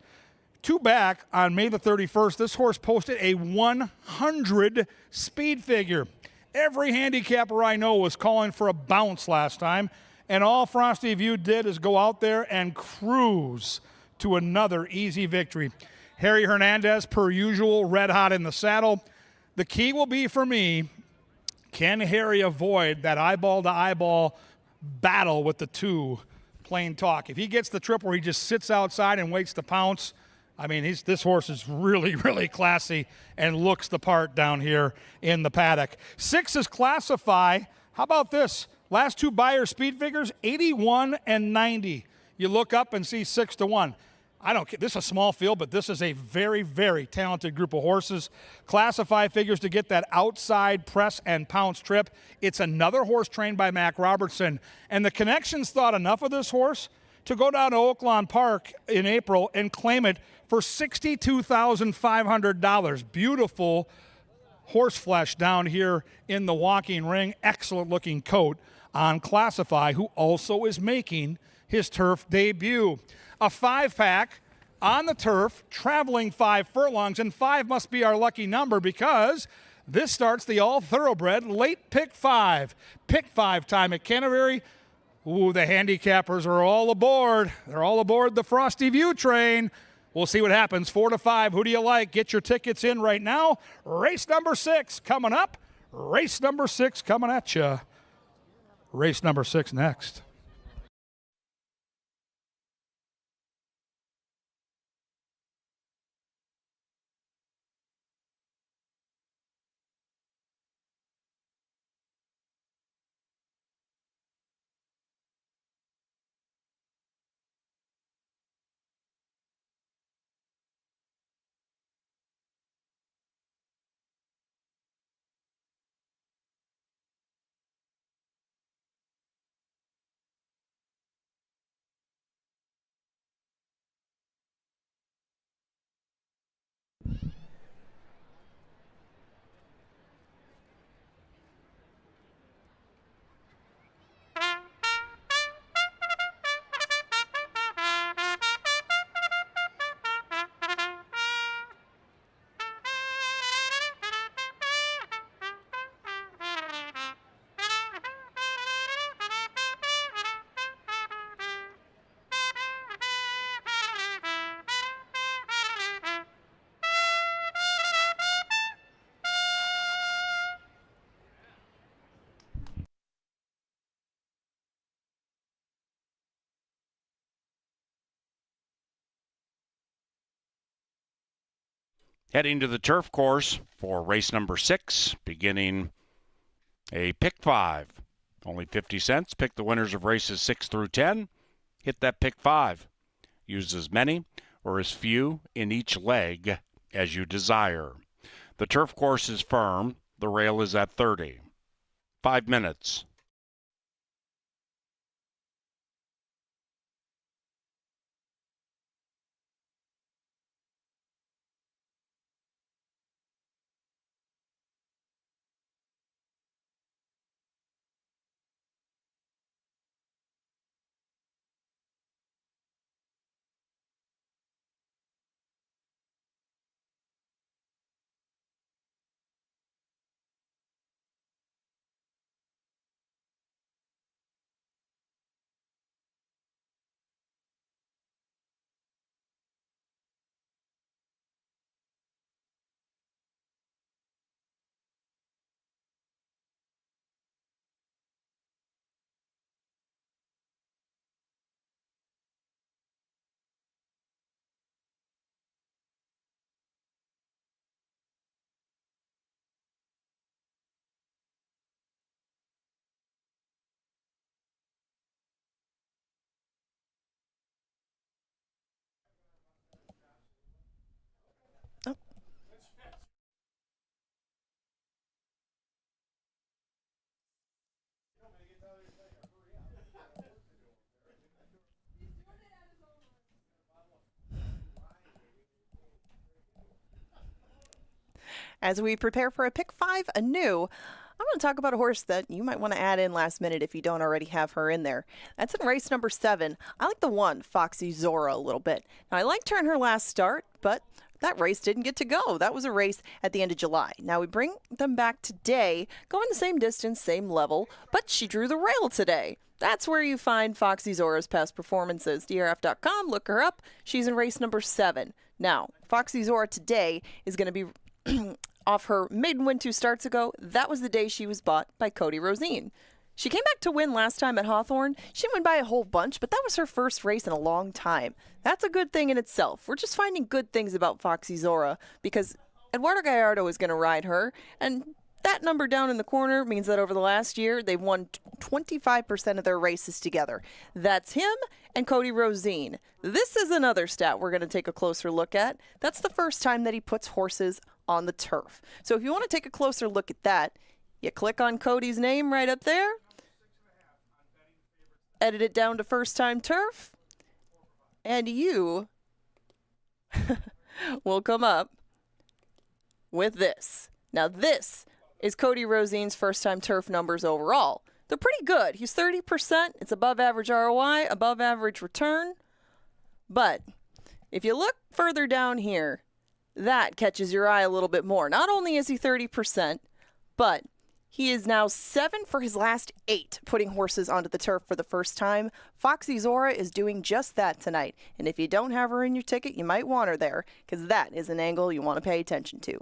B: 2 back on May the 31st, this horse posted a 100 speed figure. Every handicapper I know was calling for a bounce last time, and all Frosty View did is go out there and cruise to another easy victory. Harry Hernandez, per usual, red hot in the saddle. The key will be for me, can Harry avoid that eyeball-to-eyeball battle with the 2, Plain Talk? If he gets the trip where he just sits outside and waits to pounce, I mean, this horse is really, really classy and looks the part down here in the paddock. 6 is Classify. How about this? Last two Beyer speed figures, 81 and 90. You look up and see 6-1. I don't care. This is a small field, but this is a very, very talented group of horses. Classify figures to get that outside press and pounce trip. It's another horse trained by Mac Robertson. And the Connections thought enough of this horse to go down to Oaklawn Park in April and claim it for $62,500. Beautiful horse flesh down here in the walking ring. Excellent looking coat on Classify, who also is making his turf debut. A 5-pack on the turf, traveling 5 furlongs, and 5 must be our lucky number because this starts the all-thoroughbred late pick 5. Pick 5 time at Canterbury. Ooh, the handicappers are all aboard. They're all aboard the Frosty View train. We'll see what happens. 4 to 5. Who do you like? Get your tickets in right now. Race number 6 coming up. Race number 6 coming at you. Race number 6 next.
A: Heading to the turf course for race number 6, beginning a pick 5. Only 50 cents. Pick the winners of races 6 through 10. Hit that pick 5. Use as many or as few in each leg as you desire. The turf course is firm. The rail is at 30. 5 minutes.
D: As we prepare for a pick 5 anew, I'm going to talk about a horse that you might want to add in last minute if you don't already have her in there. That's in race number 7. I like the 1, Foxy Zora, a little bit. Now, I liked her in her last start, but that race didn't get to go. That was a race at the end of July. Now, we bring them back today, going the same distance, same level, but she drew the rail today. That's where you find Foxy Zora's past performances. DRF.com, look her up. She's in race number 7. Now, Foxy Zora today is going to be off her maiden win 2 starts ago. That was the day she was bought by Cody Rosine. She came back to win last time at Hawthorne. She didn't win by a whole bunch, but that was her first race in a long time. That's a good thing in itself. We're just finding good things about Foxy Zora because Eduardo Gallardo is going to ride her, and That number down in the corner means that over the last year, they've won 25% of their races together. That's him and Cody Rosine. This is another stat we're going to take a closer look at. That's the first time that he puts horses on the turf. So if you want to take a closer look at that, you click on Cody's name right up there, edit it down to first time turf, and you will come up with this. Now this is Cody Rosine's first time turf numbers overall. They're pretty good. He's 30%. It's above average ROI, above average return. But if you look further down here, that catches your eye a little bit more. Not only is he 30%, but he is now 7 for his last 8 putting horses onto the turf for the first time. Foxy Zora is doing just that tonight. And if you don't have her in your ticket, you might want her there, because that is an angle you want to pay attention to.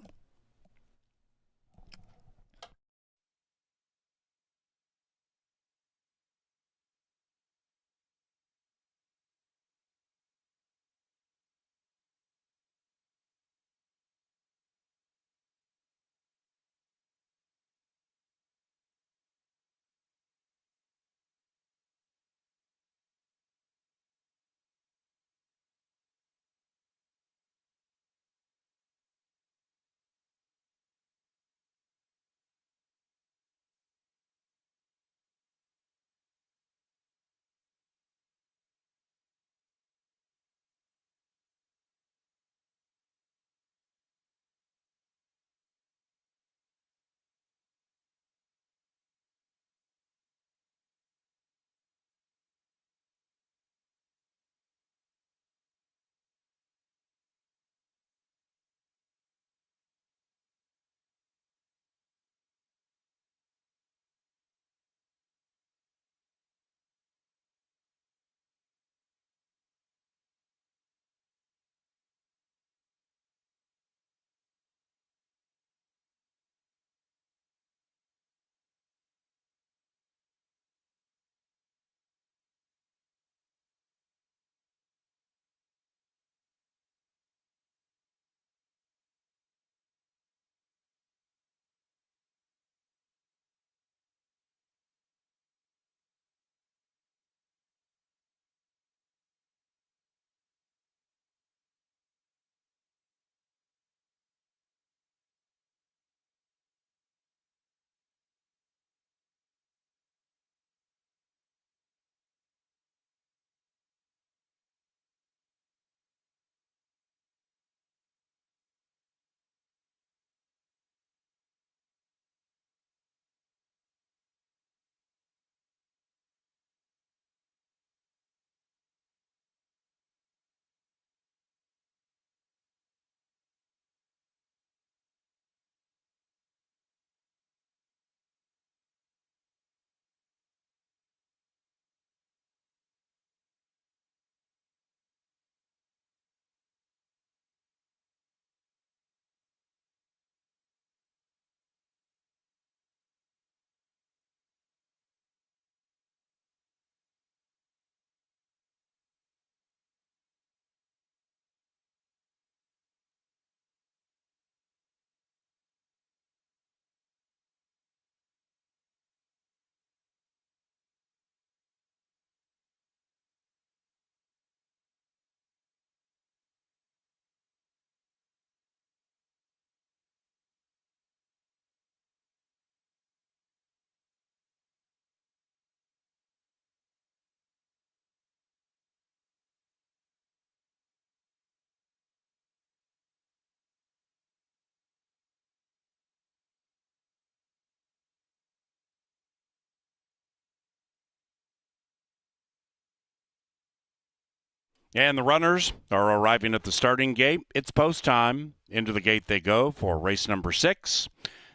A: And the runners are arriving at the starting gate. It's post time. Into the gate they go for race number 6,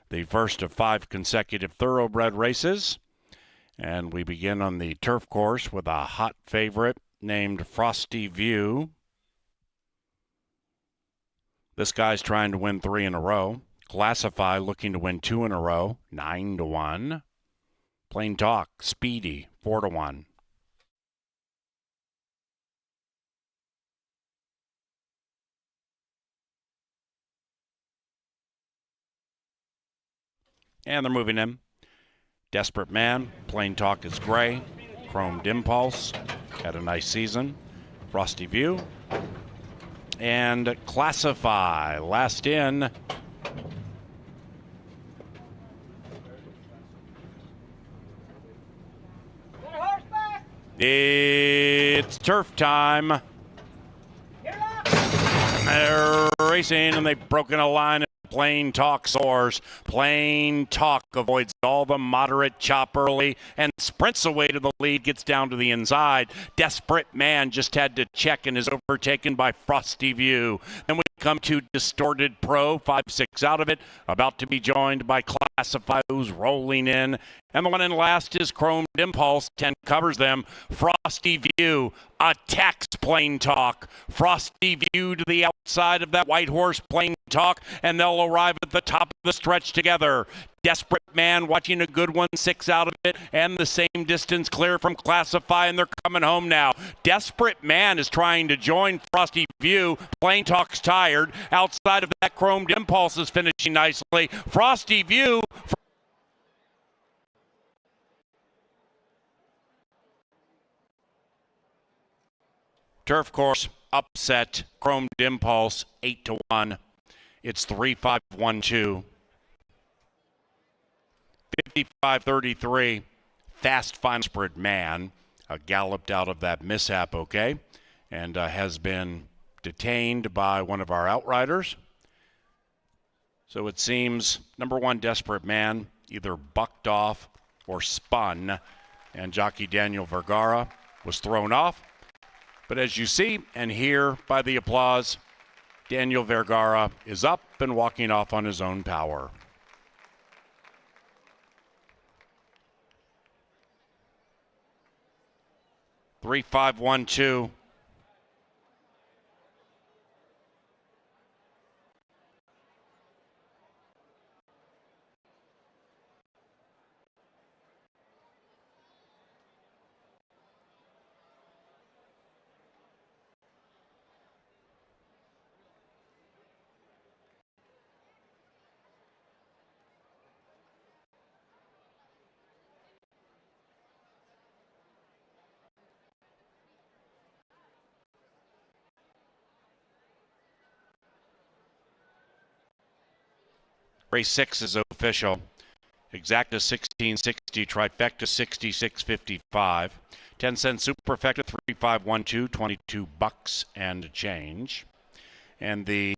A: the first of 5 consecutive thoroughbred races. And we begin on the turf course with a hot favorite named Frosty View. This guy's trying to win 3 in a row. Classify looking to win 2 in a row, 9-1. Plain Talk, Speedy, 4-1. And they're moving him. Desperate Man, Plain Talk is Gray. Chromed Impulse, had a nice season. Frosty View. And Classify, last in. It's turf time. They're racing and they've broken a line. Plain Talk soars. Plain Talk avoids all the moderate chop early and sprints away to the lead, gets down to the inside. Desperate Man just had to check and is overtaken by Frosty View. Then we come to Distorted Pro, 5-6 out of it, about to be joined by Classify, who's rolling in. And the one in last is Chromed Impulse, 10 covers them. Frosty View attacks Plain Talk. Frosty View to the outside of that white horse, Plain Talk, and they'll arrive at the top of the stretch together. Desperate Man watching a good one, 6 out of it, and the same distance clear from Classify, and they're coming home now. Desperate Man is trying to join Frosty View. Plain Talk's tired. Outside of that, Chromed Impulse is finishing nicely. Frosty View. Turf course upset. Chromed Impulse 8-1. It's 3-5-1-2. 55-33. Fast Final Desperate Man galloped out of that mishap, okay, and has been detained by one of our outriders. So it seems number 1 Desperate Man either bucked off or spun, and jockey Daniel Vergara was thrown off. But as you see and hear by the applause, Daniel Vergara is up and walking off on his own power. 3-5-1-2. Race 6 is official. Exacta 1660, trifecta 6655. 10-cent superfecta 3512, 22 bucks and change. And the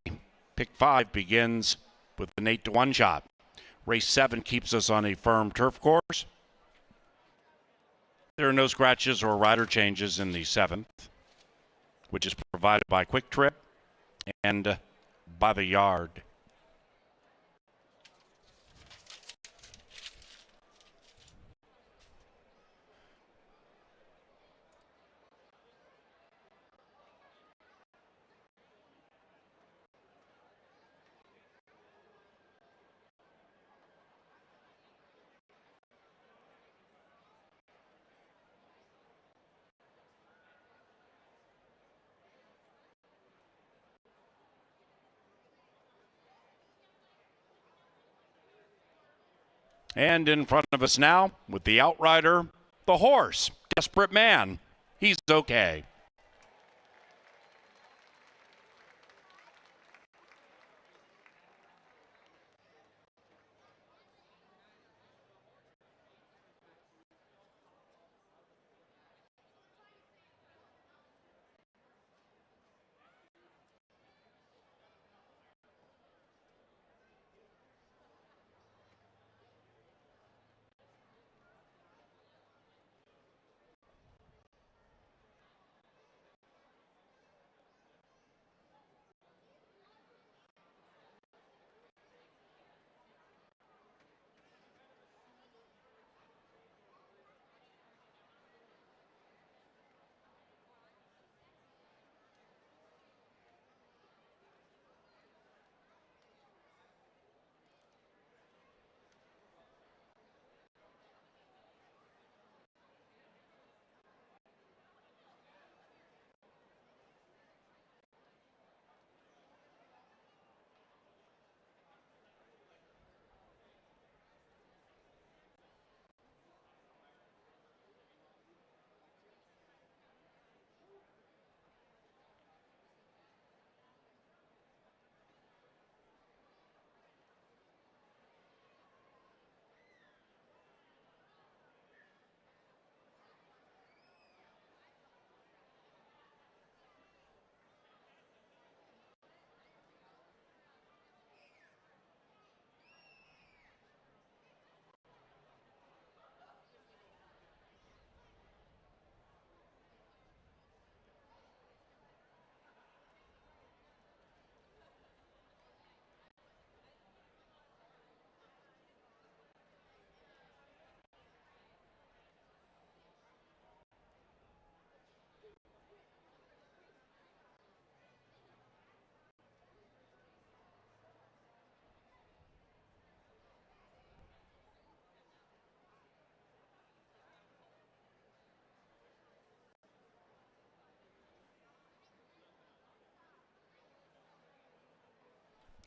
A: pick 5 begins with an 8-1 shot. Race 7 keeps us on a firm turf course. There are no scratches or rider changes in the 7th, which is provided by Quick Trip and by the yard. And in front of us now, with the outrider, the horse, Desperate Man. He's okay.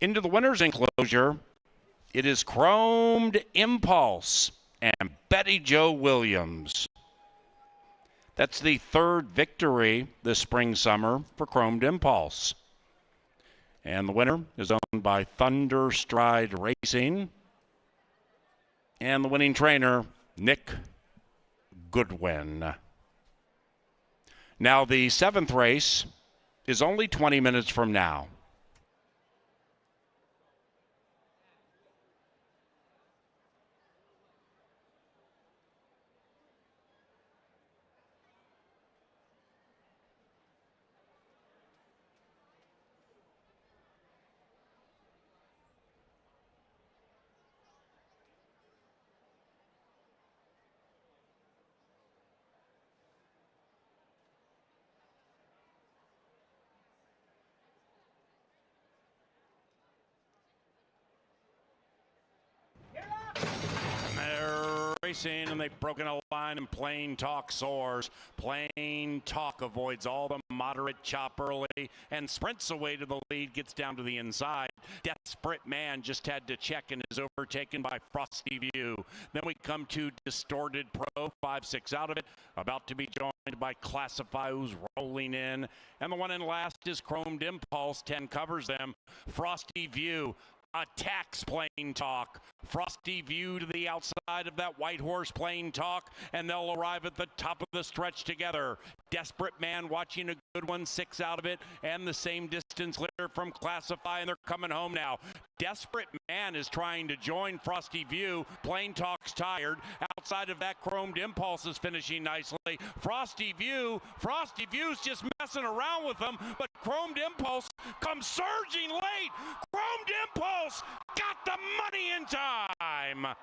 A: Into the winner's enclosure, it is Chromed Impulse and Betty Jo Williams. That's the third victory this spring-summer for Chromed Impulse. And the winner is owned by Thunderstride Racing. And the winning trainer, Nick Goodwin. Now the 7th race is only 20 minutes from now. Racing, and they've broken a line, and Plain Talk soars. Plain Talk avoids all the moderate chop early and sprints away to the lead, gets down to the inside. Desperate Man just had to check and is overtaken by Frosty View. Then we come to Distorted Pro, 5-6 out of it, about to be joined by Classify, who's rolling in. And the one in last is Chromed Impulse, 10 covers them. Frosty View attacks Plain Talk. Frosty View to the outside of that White Horse Plain Talk, and they'll arrive at the top of the stretch together. Desperate Man watching a good one, 6 out of it, and the same distance clear from Classify, and they're coming home now. Desperate Man is trying to join Frosty View. Plain Talk's tired. Outside of that, Chromed Impulse is finishing nicely. Frosty View's just messing around with them, but Chromed Impulse comes surging late. Chromed Impulse got the money in time.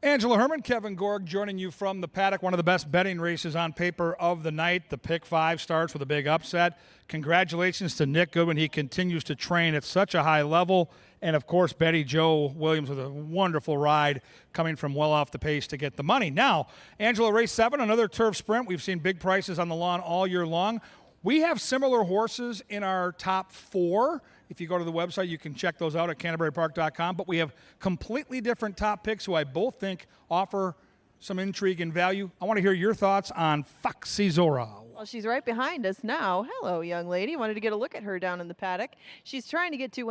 B: Angela Herman, Kevin Gorg joining you from the paddock. One of the best betting races on paper of the night. The pick 5 starts with a big upset. Congratulations to Nick Goodwin. He continues to train at such a high level. And, of course, Betty Jo Williams with a wonderful ride coming from well off the pace to get the money. Now, Angela, race 7, another turf sprint. We've seen big prices on the lawn all year long. We have similar horses in our top 4. If you go to the website, you can check those out at CanterburyPark.com. But we have completely different top picks who I both think offer some intrigue and value. I want to hear your thoughts on Foxy Zora.
G: Well, she's right behind us now. Hello, young lady. Wanted to get a look at her down in the paddock. She's trying to get 2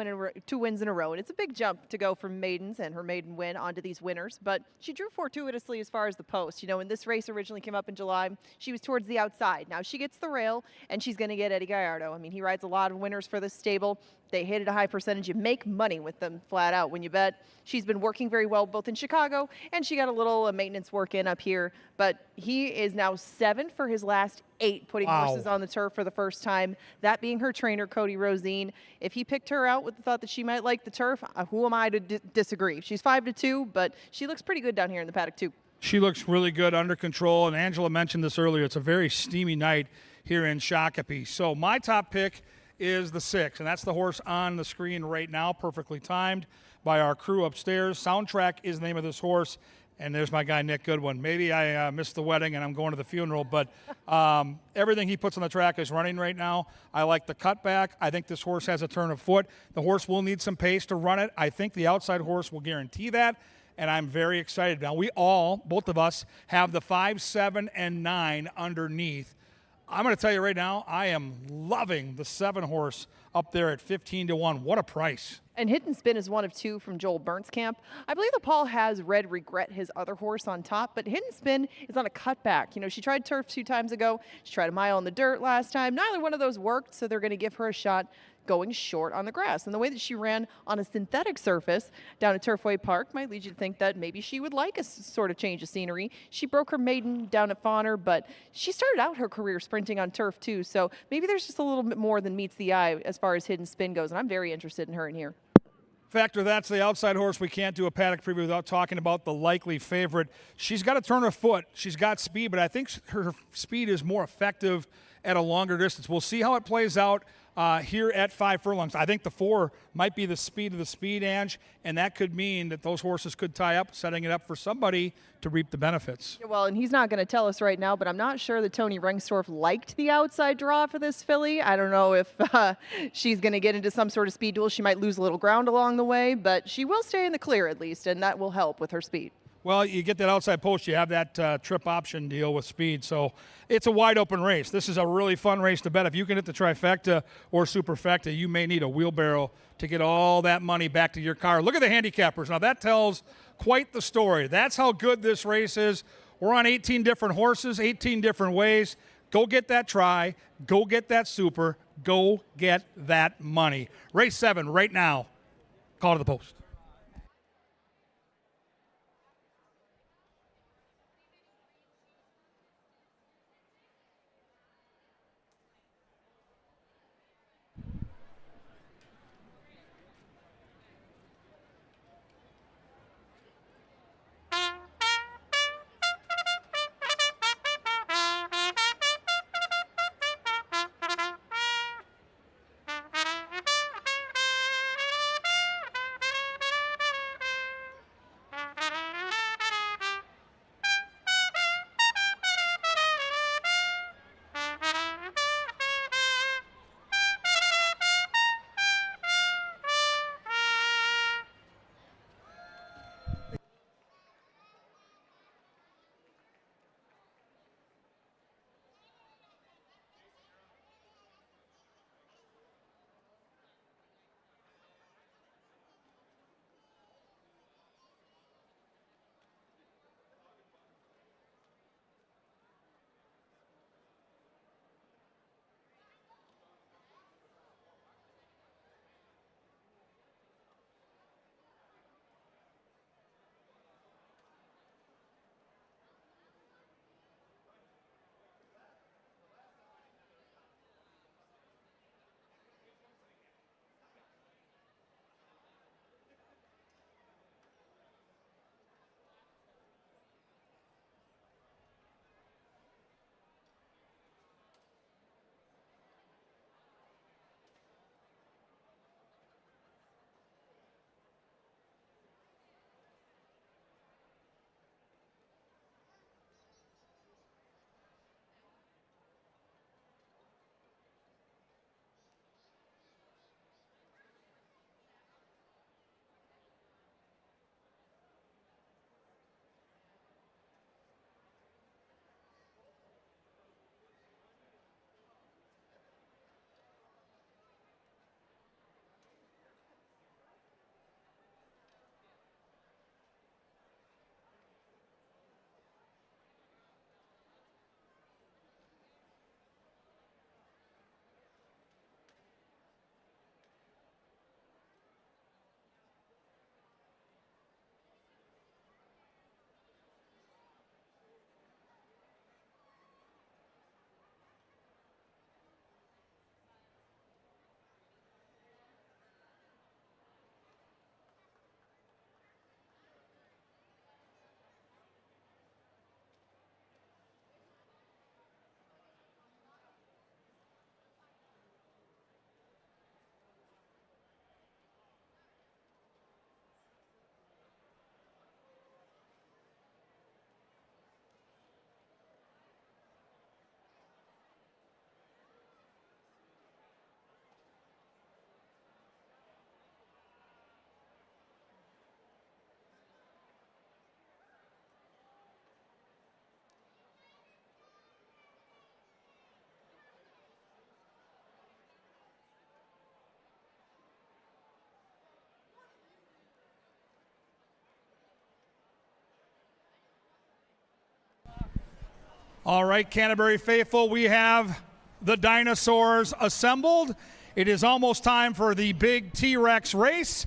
G: wins in a row, and it's a big jump to go from maidens and her maiden win onto these winners, but she drew fortuitously as far as the post. You know, when this race originally came up in July, she was towards the outside. Now she gets the rail, and she's going to get Eddie Gallardo. I mean, he rides a lot of winners for this stable. They hit at a high percentage. You make money with them flat out when you bet. She's been working very well both in Chicago, and she got a little maintenance work in up here. But he is now 7 for his last 8 putting horses on the turf for the first time, that being her trainer, Cody Rosine. If he picked her out with the thought that she might like the turf, who am I to disagree? She's 5-2, but she looks pretty good down here in the paddock, too.
B: She looks really good, under control, and Angela mentioned this earlier. It's a very steamy night here in Shakopee. So my top pick is the 6, and that's the horse on the screen right now, perfectly timed by our crew upstairs. Soundtrack is the name of this horse, and there's my guy, Nick Goodwin. Maybe I missed the wedding and I'm going to the funeral, but everything he puts on the track is running right now. I like the cutback. I think this horse has a turn of foot. The horse will need some pace to run it. I think the outside horse will guarantee that, and I'm very excited. Now, both of us, have the 5, 7, and 9 underneath. I'm going to tell you right now, I am loving the 7 horse up there at 15-1. What a price.
G: And Hidden Spin is one of 2 from Joel Burnt's camp. I believe that Paul has Red Regret, his other horse, on top, but Hidden Spin is on a cutback. You know, she tried turf 2 times ago. She tried a mile in the dirt last time. Neither one of those worked, so they're going to give her a shot going short on the grass. And the way that she ran on a synthetic surface down at Turfway Park might lead you to think that maybe she would like a sort of change of scenery. She broke her maiden down at Fauner, but she started out her career sprinting on turf too, so maybe there's just a little bit more than meets the eye as far as Hidden Spin goes, and I'm very interested in her in here.
B: Factor that's the outside horse. We can't do a paddock preview without talking about the likely favorite. She's got a turn of foot. She's got speed, but I think her speed is more effective at a longer distance. We'll see how it plays out here at 5 furlongs. I think the 4 might be the speed of the speed, Ange, and that could mean that those horses could tie up, setting it up for somebody to reap the benefits.
G: Well, and he's not going to tell us right now, but I'm not sure that Tony Rengstorff liked the outside draw for this filly. I don't know if she's going to get into some sort of speed duel. She might lose a little ground along the way, but she will stay in the clear at least, and that will help with her speed.
B: Well, you get that outside post, you have that trip option deal with speed, so it's a wide open race. This is a really fun race to bet. If you can hit the trifecta or superfecta, you may need a wheelbarrow to get all that money back to your car. Look at the handicappers. Now that tells quite the story. That's how good this race is. We're on 18 different horses, 18 different ways. Go get that try. Go get that super. Go get that money. Race 7 right now. Call to the post. All right, Canterbury faithful, we have the dinosaurs assembled. It is almost time for the big T-Rex race,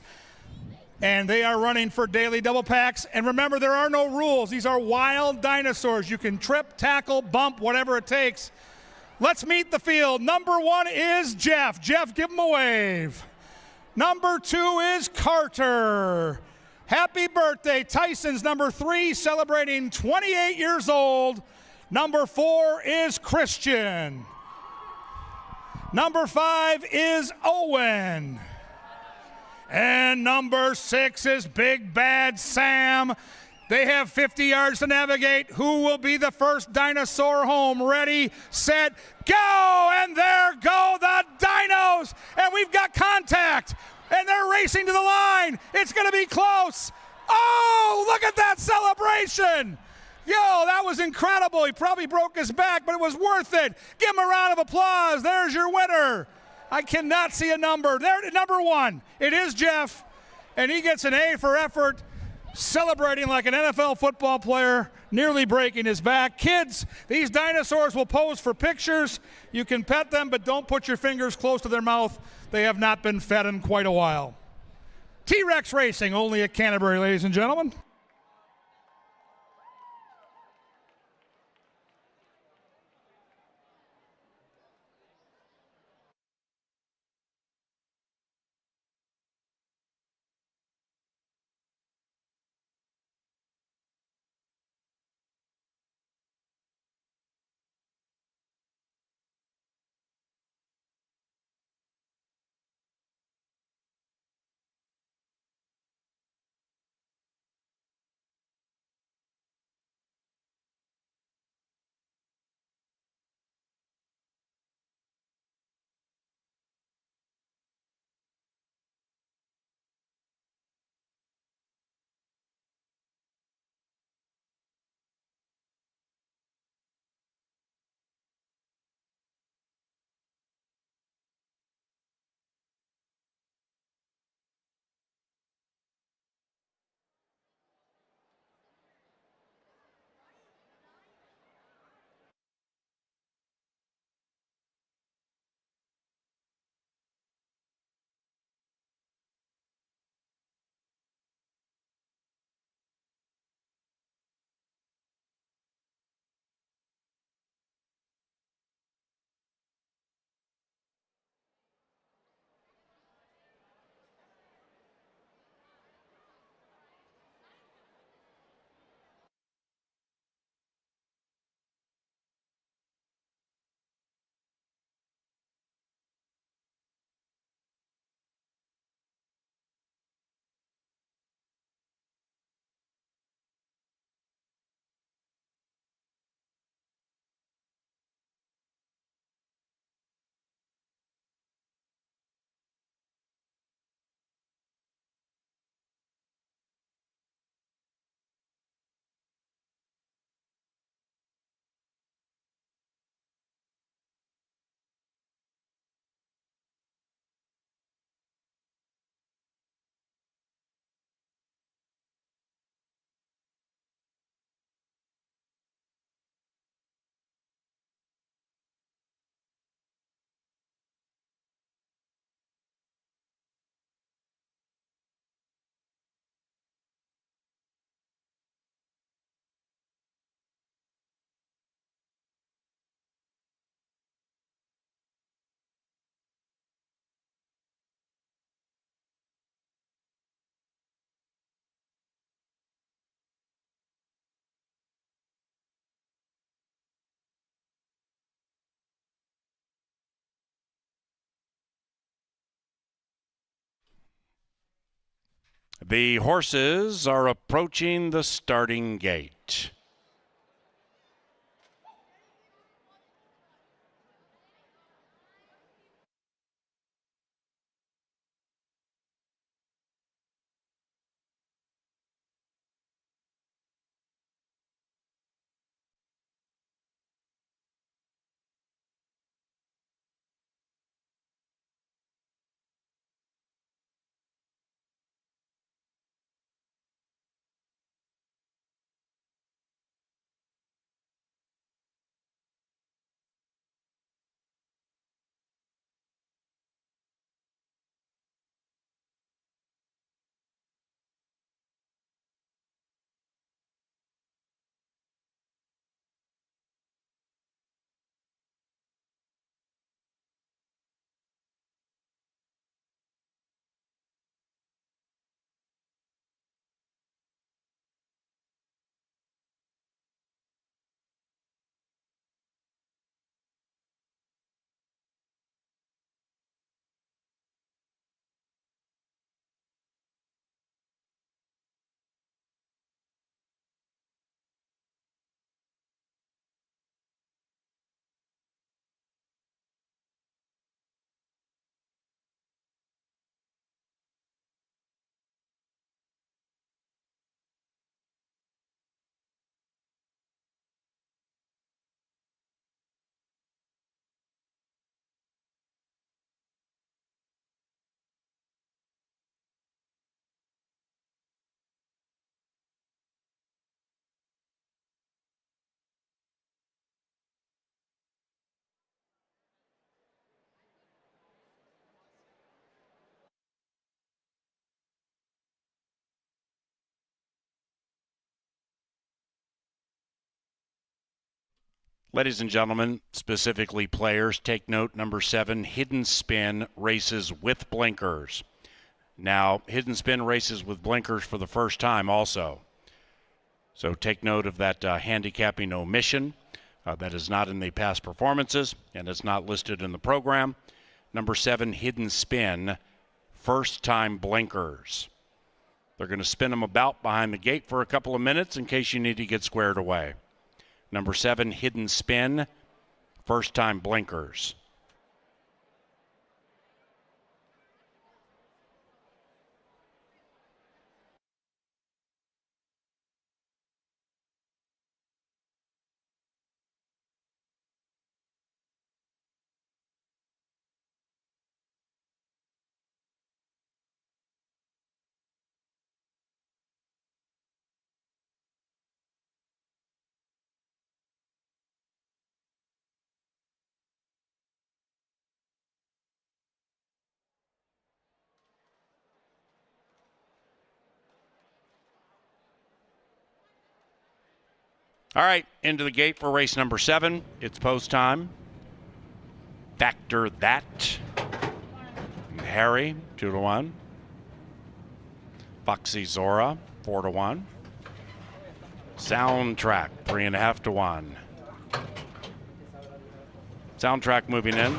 B: and they are running for daily double packs. And remember, there are no rules. These are wild dinosaurs. You can trip, tackle, bump, whatever it takes. Let's meet the field. Number 1 is Jeff. Jeff, give him a wave. Number 2 is Carter. Happy birthday. Tyson's number 3, celebrating 28 years old. Number 4 is Christian. Number 5 is Owen. And number 6 is Big Bad Sam. They have 50 yards to navigate. Who will be the first dinosaur home? Ready, set, go! And there go the dinos! And we've got contact! And they're racing to the line! It's gonna be close! Oh, look at that celebration! Yo, that was incredible. He probably broke his back, but it was worth it. Give him a round of applause. There's your winner. I cannot see a number. There, number 1. It is Jeff, and he gets an A for effort, celebrating like an NFL football player, nearly breaking his back. Kids, these dinosaurs will pose for pictures. You can pet them, but don't put your fingers close to their mouth. They have not been fed in quite a while. T-Rex racing, only at Canterbury, ladies and gentlemen.
A: The horses are approaching the starting gate. Ladies and gentlemen, specifically players, take note, number 7, Hidden Spin races with blinkers. Now, Hidden Spin races with blinkers for the first time also. So take note of that handicapping omission. That is not in the past performances, and it's not listed in the program. Number 7, Hidden Spin, first time blinkers. They're going to spin them about behind the gate for a couple of minutes in case you need to get squared away. Number 7, Hidden Spin, first time blinkers. All right, into the gate for race number 7. It's post time. Factor That. Harry, 2-1. Foxy Zora, 4-1. Soundtrack, 3.5-1. Soundtrack moving in.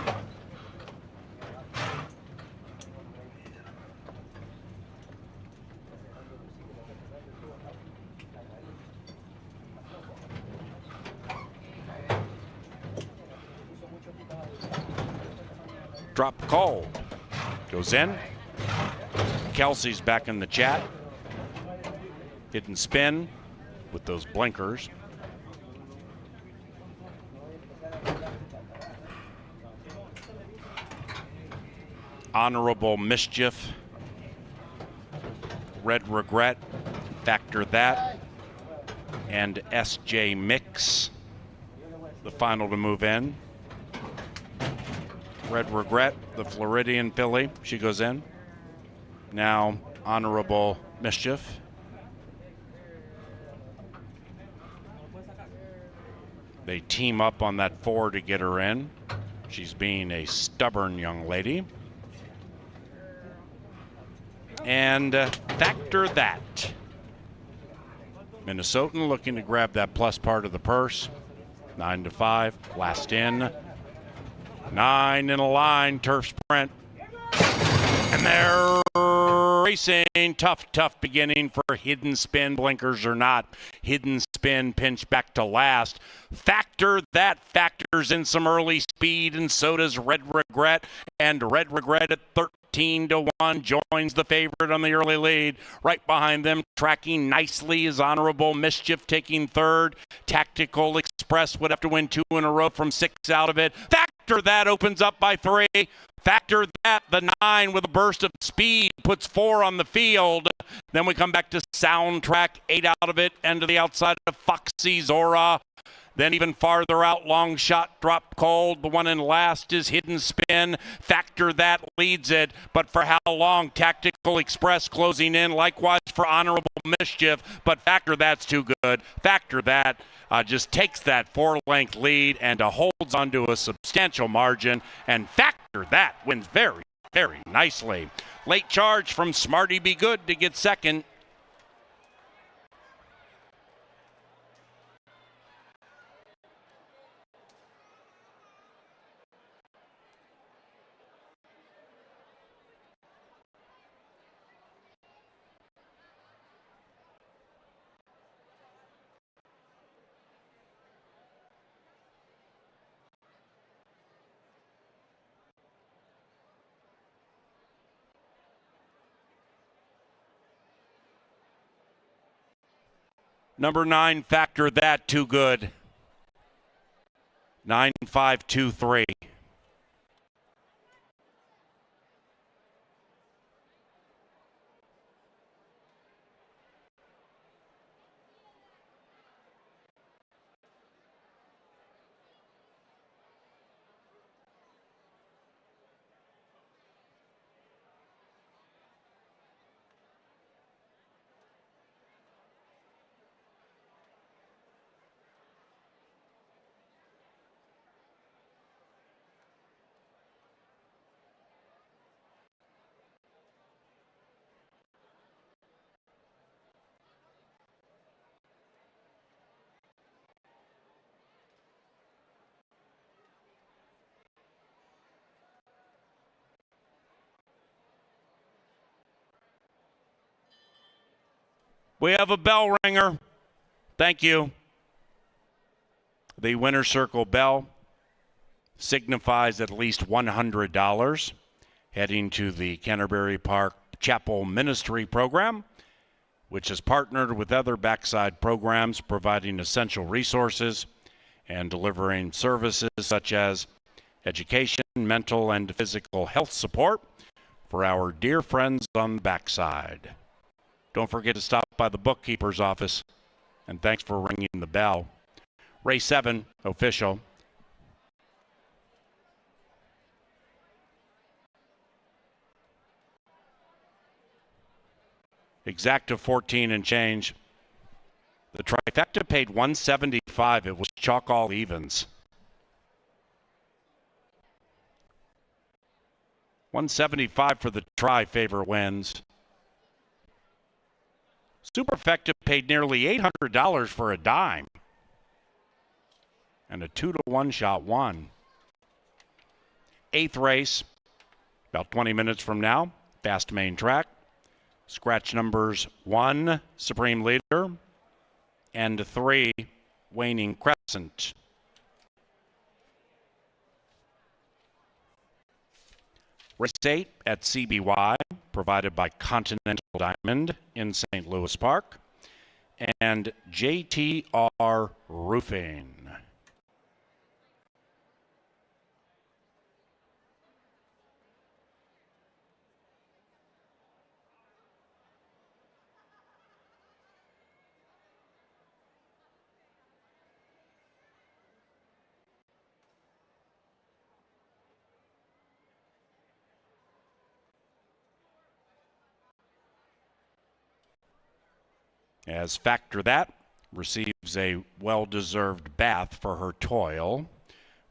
A: Drop cold. Goes in. Kelsey's back in the chat. Hidden Spin with those blinkers. Honorable Mischief. Red Regret. Factor That. And SJ Mix, the final to move in. Red Regret, the Floridian filly, she goes in. Now, Honorable Mischief. They team up on that 4 to get her in. She's being a stubborn young lady. And Factor That. Minnesotan looking to grab that plus part of the purse. 9-5, last in. 9 in a line, turf sprint. And they're racing. Tough beginning for Hidden Spin, blinkers or not. Hidden Spin pinch back to last. Factor That factors in some early speed, and so does Red Regret. And Red Regret at 13-1 joins the favorite on the early lead. Right behind them, tracking nicely, is Honorable Mischief taking third. Tactical Express would have to win 2 in a row from 6 out of it. Factor That opens up by 3. Factor That, the 9 with a burst of speed, puts 4 on the field. Then we come back to Soundtrack, 8 out of it, and to the outside of Foxy Zora. Then even farther out, Long Shot, Drop Cold. The one in last is Hidden Spin. Factor That leads it, but for how long? Tactical Express closing in, likewise for Honorable Mischief, but Factor That's too good. Factor That just takes that 4-length lead and holds onto a substantial margin, and Factor That wins very, very nicely. Late charge from Smarty Be Good to get second. Number 9, Factor That, too good. 9-5-2-3. We have a bell ringer. Thank you. The winner's circle bell signifies at least $100 heading to the Canterbury Park Chapel Ministry Program, which is partnered with other backside programs providing essential resources and delivering services such as education, mental, and physical health support for our dear friends on the backside. Don't forget to stop by the bookkeeper's office, and thanks for ringing the bell. Race 7, official. Exacta 14 and change. The trifecta paid $175. It was chalk all evens. $175 for the tri-favor wins. Superfecta paid nearly $800 for a dime. And a 2-to-1 shot won. 8th race, about 20 minutes from now, fast main track. Scratch numbers 1, Supreme Leader, and 3, Waning Crescent. Race 8 at CBY, provided by Continental Diamond in St. Louis Park, and JTR Roofing. As Factor That receives a well-deserved bath for her toil,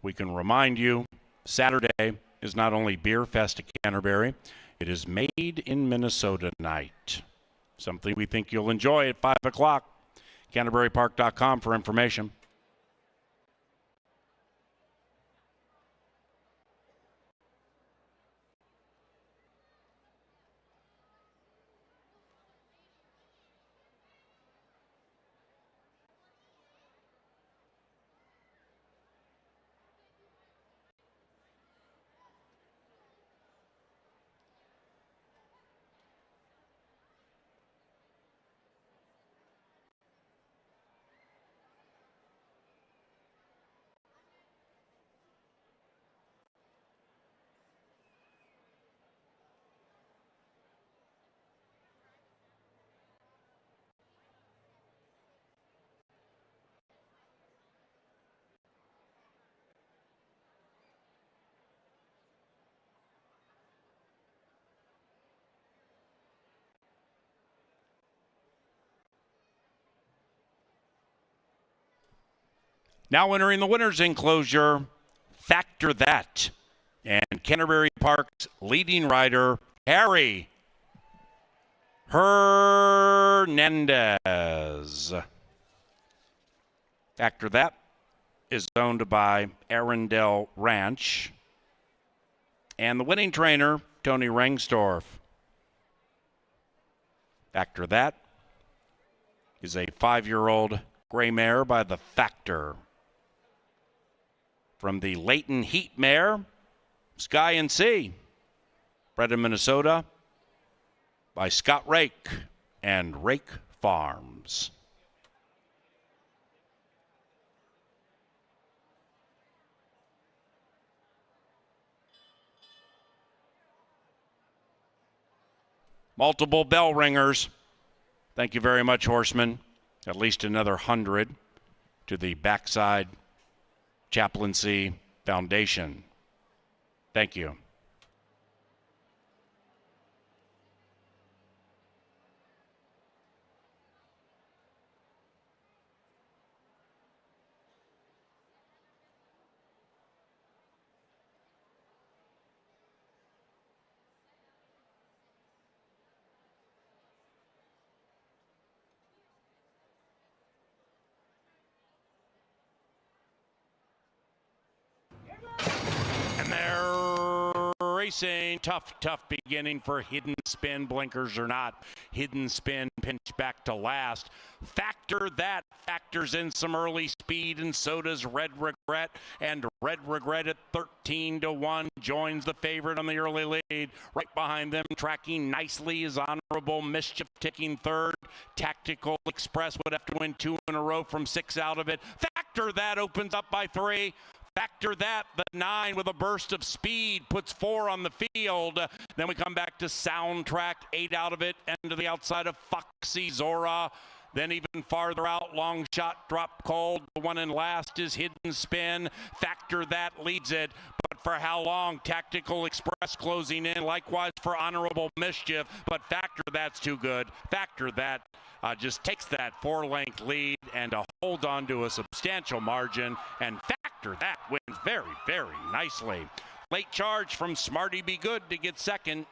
A: we can remind you Saturday is not only Beer Fest at Canterbury, it is Made in Minnesota night. Something we think you'll enjoy at 5 o'clock. CanterburyPark.com for information. Now entering the winner's enclosure, Factor That, and Canterbury Park's leading rider, Harry Hernandez. Factor That is owned by Arundel Ranch, and the winning trainer, Tony Rengstorff. Factor That is a 5-year-old gray mare by the Factor. From the Leighton Heat mare, Sky and Sea, bred in Minnesota by Scott Rake and Rake Farms. Multiple bell ringers. Thank you very much, horsemen. At least another 100 to the backside Chaplaincy Foundation. Thank you. And there racing. Tough beginning for Hidden Spin. Blinkers or not. Hidden Spin pinched back to last. Factor that factors in some early speed, and so does Red Regret. And Red Regret at 13-1 joins the favorite on the early lead. Right behind them, tracking nicely, is Honorable Mischief taking third. Tactical Express would have to win 2 in a row from 6 out of it. Factor that opens up by 3. Factor that, the 9 with a burst of speed puts 4 on the field. Then we come back to Soundtrack, 8 out of it, and to the outside of Foxy Zora. Then even farther out, Long Shot, Drop Cold. The one in last is Hidden Spin. Factor that leads it. But for how long? Tactical Express closing in. Likewise for Honorable Mischief. But Factor that's too good. Factor that just takes that 4-length lead and to hold on to a substantial margin. And Factor that wins very, very nicely. Late charge from Smarty Be Good to get second.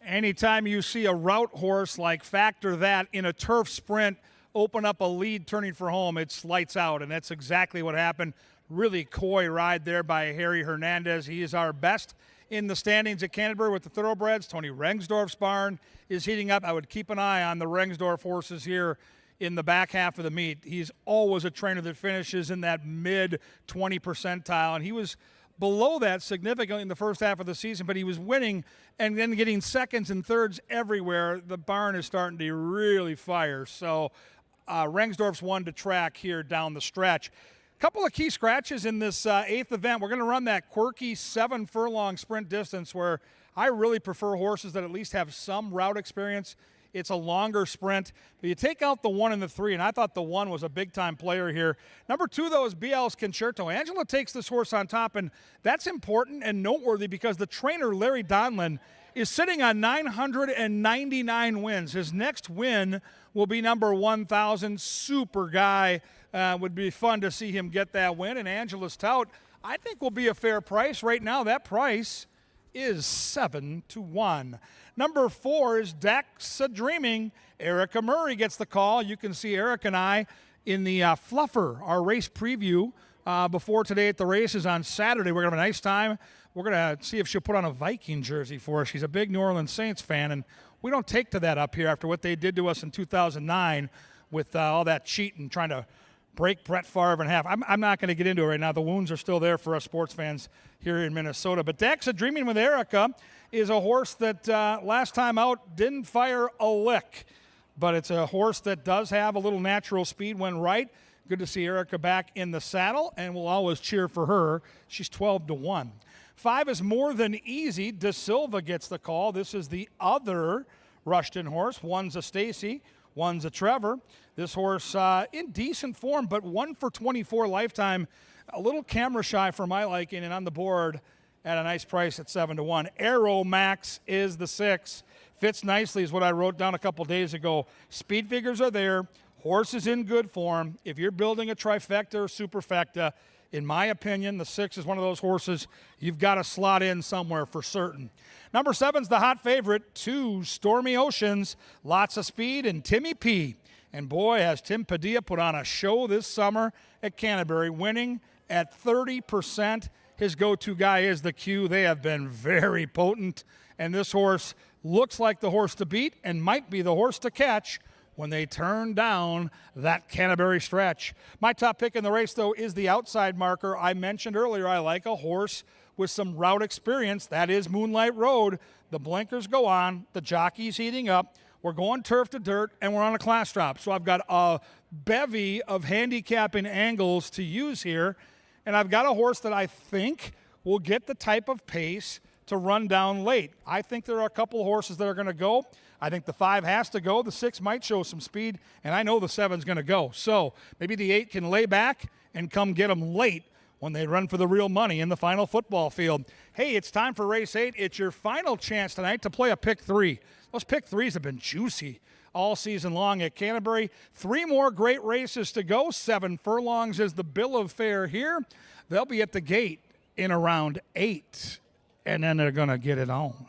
B: Anytime you see a route horse like Factor That in a turf sprint open up a lead turning for home, it's lights out, and that's exactly what happened. Really coy ride there by Harry Hernandez. He is our best in the standings at Canterbury with the thoroughbreds. Tony Rengsdorf's barn is heating up. I would keep an eye on the Rengsdorf horses here in the back half of the meet. He's always a trainer that finishes in that mid 20 percentile, and he was below that significantly in the first half of the season, but he was winning and then getting seconds and thirds everywhere. The barn is starting to really fire. So Rengsdorf's one to track here down the stretch. Couple of key scratches in this eighth event. We're going to run that quirky 7 furlong sprint distance where I really prefer horses that at least have some route experience. It's a longer sprint. But you take out the 1 and the 3, and I thought the 1 was a big-time player here. Number 2, though, is BL's Concerto. Angela takes this horse on top, and that's important and noteworthy because the trainer, Larry Donlin, is sitting on 999 wins. His next win will be number 1,000. Super guy. Would be fun to see him get that win. And Angela's tout, I think, will be a fair price. Right now, that price is 7-1. Number 4 is Daxa Dreaming. Erica Murray gets the call. You can see Eric and I in the Fluffer, our race preview before today at the races on Saturday. We're going to have a nice time. We're going to see if she'll put on a Viking jersey for us. She's a big New Orleans Saints fan, and we don't take to that up here after what they did to us in 2009 with all that cheating, trying to break Brett Favre in half. I'm not going to get into it right now. The wounds are still there for us sports fans here in Minnesota. But Daxa Dreaming with Erica is a horse that last time out didn't fire a lick. But it's a horse that does have a little natural speed when right. Good to see Erica back in the saddle, and we'll always cheer for her. She's 12-1. 5 is More Than Easy. De Silva gets the call. This is the other Rushton horse. One's a Stacy, one's a Trevor. This horse in decent form, but 1 for 24 lifetime. A little camera shy for my liking, and on the board at a nice price at 7-1. Aero Max is the 6. Fits nicely is what I wrote down a couple days ago. Speed figures are there. Horse is in good form. If you're building a trifecta or superfecta, in my opinion, the 6 is one of those horses you've got to slot in somewhere for certain. Number 7's the hot favorite, 2 Stormy Oceans. Lots of speed, and Timmy P. And boy, has Tim Padilla put on a show this summer at Canterbury, winning at 30%. His go-to guy is the Q. They have been very potent, and this horse looks like the horse to beat and might be the horse to catch when they turn down that Canterbury stretch. My top pick in the race, though, is the outside marker. I mentioned earlier I like a horse with some route experience. That is Moonlight Road. The blinkers go on. The jockey's heating up. We're going turf to dirt, and we're on a class drop. So I've got a bevy of handicapping angles to use here, and I've got a horse that I think will get the type of pace to run down late. I think there are a couple of horses that are going to go. I think the 5 has to go. The 6 might show some speed, and I know the 7's going to go. So maybe the 8 can lay back and come get them late when they run for the real money in the final football field. Hey, it's time for race 8. It's your final chance tonight to play a pick 3. Those pick 3s have been juicy all season long at Canterbury. 3 more great races to go. 7 furlongs is the bill of fare here. They'll be at the gate in around 8, and then they're going to get it on.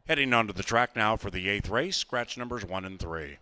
A: Heading onto the track now for the 8th race, scratch numbers 1 and 3.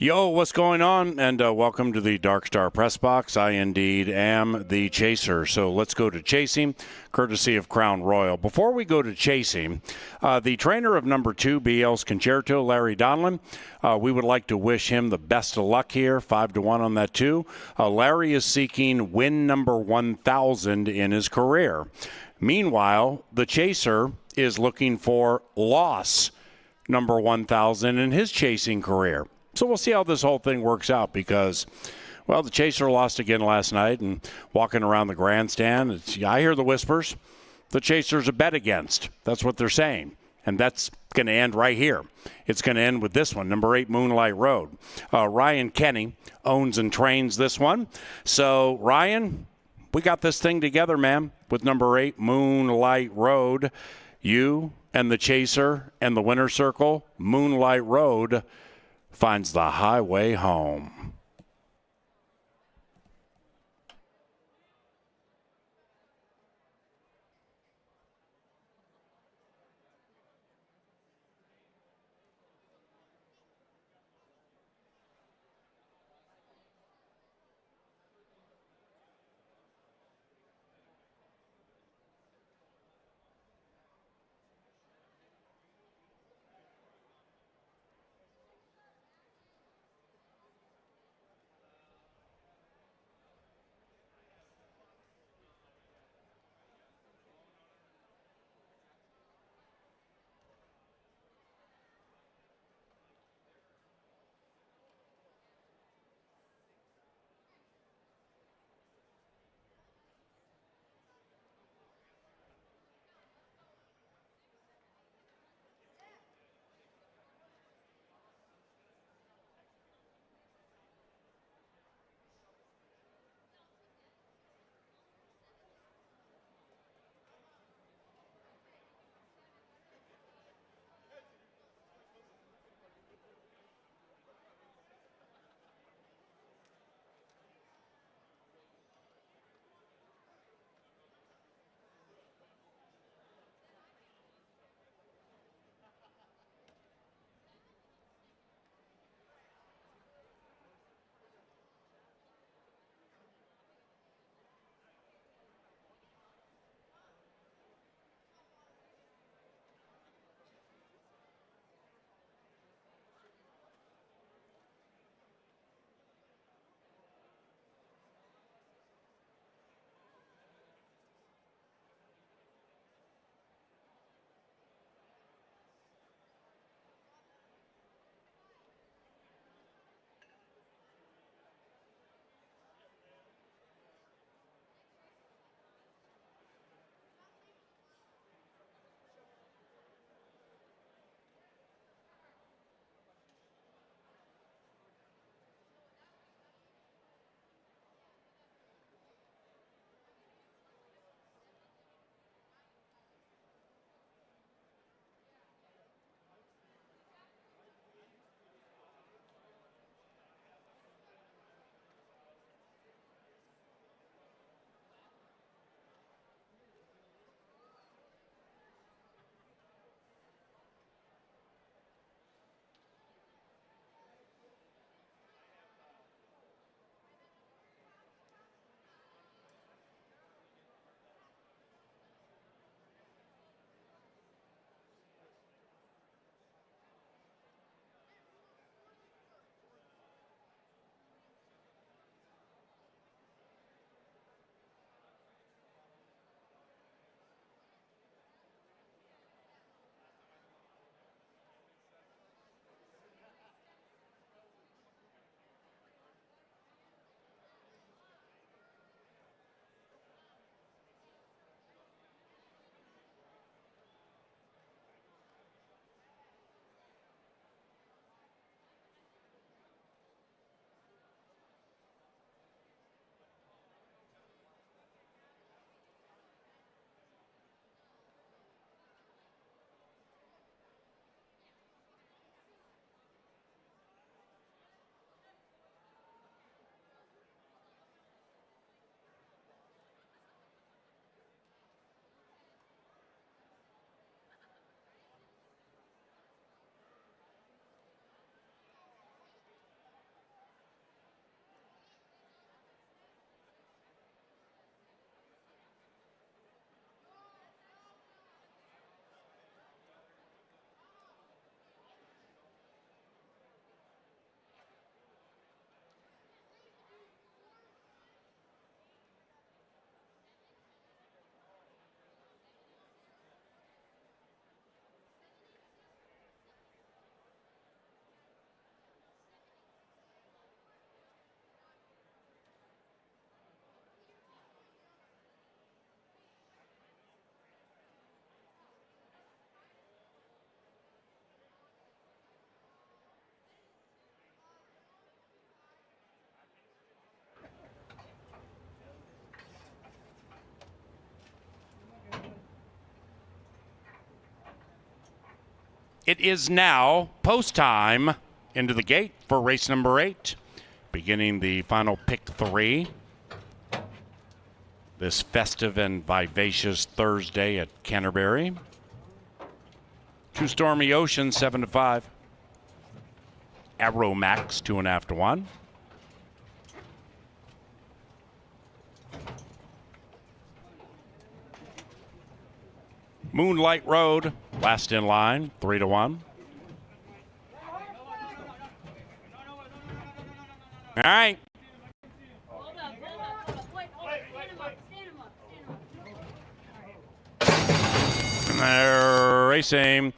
A: Yo, what's going on? And welcome to the Dark Star Press Box. I indeed am the chaser. So let's go to chasing, courtesy of Crown Royal. Before we go to chasing, the trainer of number 2, BL's Concerto, Larry Donlan, we would like to wish him the best of luck here. 5-1 on that too. Larry is seeking win number 1,000 in his career. Meanwhile, the chaser is looking for loss number 1,000 in his chasing career. So we'll see how this whole thing works out because, well, the chaser lost again last night and walking around the grandstand. I hear the whispers. The chaser's a bet against. That's what they're saying. And that's going to end right here. It's going to end with this one, number 8, Moonlight Road. Ryan Kenny owns and trains this one. So, Ryan, we got this thing together, man, with number 8, Moonlight Road. You and the chaser and the winner's circle, Moonlight Road, finds the highway home. It is now post time into the gate for race number 8, beginning the final pick 3. This festive and vivacious Thursday at Canterbury. 2 Stormy Ocean, 7-5. Aeromax, 2.5 to 1. Moonlight Road, last in line, 3 to 1. All right. And they're racing.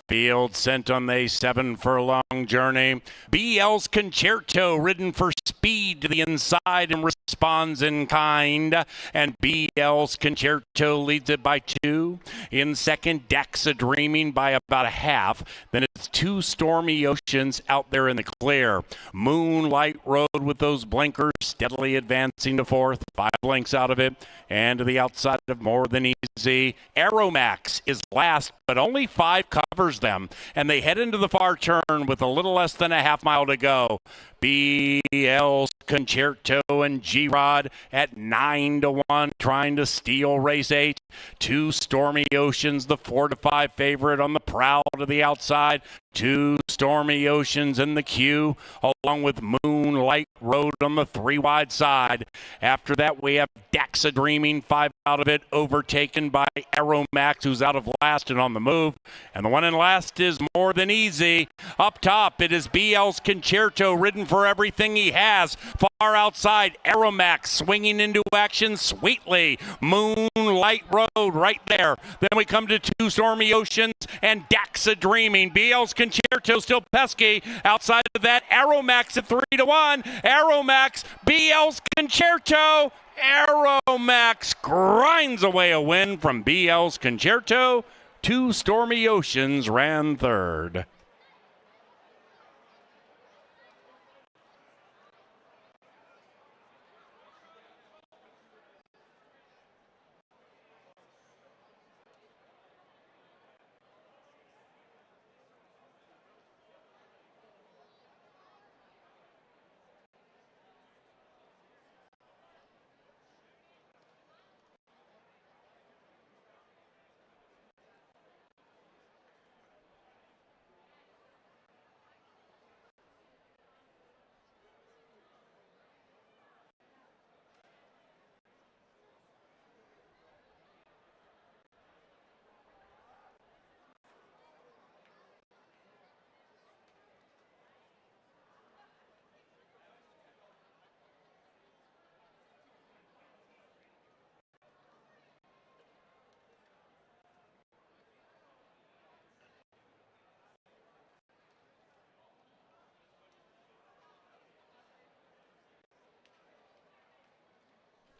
A: Field sent on the 7-furlong journey. BL's Concerto ridden for speed to the inside and responds in kind. And BL's Concerto leads it by 2. In second, Daxa Dreaming by about a half. Then it's 2 Stormy Oceans out there in the clear. Moonlight Road with those blinkers steadily advancing to 4th. 5 lengths out of it. And to the outside of More Than Easy. Aeromax is last, but only 5 covers them. And they head into the far turn with a little less than a half mile to go. BL's Concerto and G-Rod at 9 to 1, trying to steal race 8. 2 Stormy Oceans, the 4 to 5 favorite on the prowl to the outside. 2 Stormy Oceans in the queue, along with Moonlight Road on the 3 wide side. After that, we have Daxa Dreaming, 5 out of it, overtaken by Aeromax, who's out of last and on the move. And the one in last is More Than Easy. Up top, it is BL's Concerto, ridden for everything he has. Far outside, Aeromax swinging into action sweetly. Moonlight Road right there. Then we come to 2 Stormy Oceans and Daxa Dreaming. BL's Concerto still pesky. Outside of that, Aeromax at 3 to 1. Aeromax, BL's Concerto. Aeromax grinds away a win from BL's Concerto. 2 Stormy Oceans ran third.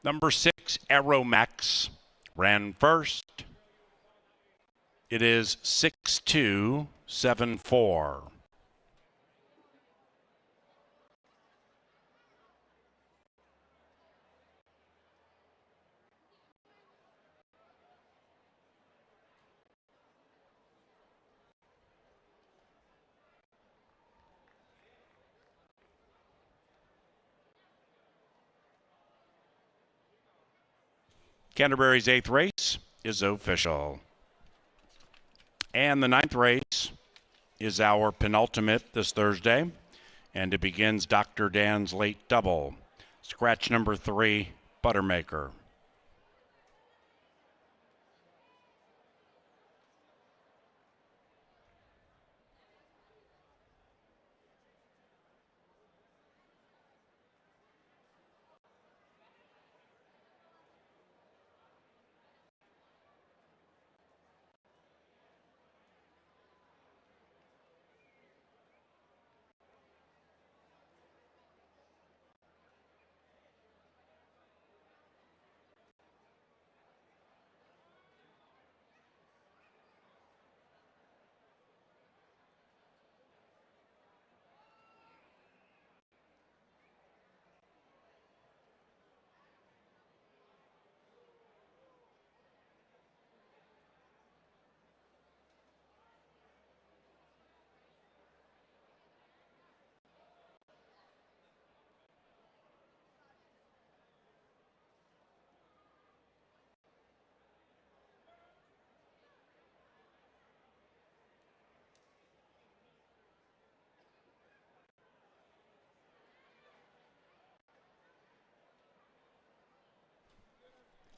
A: Number 6, Aeromax, ran first. It is 6-2-7-4. Canterbury's 8th race is official. And the 9th race is our penultimate this Thursday. And it begins Dr. Dan's late double. Scratch number 3, Buttermaker.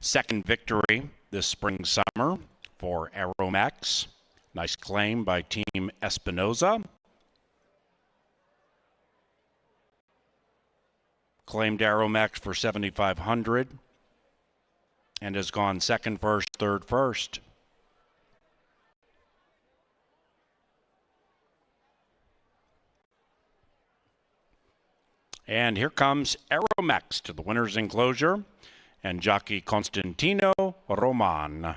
A: Second victory this spring summer for Aeromax. Nice claim by Team Espinoza. Claimed Aeromax for 7,500 and has gone second first, third first. And here comes Aeromax to the winner's enclosure and jockey Constantino Roman. The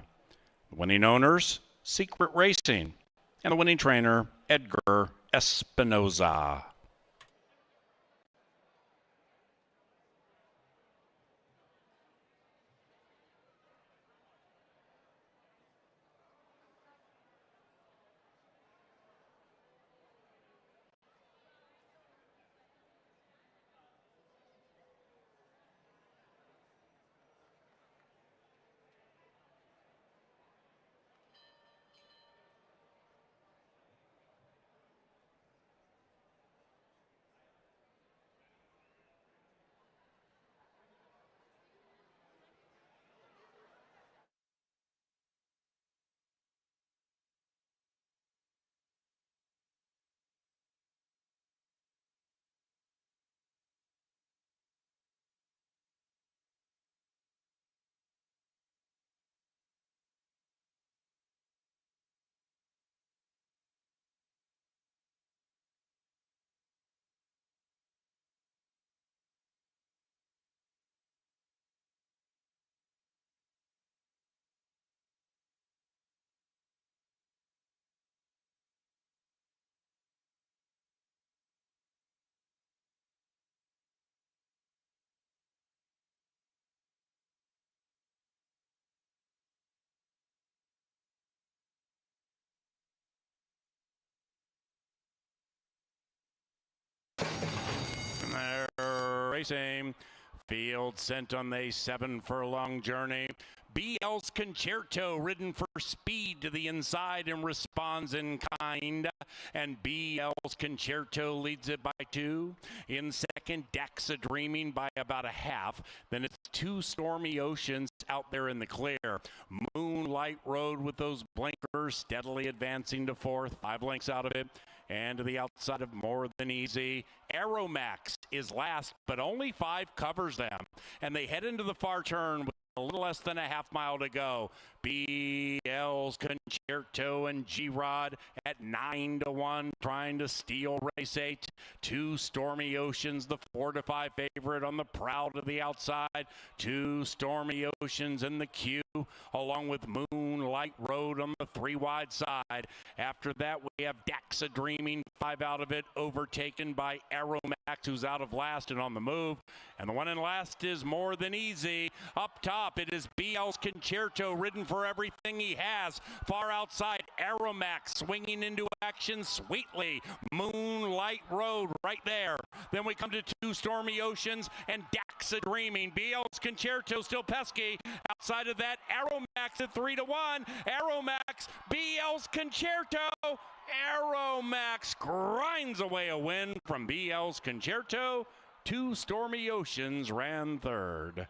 A: winning owners, Secret Racing, and the winning trainer, Edgar Espinoza. They're racing. Field sent on the 7-furlong journey. BL's Concerto ridden for speed to the inside and responds in kind. And BL's Concerto leads it by 2. In second, Daxa Dreaming by about a half. Then it's 2 Stormy Oceans out there in the clear. Moonlight Road with those blinkers steadily advancing to 4th. 5 lengths out of it. And to the outside of More Than Easy. Aeromax is last, but only 5 covers them. And they head into the far turn with a little less than a half mile to go. BL's Concerto and G-Rod at 9-1, trying to steal race 8. 2 Stormy Oceans, the 4-5 favorite on the prowl to the outside. 2 Stormy Oceans in the queue, along with Moonlight Road on the 3 wide side. After that, we have Daxa Dreaming, 5 out of it, overtaken by Aeromax, who's out of last and on the move. And the one in last is More Than Easy. Up top, it is BL's Concerto, ridden for everything he has. Far outside, Aeromax swinging into action sweetly. Moonlight Road right there. Then we come to 2 Stormy Oceans and Daxa Dreaming. BL's Concerto still pesky. Outside of that, Aeromax at 3-1. Aeromax, BL's Concerto. Aeromax grinds away a win from BL's Concerto. 2 Stormy Oceans ran third.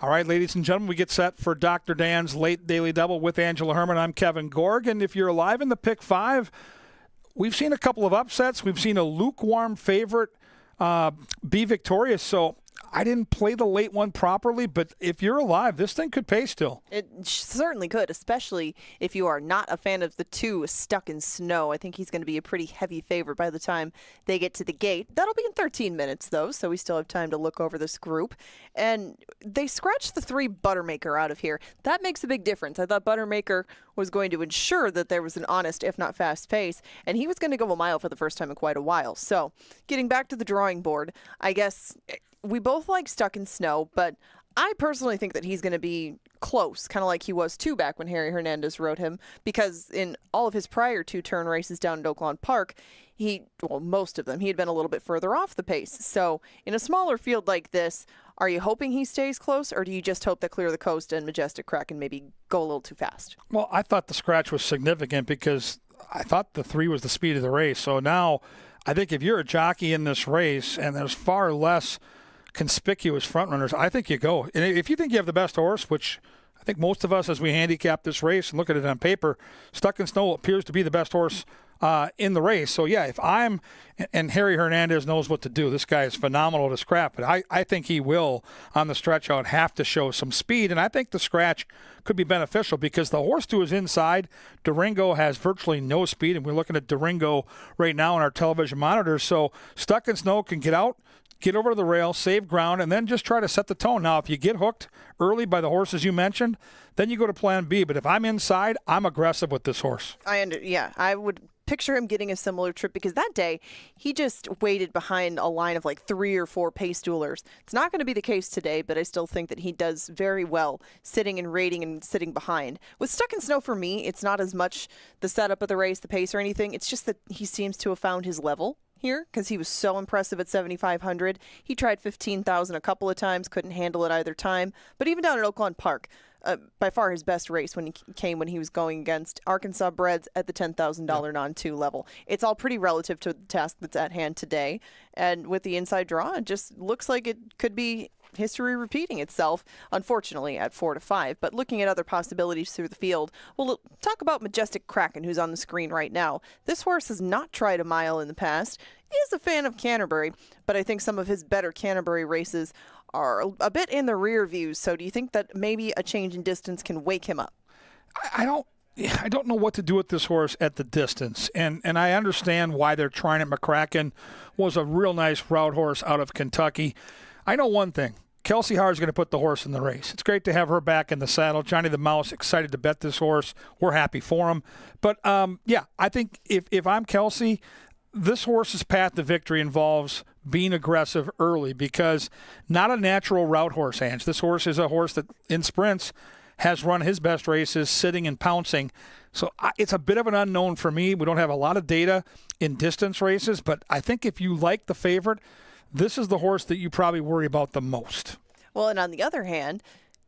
B: All right, ladies and gentlemen, we get set for Dr. Dan's late daily double with Angela Herman. I'm Kevin Gorg, and if you're alive in the pick 5, we've seen a couple of upsets. We've seen a lukewarm favorite be victorious, so I didn't play the late one properly, but if you're alive, this thing could pay still.
D: It certainly could, especially if you are not a fan of the 2 Stuck in Snow. I think he's going to be a pretty heavy favorite by the time they get to the gate. That'll be in 13 minutes, though, so we still have time to look over this group. And they scratched the 3 Buttermaker out of here. That makes a big difference. I thought Buttermaker was going to ensure that there was an honest, if not fast pace, and he was going to go a mile for the first time in quite a while. So getting back to the drawing board, I guess we both like Stuck in Snow, but I personally think that he's going to be close, kind of like he was too back when Harry Hernandez rode him, because in all of his prior 2-turn races down at Oaklawn Park, most of them, he had been a little bit further off the pace. So in a smaller field like this, are you hoping he stays close, or do you just hope that Clear the Coast and Majestic Kraken maybe go a little too fast?
B: Well, I thought the scratch was significant because I thought the 3 was the speed of the race. So now I think if you're a jockey in this race and there's far less conspicuous front runners, I think you go. And if you think you have the best horse, which I think most of us as we handicap this race and look at it on paper, Stuck in Snow appears to be the best horse in the race. So yeah, if I'm, and Harry Hernandez knows what to do. This guy is phenomenal to scrap, but I think he will on the stretch out have to show some speed, and I think the scratch could be beneficial because the horse to his inside, Durango, has virtually no speed, and we're looking at Durango right now on our television monitors. So Stuck in Snow can get out, get over to the rail, save ground, and then just try to set the tone. Now, if you get hooked early by the horses you mentioned, then you go to plan B. But if I'm inside, I'm aggressive with this horse.
D: I would picture him getting a similar trip because that day he just waited behind a line of like 3 or 4 pace duelers. It's not going to be the case today, but I still think that he does very well sitting and rating and sitting behind. With Stuck in Snow, for me, it's not as much the setup of the race, the pace or anything. It's just that he seems to have found his level here because he was so impressive at 7,500. He tried 15,000 a couple of times, couldn't handle it either time. But even down at Oaklawn Park, by far his best race when he was going against Arkansas breds at the $10,000 non-2 level. It's all pretty relative to the task that's at hand today. And with the inside draw, it just looks like it could be history repeating itself, unfortunately, at 4-5. But looking at other possibilities through the field, we'll talk about Majestic Kraken, who's on the screen right now. This horse has not tried a mile in the past. He is a fan of Canterbury, but I think some of his better Canterbury races are a bit in the rear view. So do you think that maybe a change in distance can wake him up?
B: I don't know what to do with this horse at the distance, and I understand why they're trying it. McCracken was a real nice route horse out of Kentucky. I know one thing. Kelsey Har's going to put the horse in the race. It's great to have her back in the saddle. Johnny the Mouse, excited to bet this horse. We're happy for him. But, I think if I'm Kelsey, this horse's path to victory involves being aggressive early because not a natural route horse, Ange. This horse is a horse that in sprints has run his best races sitting and pouncing. So it's a bit of an unknown for me. We don't have a lot of data in distance races, but I think if you like the favorite, this is the horse that you probably worry about the most.
D: Well, and on the other hand,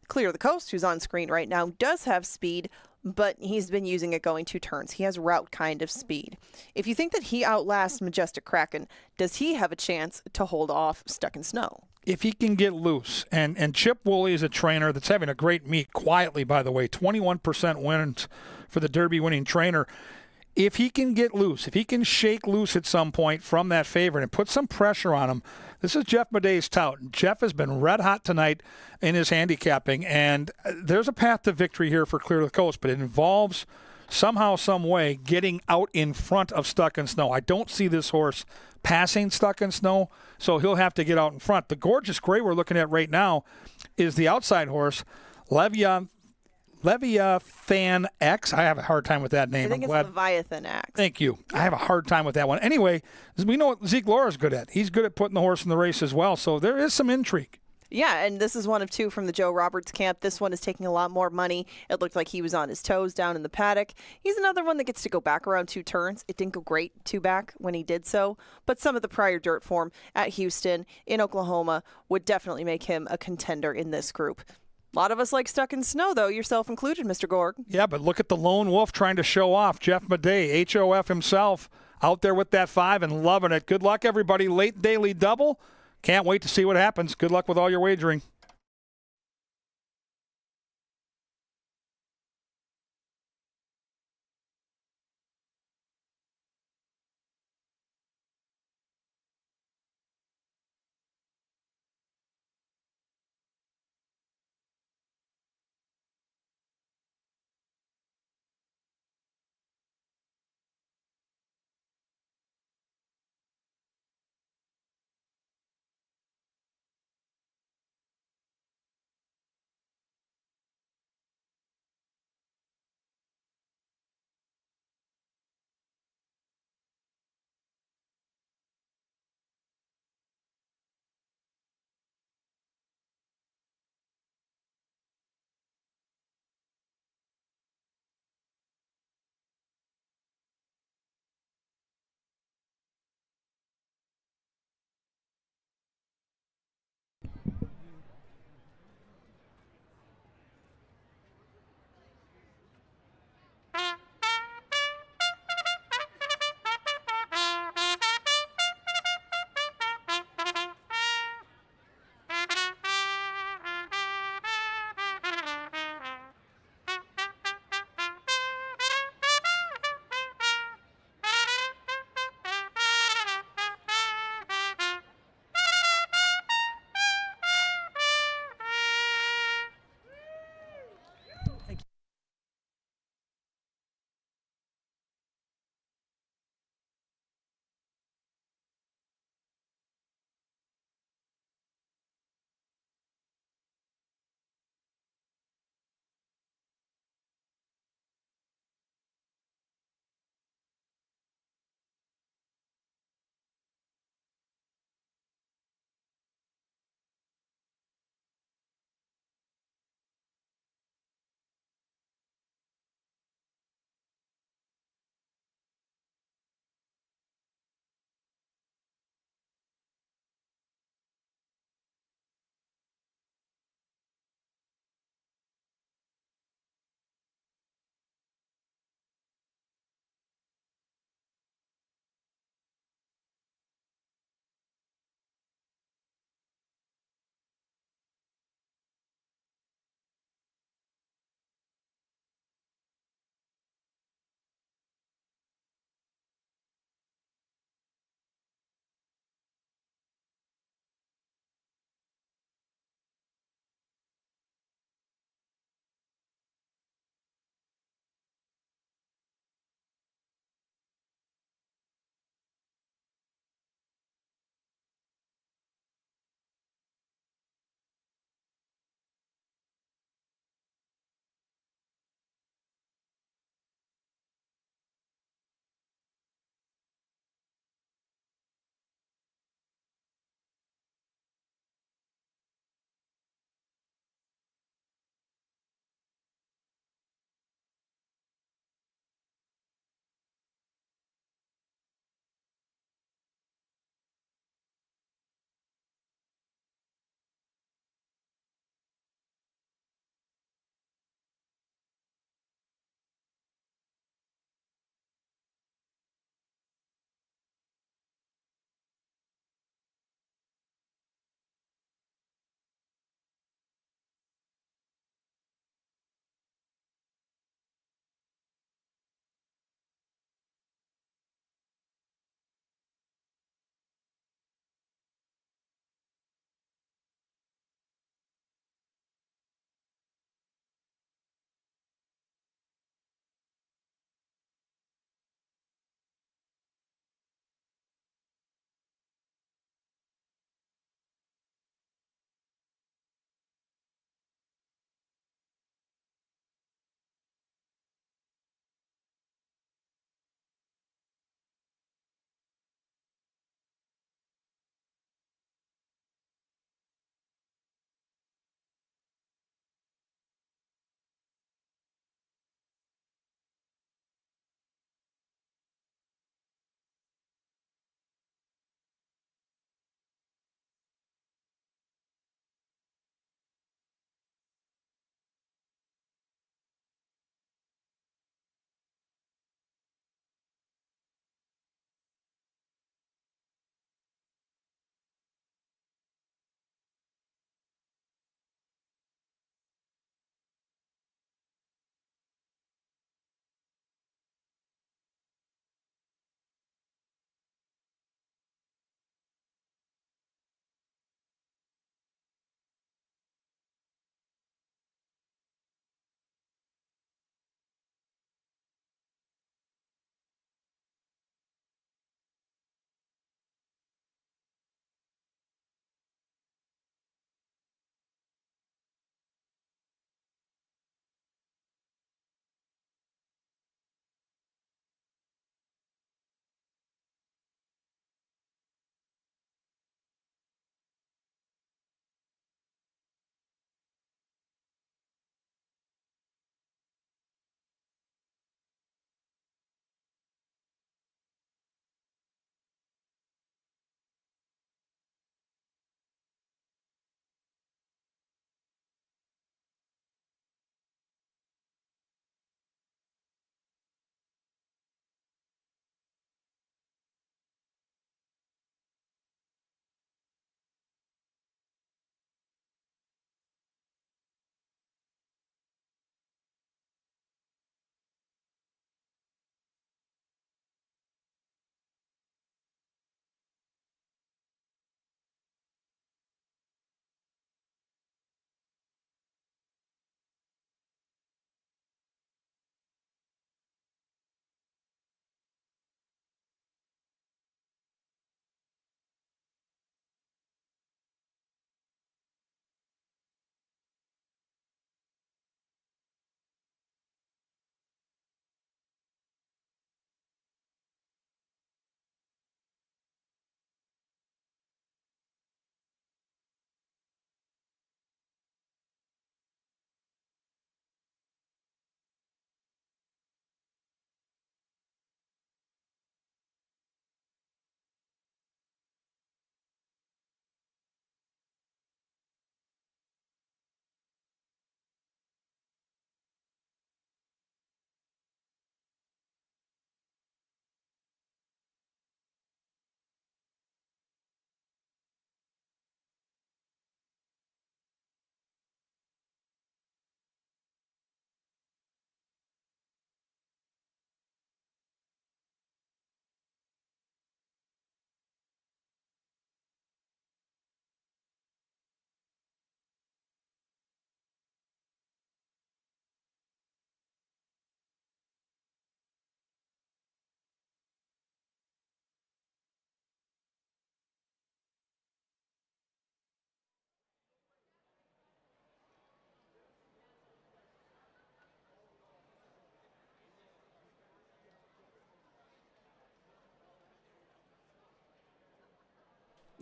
D: Clear the Coast, who's on screen right now, does have speed, but he's been using it going 2 turns. He has route kind of speed. If you think that he outlasts Majestic Kraken, does he have a chance to hold off Stuck in Snow?
B: If he can get loose, and Chip Woolley is a trainer that's having a great meet, quietly, by the way, 21% wins for the Derby winning trainer. If he can get loose, if he can shake loose at some point from that favorite and put some pressure on him, this is Jeff Madey's tout. Jeff has been red hot tonight in his handicapping, and there's a path to victory here for Clear the Coast, but it involves somehow, some way, getting out in front of Stuck in Snow. I don't see this horse passing Stuck in Snow, so he'll have to get out in front. The gorgeous gray we're looking at right now is the outside horse, Leviathan X. I have a hard time with that name.
D: I think it's Leviathan X.
B: Thank you. I have a hard time with that one. Anyway, we know what Zeke Laura's good at. He's good at putting the horse in the race as well, so there is some intrigue.
D: Yeah, and this is one of 2 from the Joe Roberts camp. This one is taking a lot more money. It looked like he was on his toes down in the paddock. He's another one that gets to go back around 2 turns. It didn't go great 2 back when he did so, but some of the prior dirt form at Houston, in Oklahoma, would definitely make him a contender in this group. A lot of us like Stuck in Snow, though, yourself included, Mr. Gorg.
B: Yeah, but look at the lone wolf trying to show off. Jeff Madey, HOF himself, out there with that 5 and loving it. Good luck, everybody. Late daily double. Can't wait to see what happens. Good luck with all your wagering.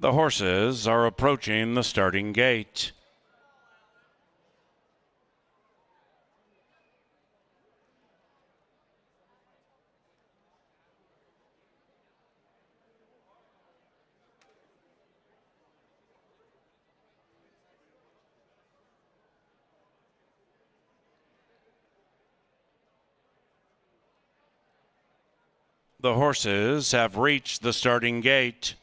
A: The horses are approaching the starting gate. The horses have reached the starting gate.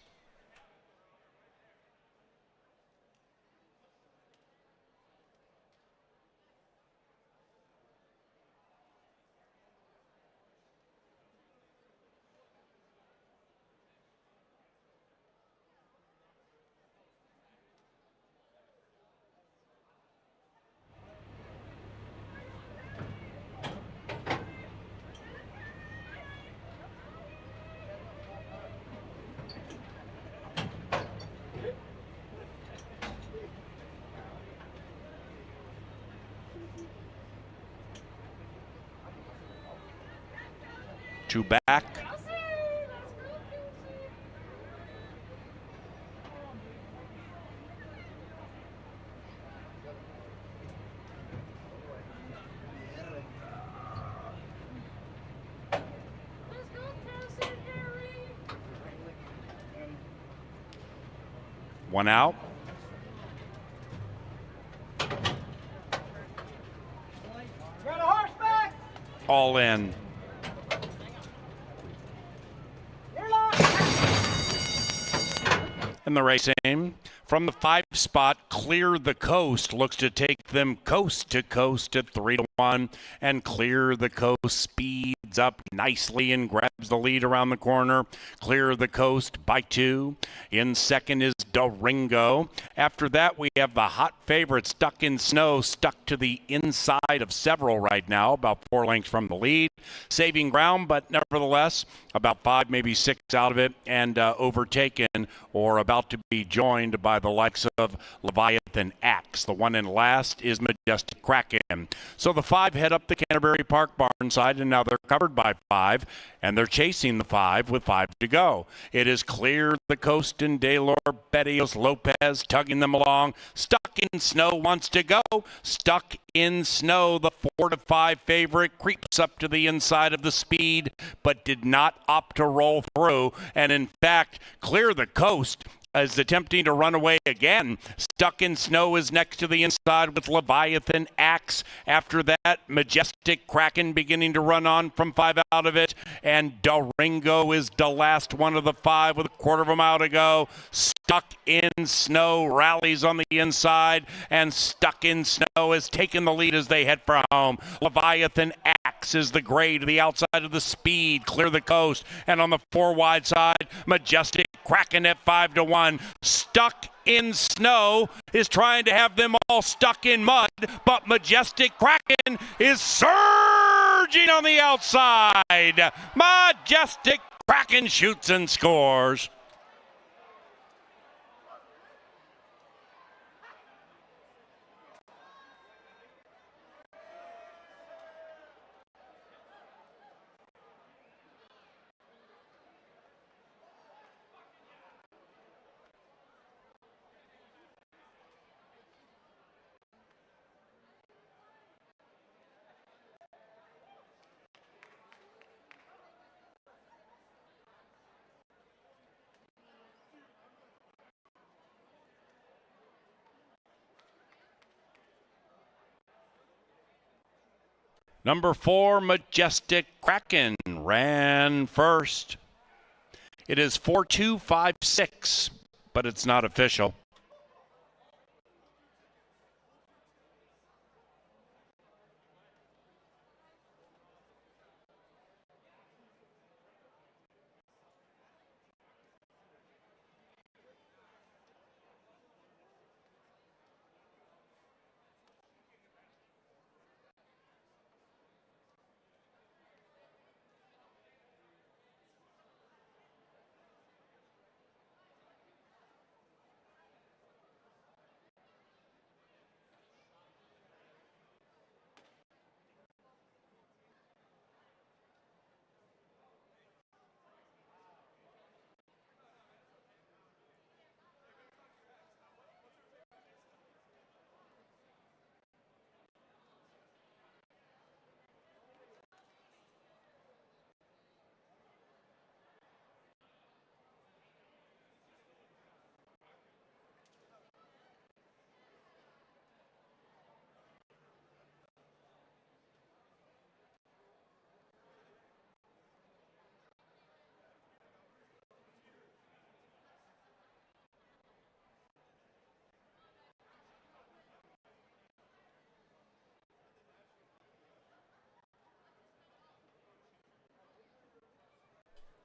A: Two back. One out. All in. And the racing from the 5 spot, Clear the Coast looks to take them coast to coast at 3-1, and Clear the Coast speeds up nicely and grabs the lead around the corner. Clear the Coast by 2. In second is Durango. After that, we have the hot favorite, Stuck in Snow, stuck to the inside of several right now, about 4 lengths from the lead. Saving ground, but nevertheless, about 5, maybe 6 out of it, and overtaken or about to be joined by the likes of Leviathan Axe. The one in last is Majestic Kraken. So the 5 head up the Canterbury Park barn side, and now they're covered by 5, and they're chasing the 5 with 5 to go. It is Clear the Coast and Daylor Betios Lopez tugging them along. Stuck in Snow wants to go. Stuck in Snow, the 4 to 5 favorite, creeps up to the inside of the speed, but did not opt to roll through. And in fact, Clear the Coast is attempting to run away again. Stuck in Snow is next to the inside with Leviathan Axe. After that, Majestic Kraken beginning to run on from 5 out of it. And Durango is the last one of the 5 with a quarter of a mile to go. Stuck in Snow rallies on the inside, and Stuck in Snow has taken the lead as they head for home. Leviathan Axe is the gray to the outside of the speed. Clear the Coast. And on the 4 wide side, Majestic Kraken at 5-1. Stuck in Snow is trying to have them all stuck in mud, but Majestic Kraken is surging on the outside. Majestic Kraken shoots and scores. Number 4, Majestic Kraken, ran first. It is 4-2-5-6, but it's not official.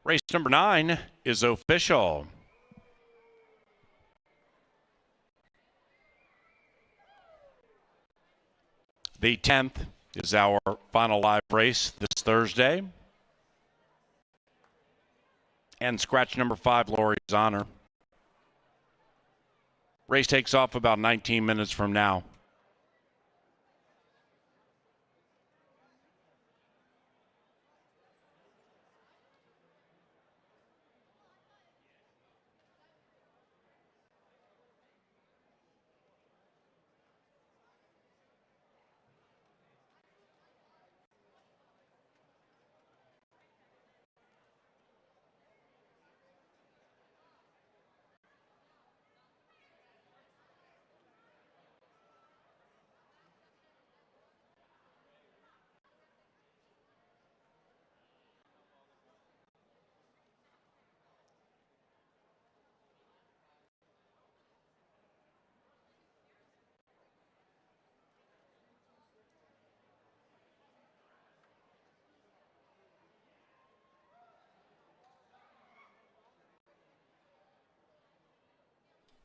A: Race number 9 is official. The 10th is our final live race this Thursday. And scratch number 5, Lori's Honor. Race takes off about 19 minutes from now.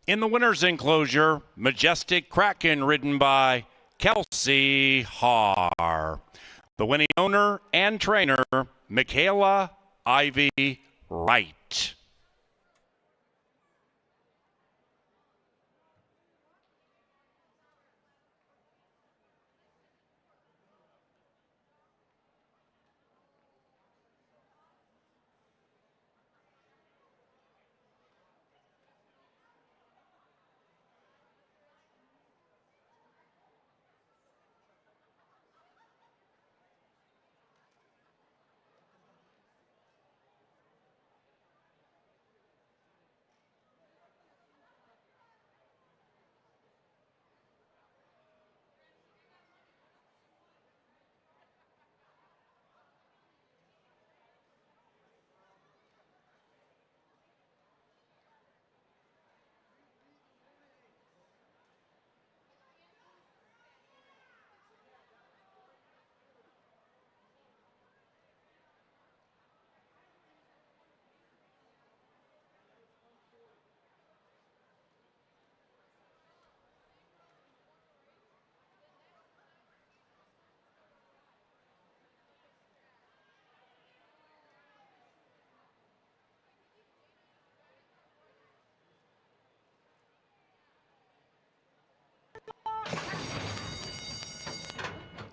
A: In the winner's enclosure, Majestic Kraken, ridden by Kelsey Haar. The winning owner and trainer, Michaela Ivy Wright.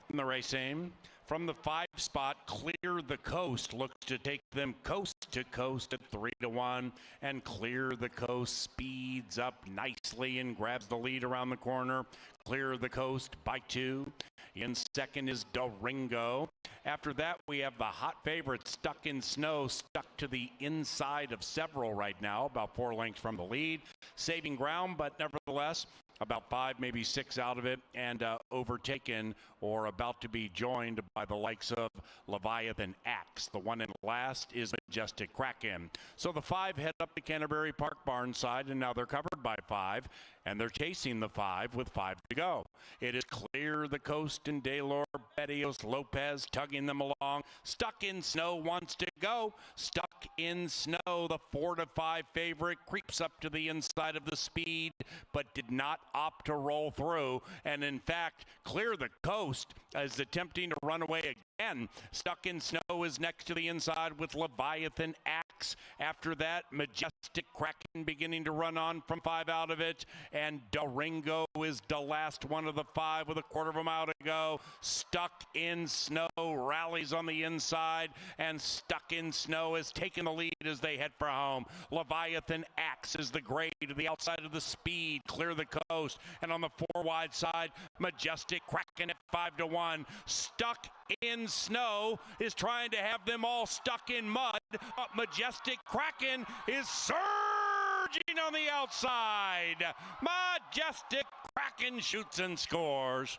A: In the race aim, from the 5 spot, Clear the Coast looks to take them coast to coast at 3-1, and Clear the Coast speeds up nicely and grabs the lead around the corner. Clear the Coast by 2. In second is Doringo. After that, we have the hot favorite, Stuck in Snow, stuck to the inside of several right now, about 4 lengths from the lead. Saving ground, but nevertheless, about 5, maybe 6 out of it, and overtaken or about to be joined by the likes of Leviathan Axe. The one in last is Majestic Kraken. So the 5 head up the Canterbury Park barn side, and now they're covered by 5, and they're chasing the 5 with 5 to go. It is Clear the Coast and Daylor Betios Lopez tugging them along. Stuck in Snow wants to go. Stuck in Snow, the 4 to 5 favorite, creeps up to the inside of the speed, but did not opt to roll through. And in fact, Clear the Coast is attempting to run away again. Stuck in Snow is next to the inside with Leviathan Axe. After that, Majestic Kraken beginning to run on from 5 out of it. And Doringo is the last one of the 5 with a quarter of a mile to go. Stuck in Snow rallies on the inside, and Stuck in Snow is taking the lead as they head for home. Leviathan Axe is the gray to the outside of the speed. Clear the Coast, and on the 4 wide side, Majestic Kraken at 5-1. Stuck in Snow is trying to have them all stuck in mud, but Majestic Kraken is surging on the outside. Majestic Kraken shoots and scores.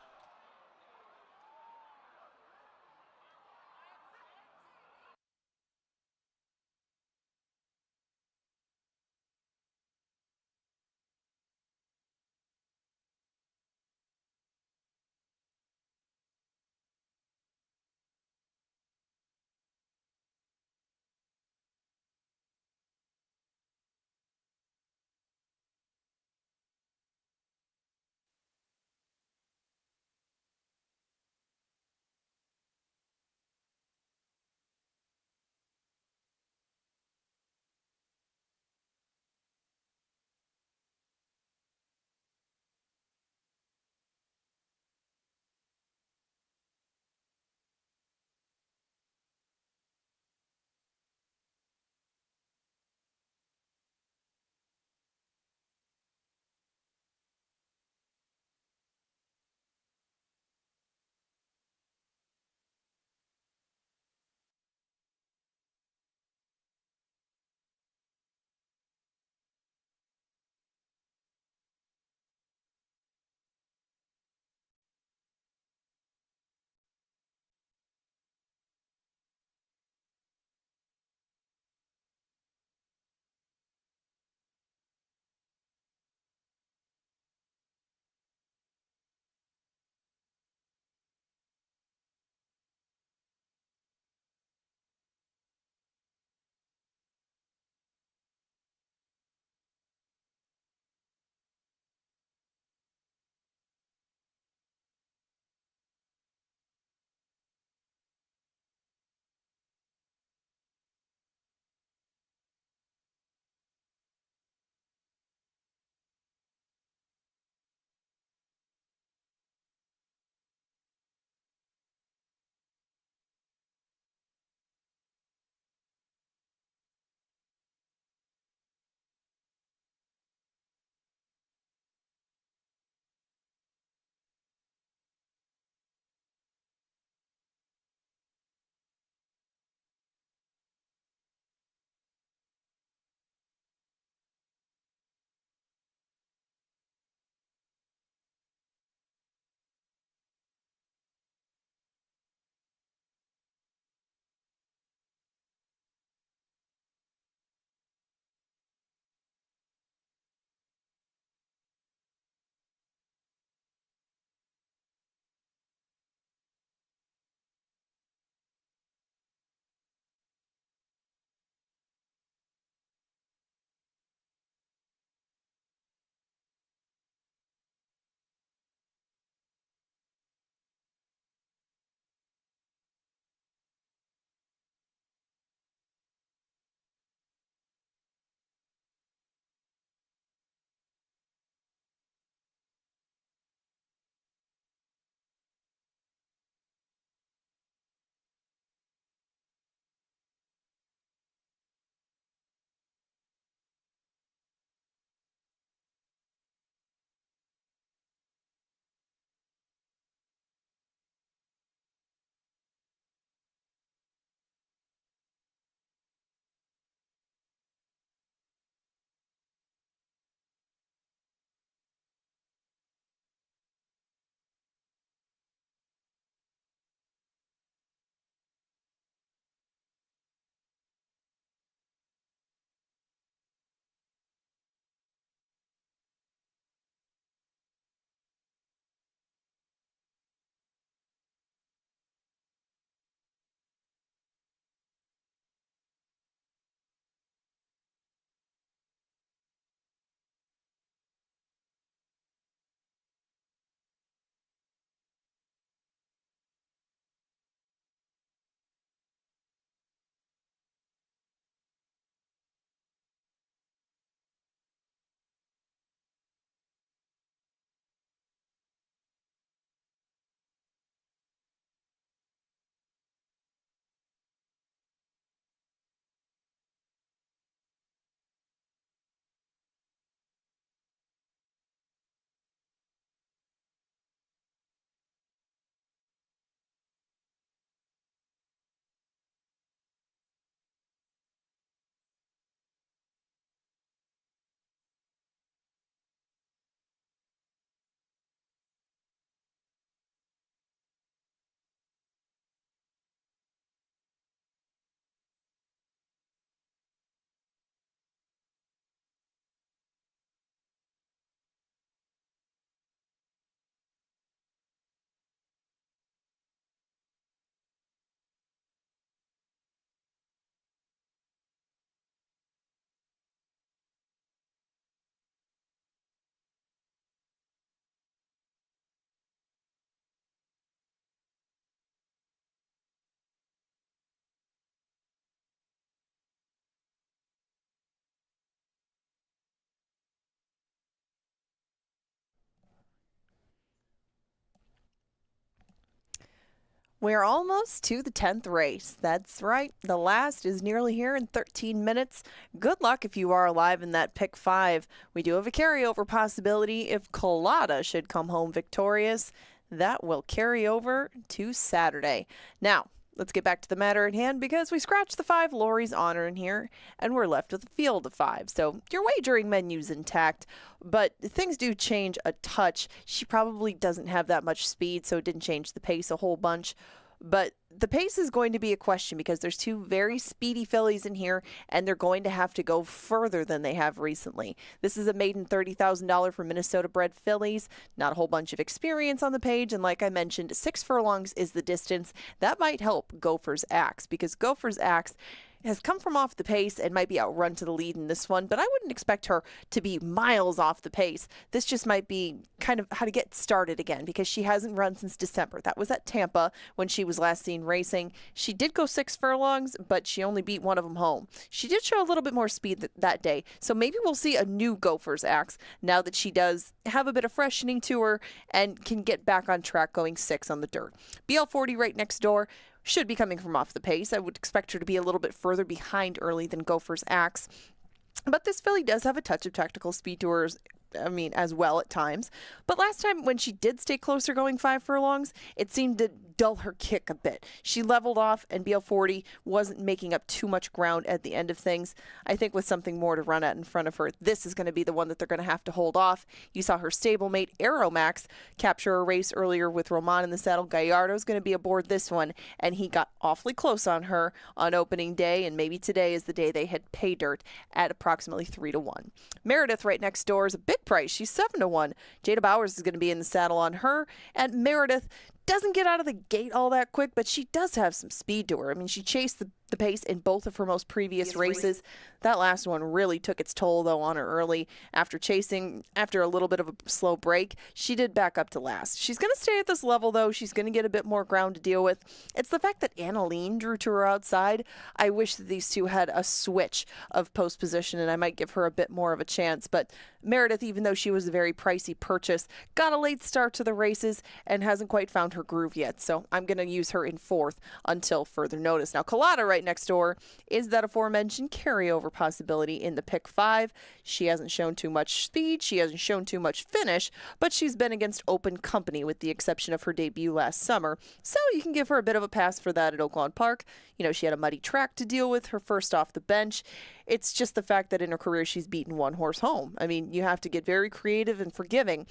D: We're almost to the 10th race. That's right. The last is nearly here in 13 minutes. Good luck if you are alive in that pick 5. We do have a carryover possibility if Colada should come home victorious. That will carry over to Saturday. Now, let's get back to the matter at hand because we scratched the 5 Lori's Honor in here and we're left with a field of 5. So your wagering menu's intact, but things do change a touch. She probably doesn't have that much speed, so it didn't change the pace a whole bunch. But the pace is going to be a question because there's 2 very speedy fillies in here, and they're going to have to go further than they have recently. This is a maiden $30,000 for Minnesota-bred fillies. Not a whole bunch of experience on the page, and like I mentioned, 6 furlongs is the distance. That might help Gopher's Axe because Gopher's Axe has come from off the pace and might be outrun to the lead in this one, but I wouldn't expect her to be miles off the pace. This just might be kind of how to get started again because she hasn't run since December. That was at Tampa when she was last seen racing. She did go 6 furlongs, but she only beat one of them home. She did show a little bit more speed that day, so maybe we'll see a new Gopher's Axe now that she does have a bit of freshening to her and can get back on track going 6 on the dirt. BL40 right next door. Should be coming from off the pace. I would expect her to be a little bit further behind early than Gopher's Axe. But this filly does have a touch of tactical speed to her, as well at times. But last time when she did stay closer going 5 furlongs, it seemed to dull her kick a bit. She leveled off and BL40 wasn't making up too much ground at the end of things. I think with something more to run at in front of her, this is going to be the one that they're going to have to hold off. You saw her stablemate Aeromax capture a race earlier with Roman in the saddle. Gallardo's going to be aboard this one, and he got awfully close on her on opening day, and maybe today is the day they hit pay dirt at approximately 3-1. Meredith right next door is a big price. She's 7-1. Jada Bowers is going to be in the saddle on her, and Meredith doesn't get out of the gate all that quick, but she does have some speed to her. I mean, she chased the pace in both of her most previous races. That last one really took its toll, though, on her early. After a little bit of a slow break, she did back up to last. She's going to stay at this level, though. She's going to get a bit more ground to deal with. It's the fact that Annaline drew to her outside. I wish that these two had a switch of post position, and I might give her a bit more of a chance. But Meredith, even though she was a very pricey purchase, got a late start to the races and hasn't quite found her groove yet. So I'm going to use her in 4th until further notice. Now, Colada right next door is that aforementioned carryover possibility in the pick 5. She hasn't shown too much speed. She hasn't shown too much finish, but she's been against open company with the exception of her debut last summer. So you can give her a bit of a pass for that at Oaklawn Park. You know, she had a muddy track to deal with, her first off the bench. It's just the fact that in her career she's beaten one horse home. I mean, you have to get very creative and forgiving.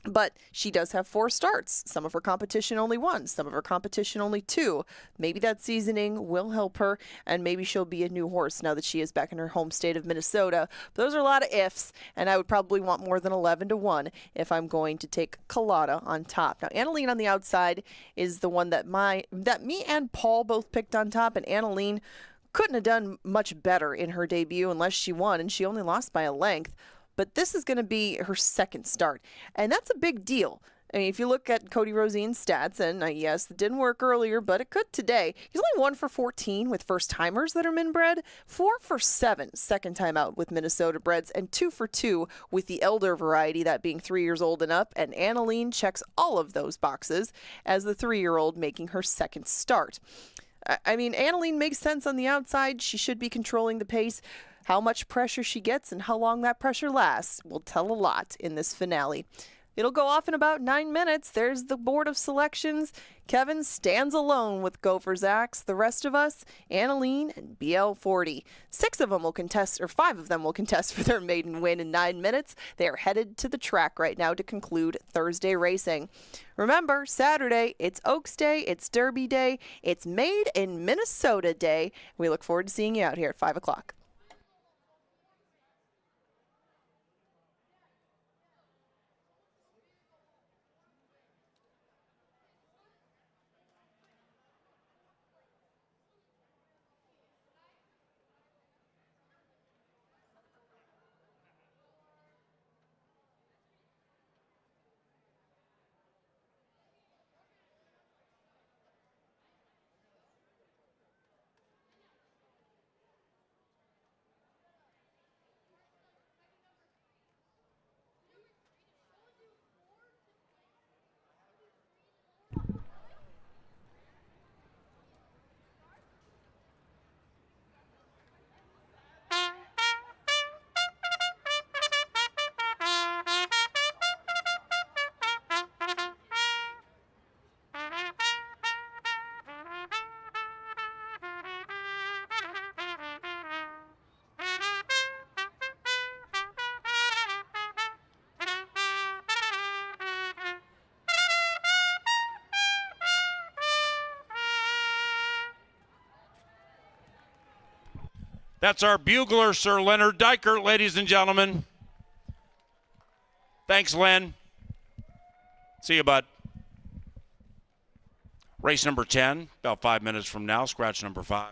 D: But she does have 4 starts. Some of her competition only 1, some of her competition only 2. Maybe that seasoning will help her, and maybe she'll be a new horse now that she is back in her home state of Minnesota. But those are a lot of ifs, and I would probably want more than 11-1 if I'm going to take Colada on top. Now, Annaline on the outside is the one that me and Paul both picked on top, and Annaline couldn't have done much better in her debut unless she won, and she only lost by a length. But this is going to be her 2nd start, and that's a big deal. I mean, if you look at Cody Rosine's stats, and yes, it didn't work earlier, but it could today. He's only 1 for 14 with first-timers that are min-bred, 4 for 7 second time out with Minnesota breds, and 2 for 2 with the elder variety, that being 3 years old and up. And Annaline checks all of those boxes as the 3-year-old making her 2nd start. I mean, Annaline makes sense on the outside. She should be controlling the pace. How much pressure she gets and how long that pressure lasts will tell a lot in this finale. It'll go off in about 9 minutes. There's the board of selections. Kevin stands alone with Gopher's Axe. The rest of us, Annaline and BL40. 5 of them will contest for their maiden win in 9 minutes. They are headed to the track right now to conclude Thursday racing. Remember, Saturday, it's Oaks Day, it's Derby Day, it's Made in Minnesota Day. We look forward to seeing you out here at 5 o'clock.
A: That's our bugler, Sir Leonard Dykert, ladies and gentlemen. Thanks, Len. See you, bud. Race number 10, about 5 minutes from now, scratch number 5.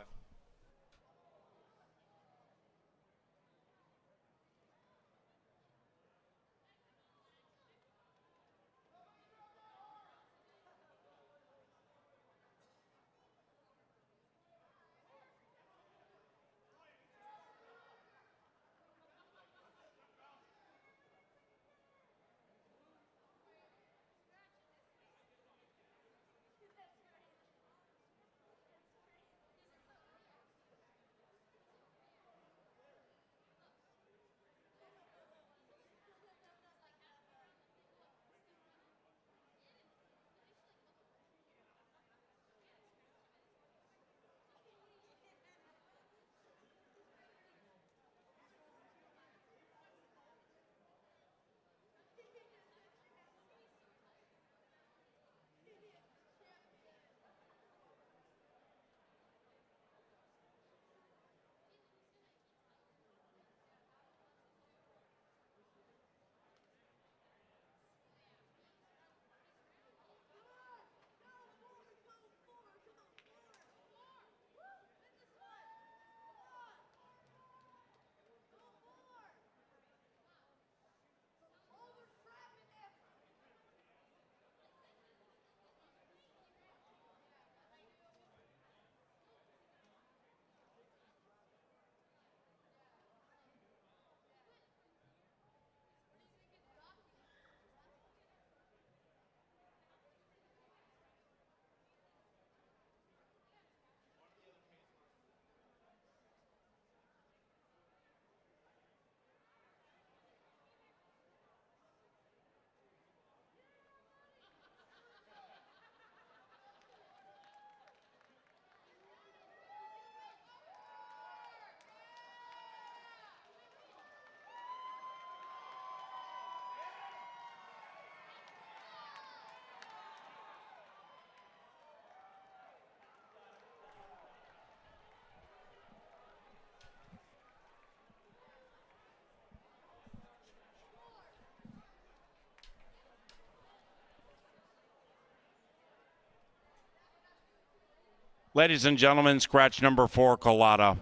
A: Ladies and gentlemen, scratch number 4, Colada.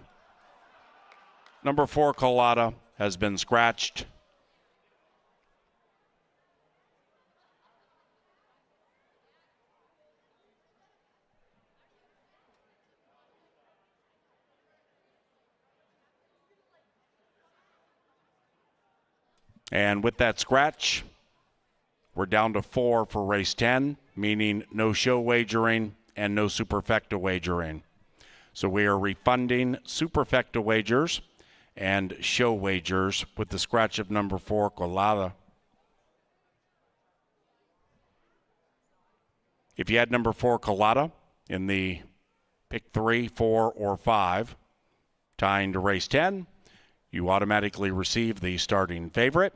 A: Number 4, Colada, has been scratched. And with that scratch, we're down to 4 for race 10, meaning no show wagering and no superfecta wagering. So we are refunding superfecta wagers and show wagers with the scratch of number 4, Colada. If you had number 4, Colada, in the pick 3, 4, or 5, tying to race 10, you automatically receive the starting favorite.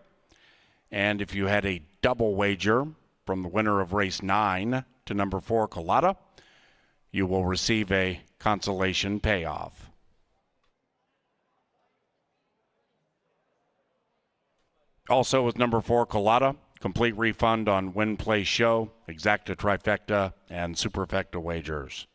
A: And if you had a double wager from the winner of race 9 to number 4, Colada, you will receive a consolation payoff. Also with number 4, Colada, complete refund on win, play, show, exacta, trifecta, and superfecta wagers.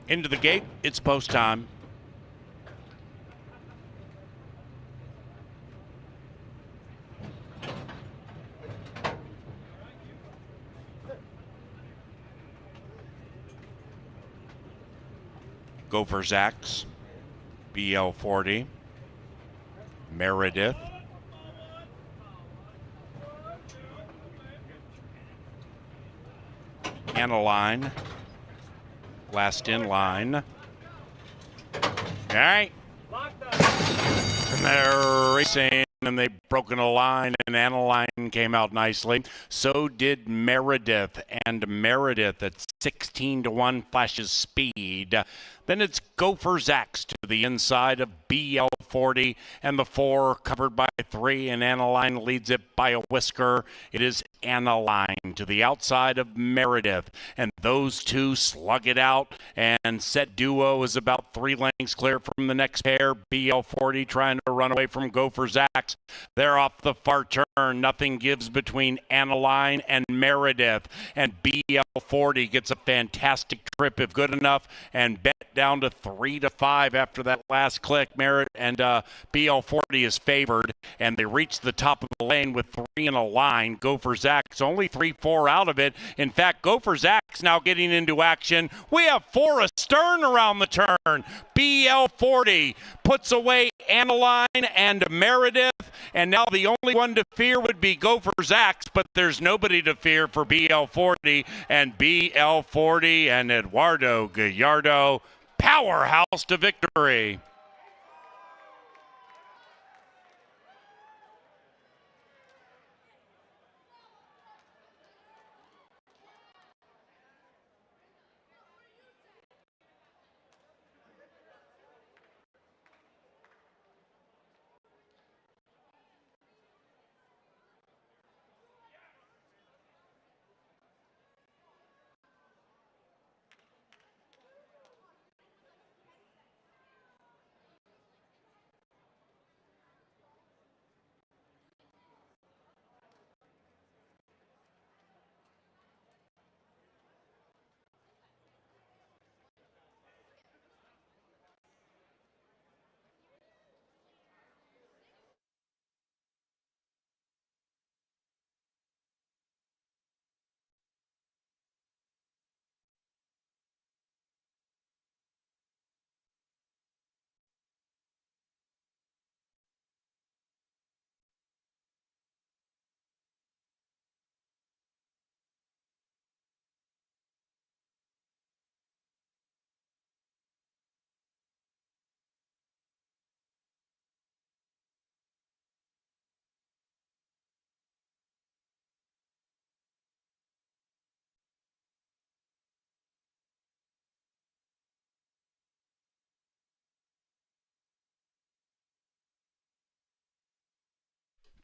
A: Into the gate, it's post time. Gophers Axe, BL40, Meredith, Analine, last in line. All right. And they're racing, and they've broken a line, and Analine came out nicely. So did Meredith, and Meredith at 16-1 flashes speed. Then it's Gophers Axe to the inside of BL40, and the 4 covered by 3, and Analine leads it by a whisker. It is Analine to the outside of Meredith, and those two slug it out, and Set Duo is about 3 lengths clear from the next pair. BL40 trying to run away from Gophers Axe. They're off the far turn. Nothing gives between Analine and Meredith, and BL40 gets a fantastic trip if good enough, and bet down to 3-5 after that last click. Meredith and BL40 is favored, and they reach the top of the lane with 3 in a line. Gophers Axe only 3-4 out of it. In fact, Gophers Axe now getting into action. We have 4 astern around the turn. BL40 puts away Analine and Meredith, and now the only one to fear would be Gophers Axe, but there's nobody to fear for BL40, and BL40 and Eduardo Gallardo, powerhouse to victory.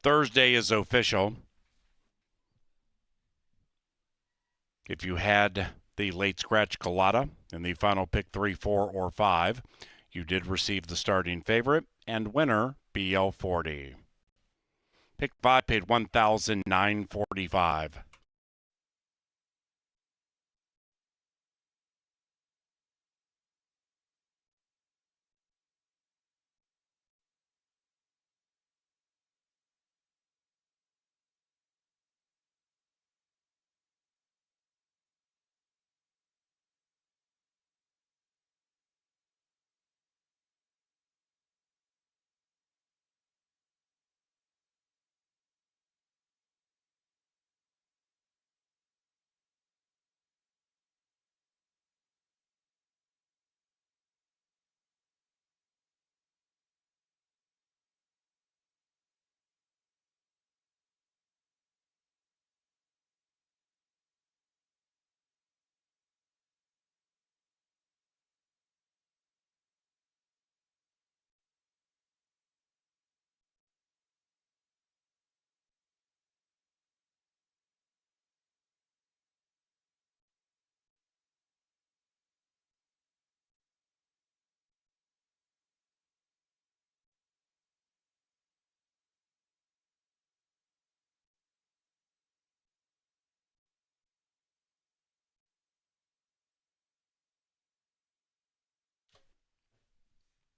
A: Thursday is official. If you had the late scratch Collada in the final pick 3, 4, or 5, you did receive the starting favorite and winner BL40. Pick 5 paid $1,945.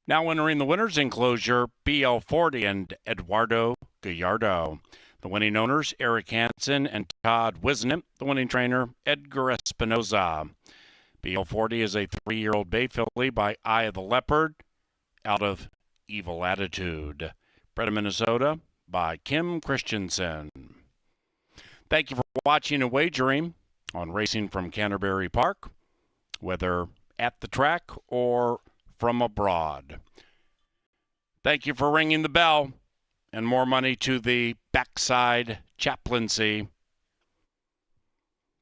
A: Now entering the winner's enclosure, BL40 and Eduardo Gallardo. The winning owners, Eric Hansen and Todd Wisnant. The winning trainer, Edgar Espinoza. BL40 is a 3-year-old bay filly by Eye of the Leopard out of Evil Attitude. Bred in Minnesota by Kim Christensen. Thank you for watching and wagering on Racing from Canterbury Park, whether at the track or from abroad. Thank you for ringing the bell, and more money to the backside chaplaincy.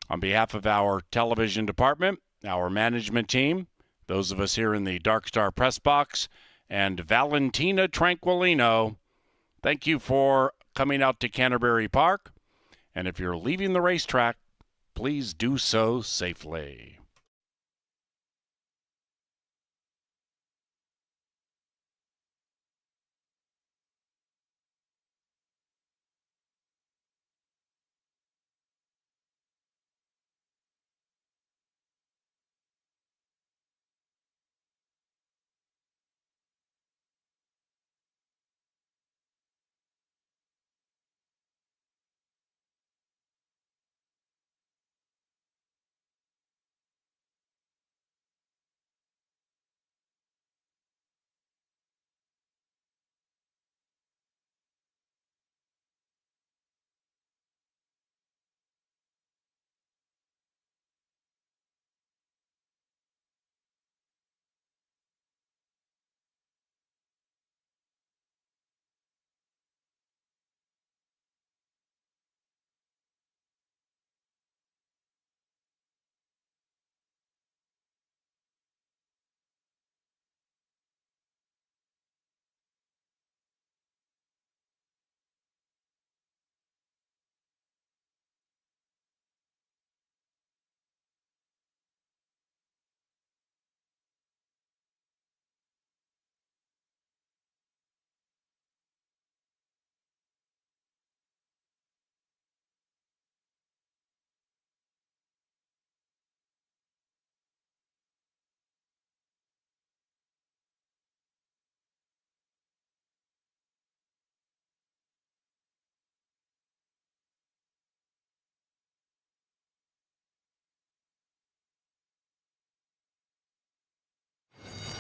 A: On behalf of our television department, our management team, those of us here in the Dark Star press box, and Valentina Tranquilino, thank you for coming out to Canterbury Park. And if you're leaving the racetrack, please do so safely.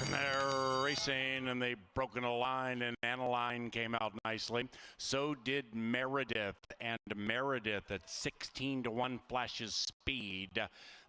A: And they're racing, and they've broken a line, and Analine came out nicely. So did Meredith, and Meredith at 16-1 flashes speed.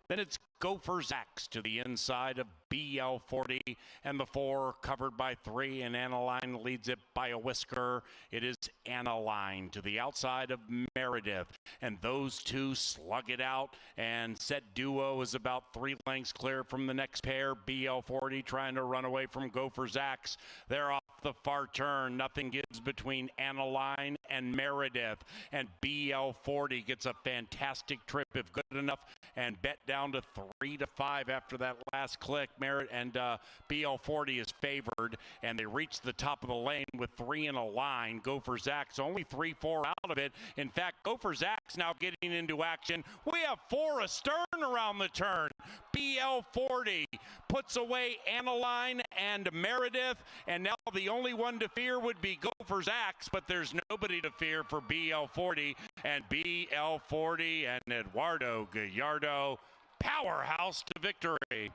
A: Then it's Gopher's Axe to the inside of BL40, and the 4 covered by 3, and Analine leads it by a whisker. It is Analine to the outside of Meredith, and those two slug it out, and Set Duo is about 3 lengths clear from the next pair. BL40 trying to run away from Gopher's Axe. They're off the far turn. Nothing gives between Analine and Meredith, and BL40 gets a fantastic trip if good enough, and bet down to 3-5 after that last click. Merit and BL40 is favored, and they reach the top of the lane with 3 in a line. Gopher's Axe only 3-4 out of it. In fact, Gopher's Axe now getting into action. We have 4 astern around the turn. BL40 puts away Analine and Meredith, and now the only one to fear would be Gopher's Axe, but there's nobody to fear for BL40, and BL40 and Eduardo Gallardo, powerhouse to victory.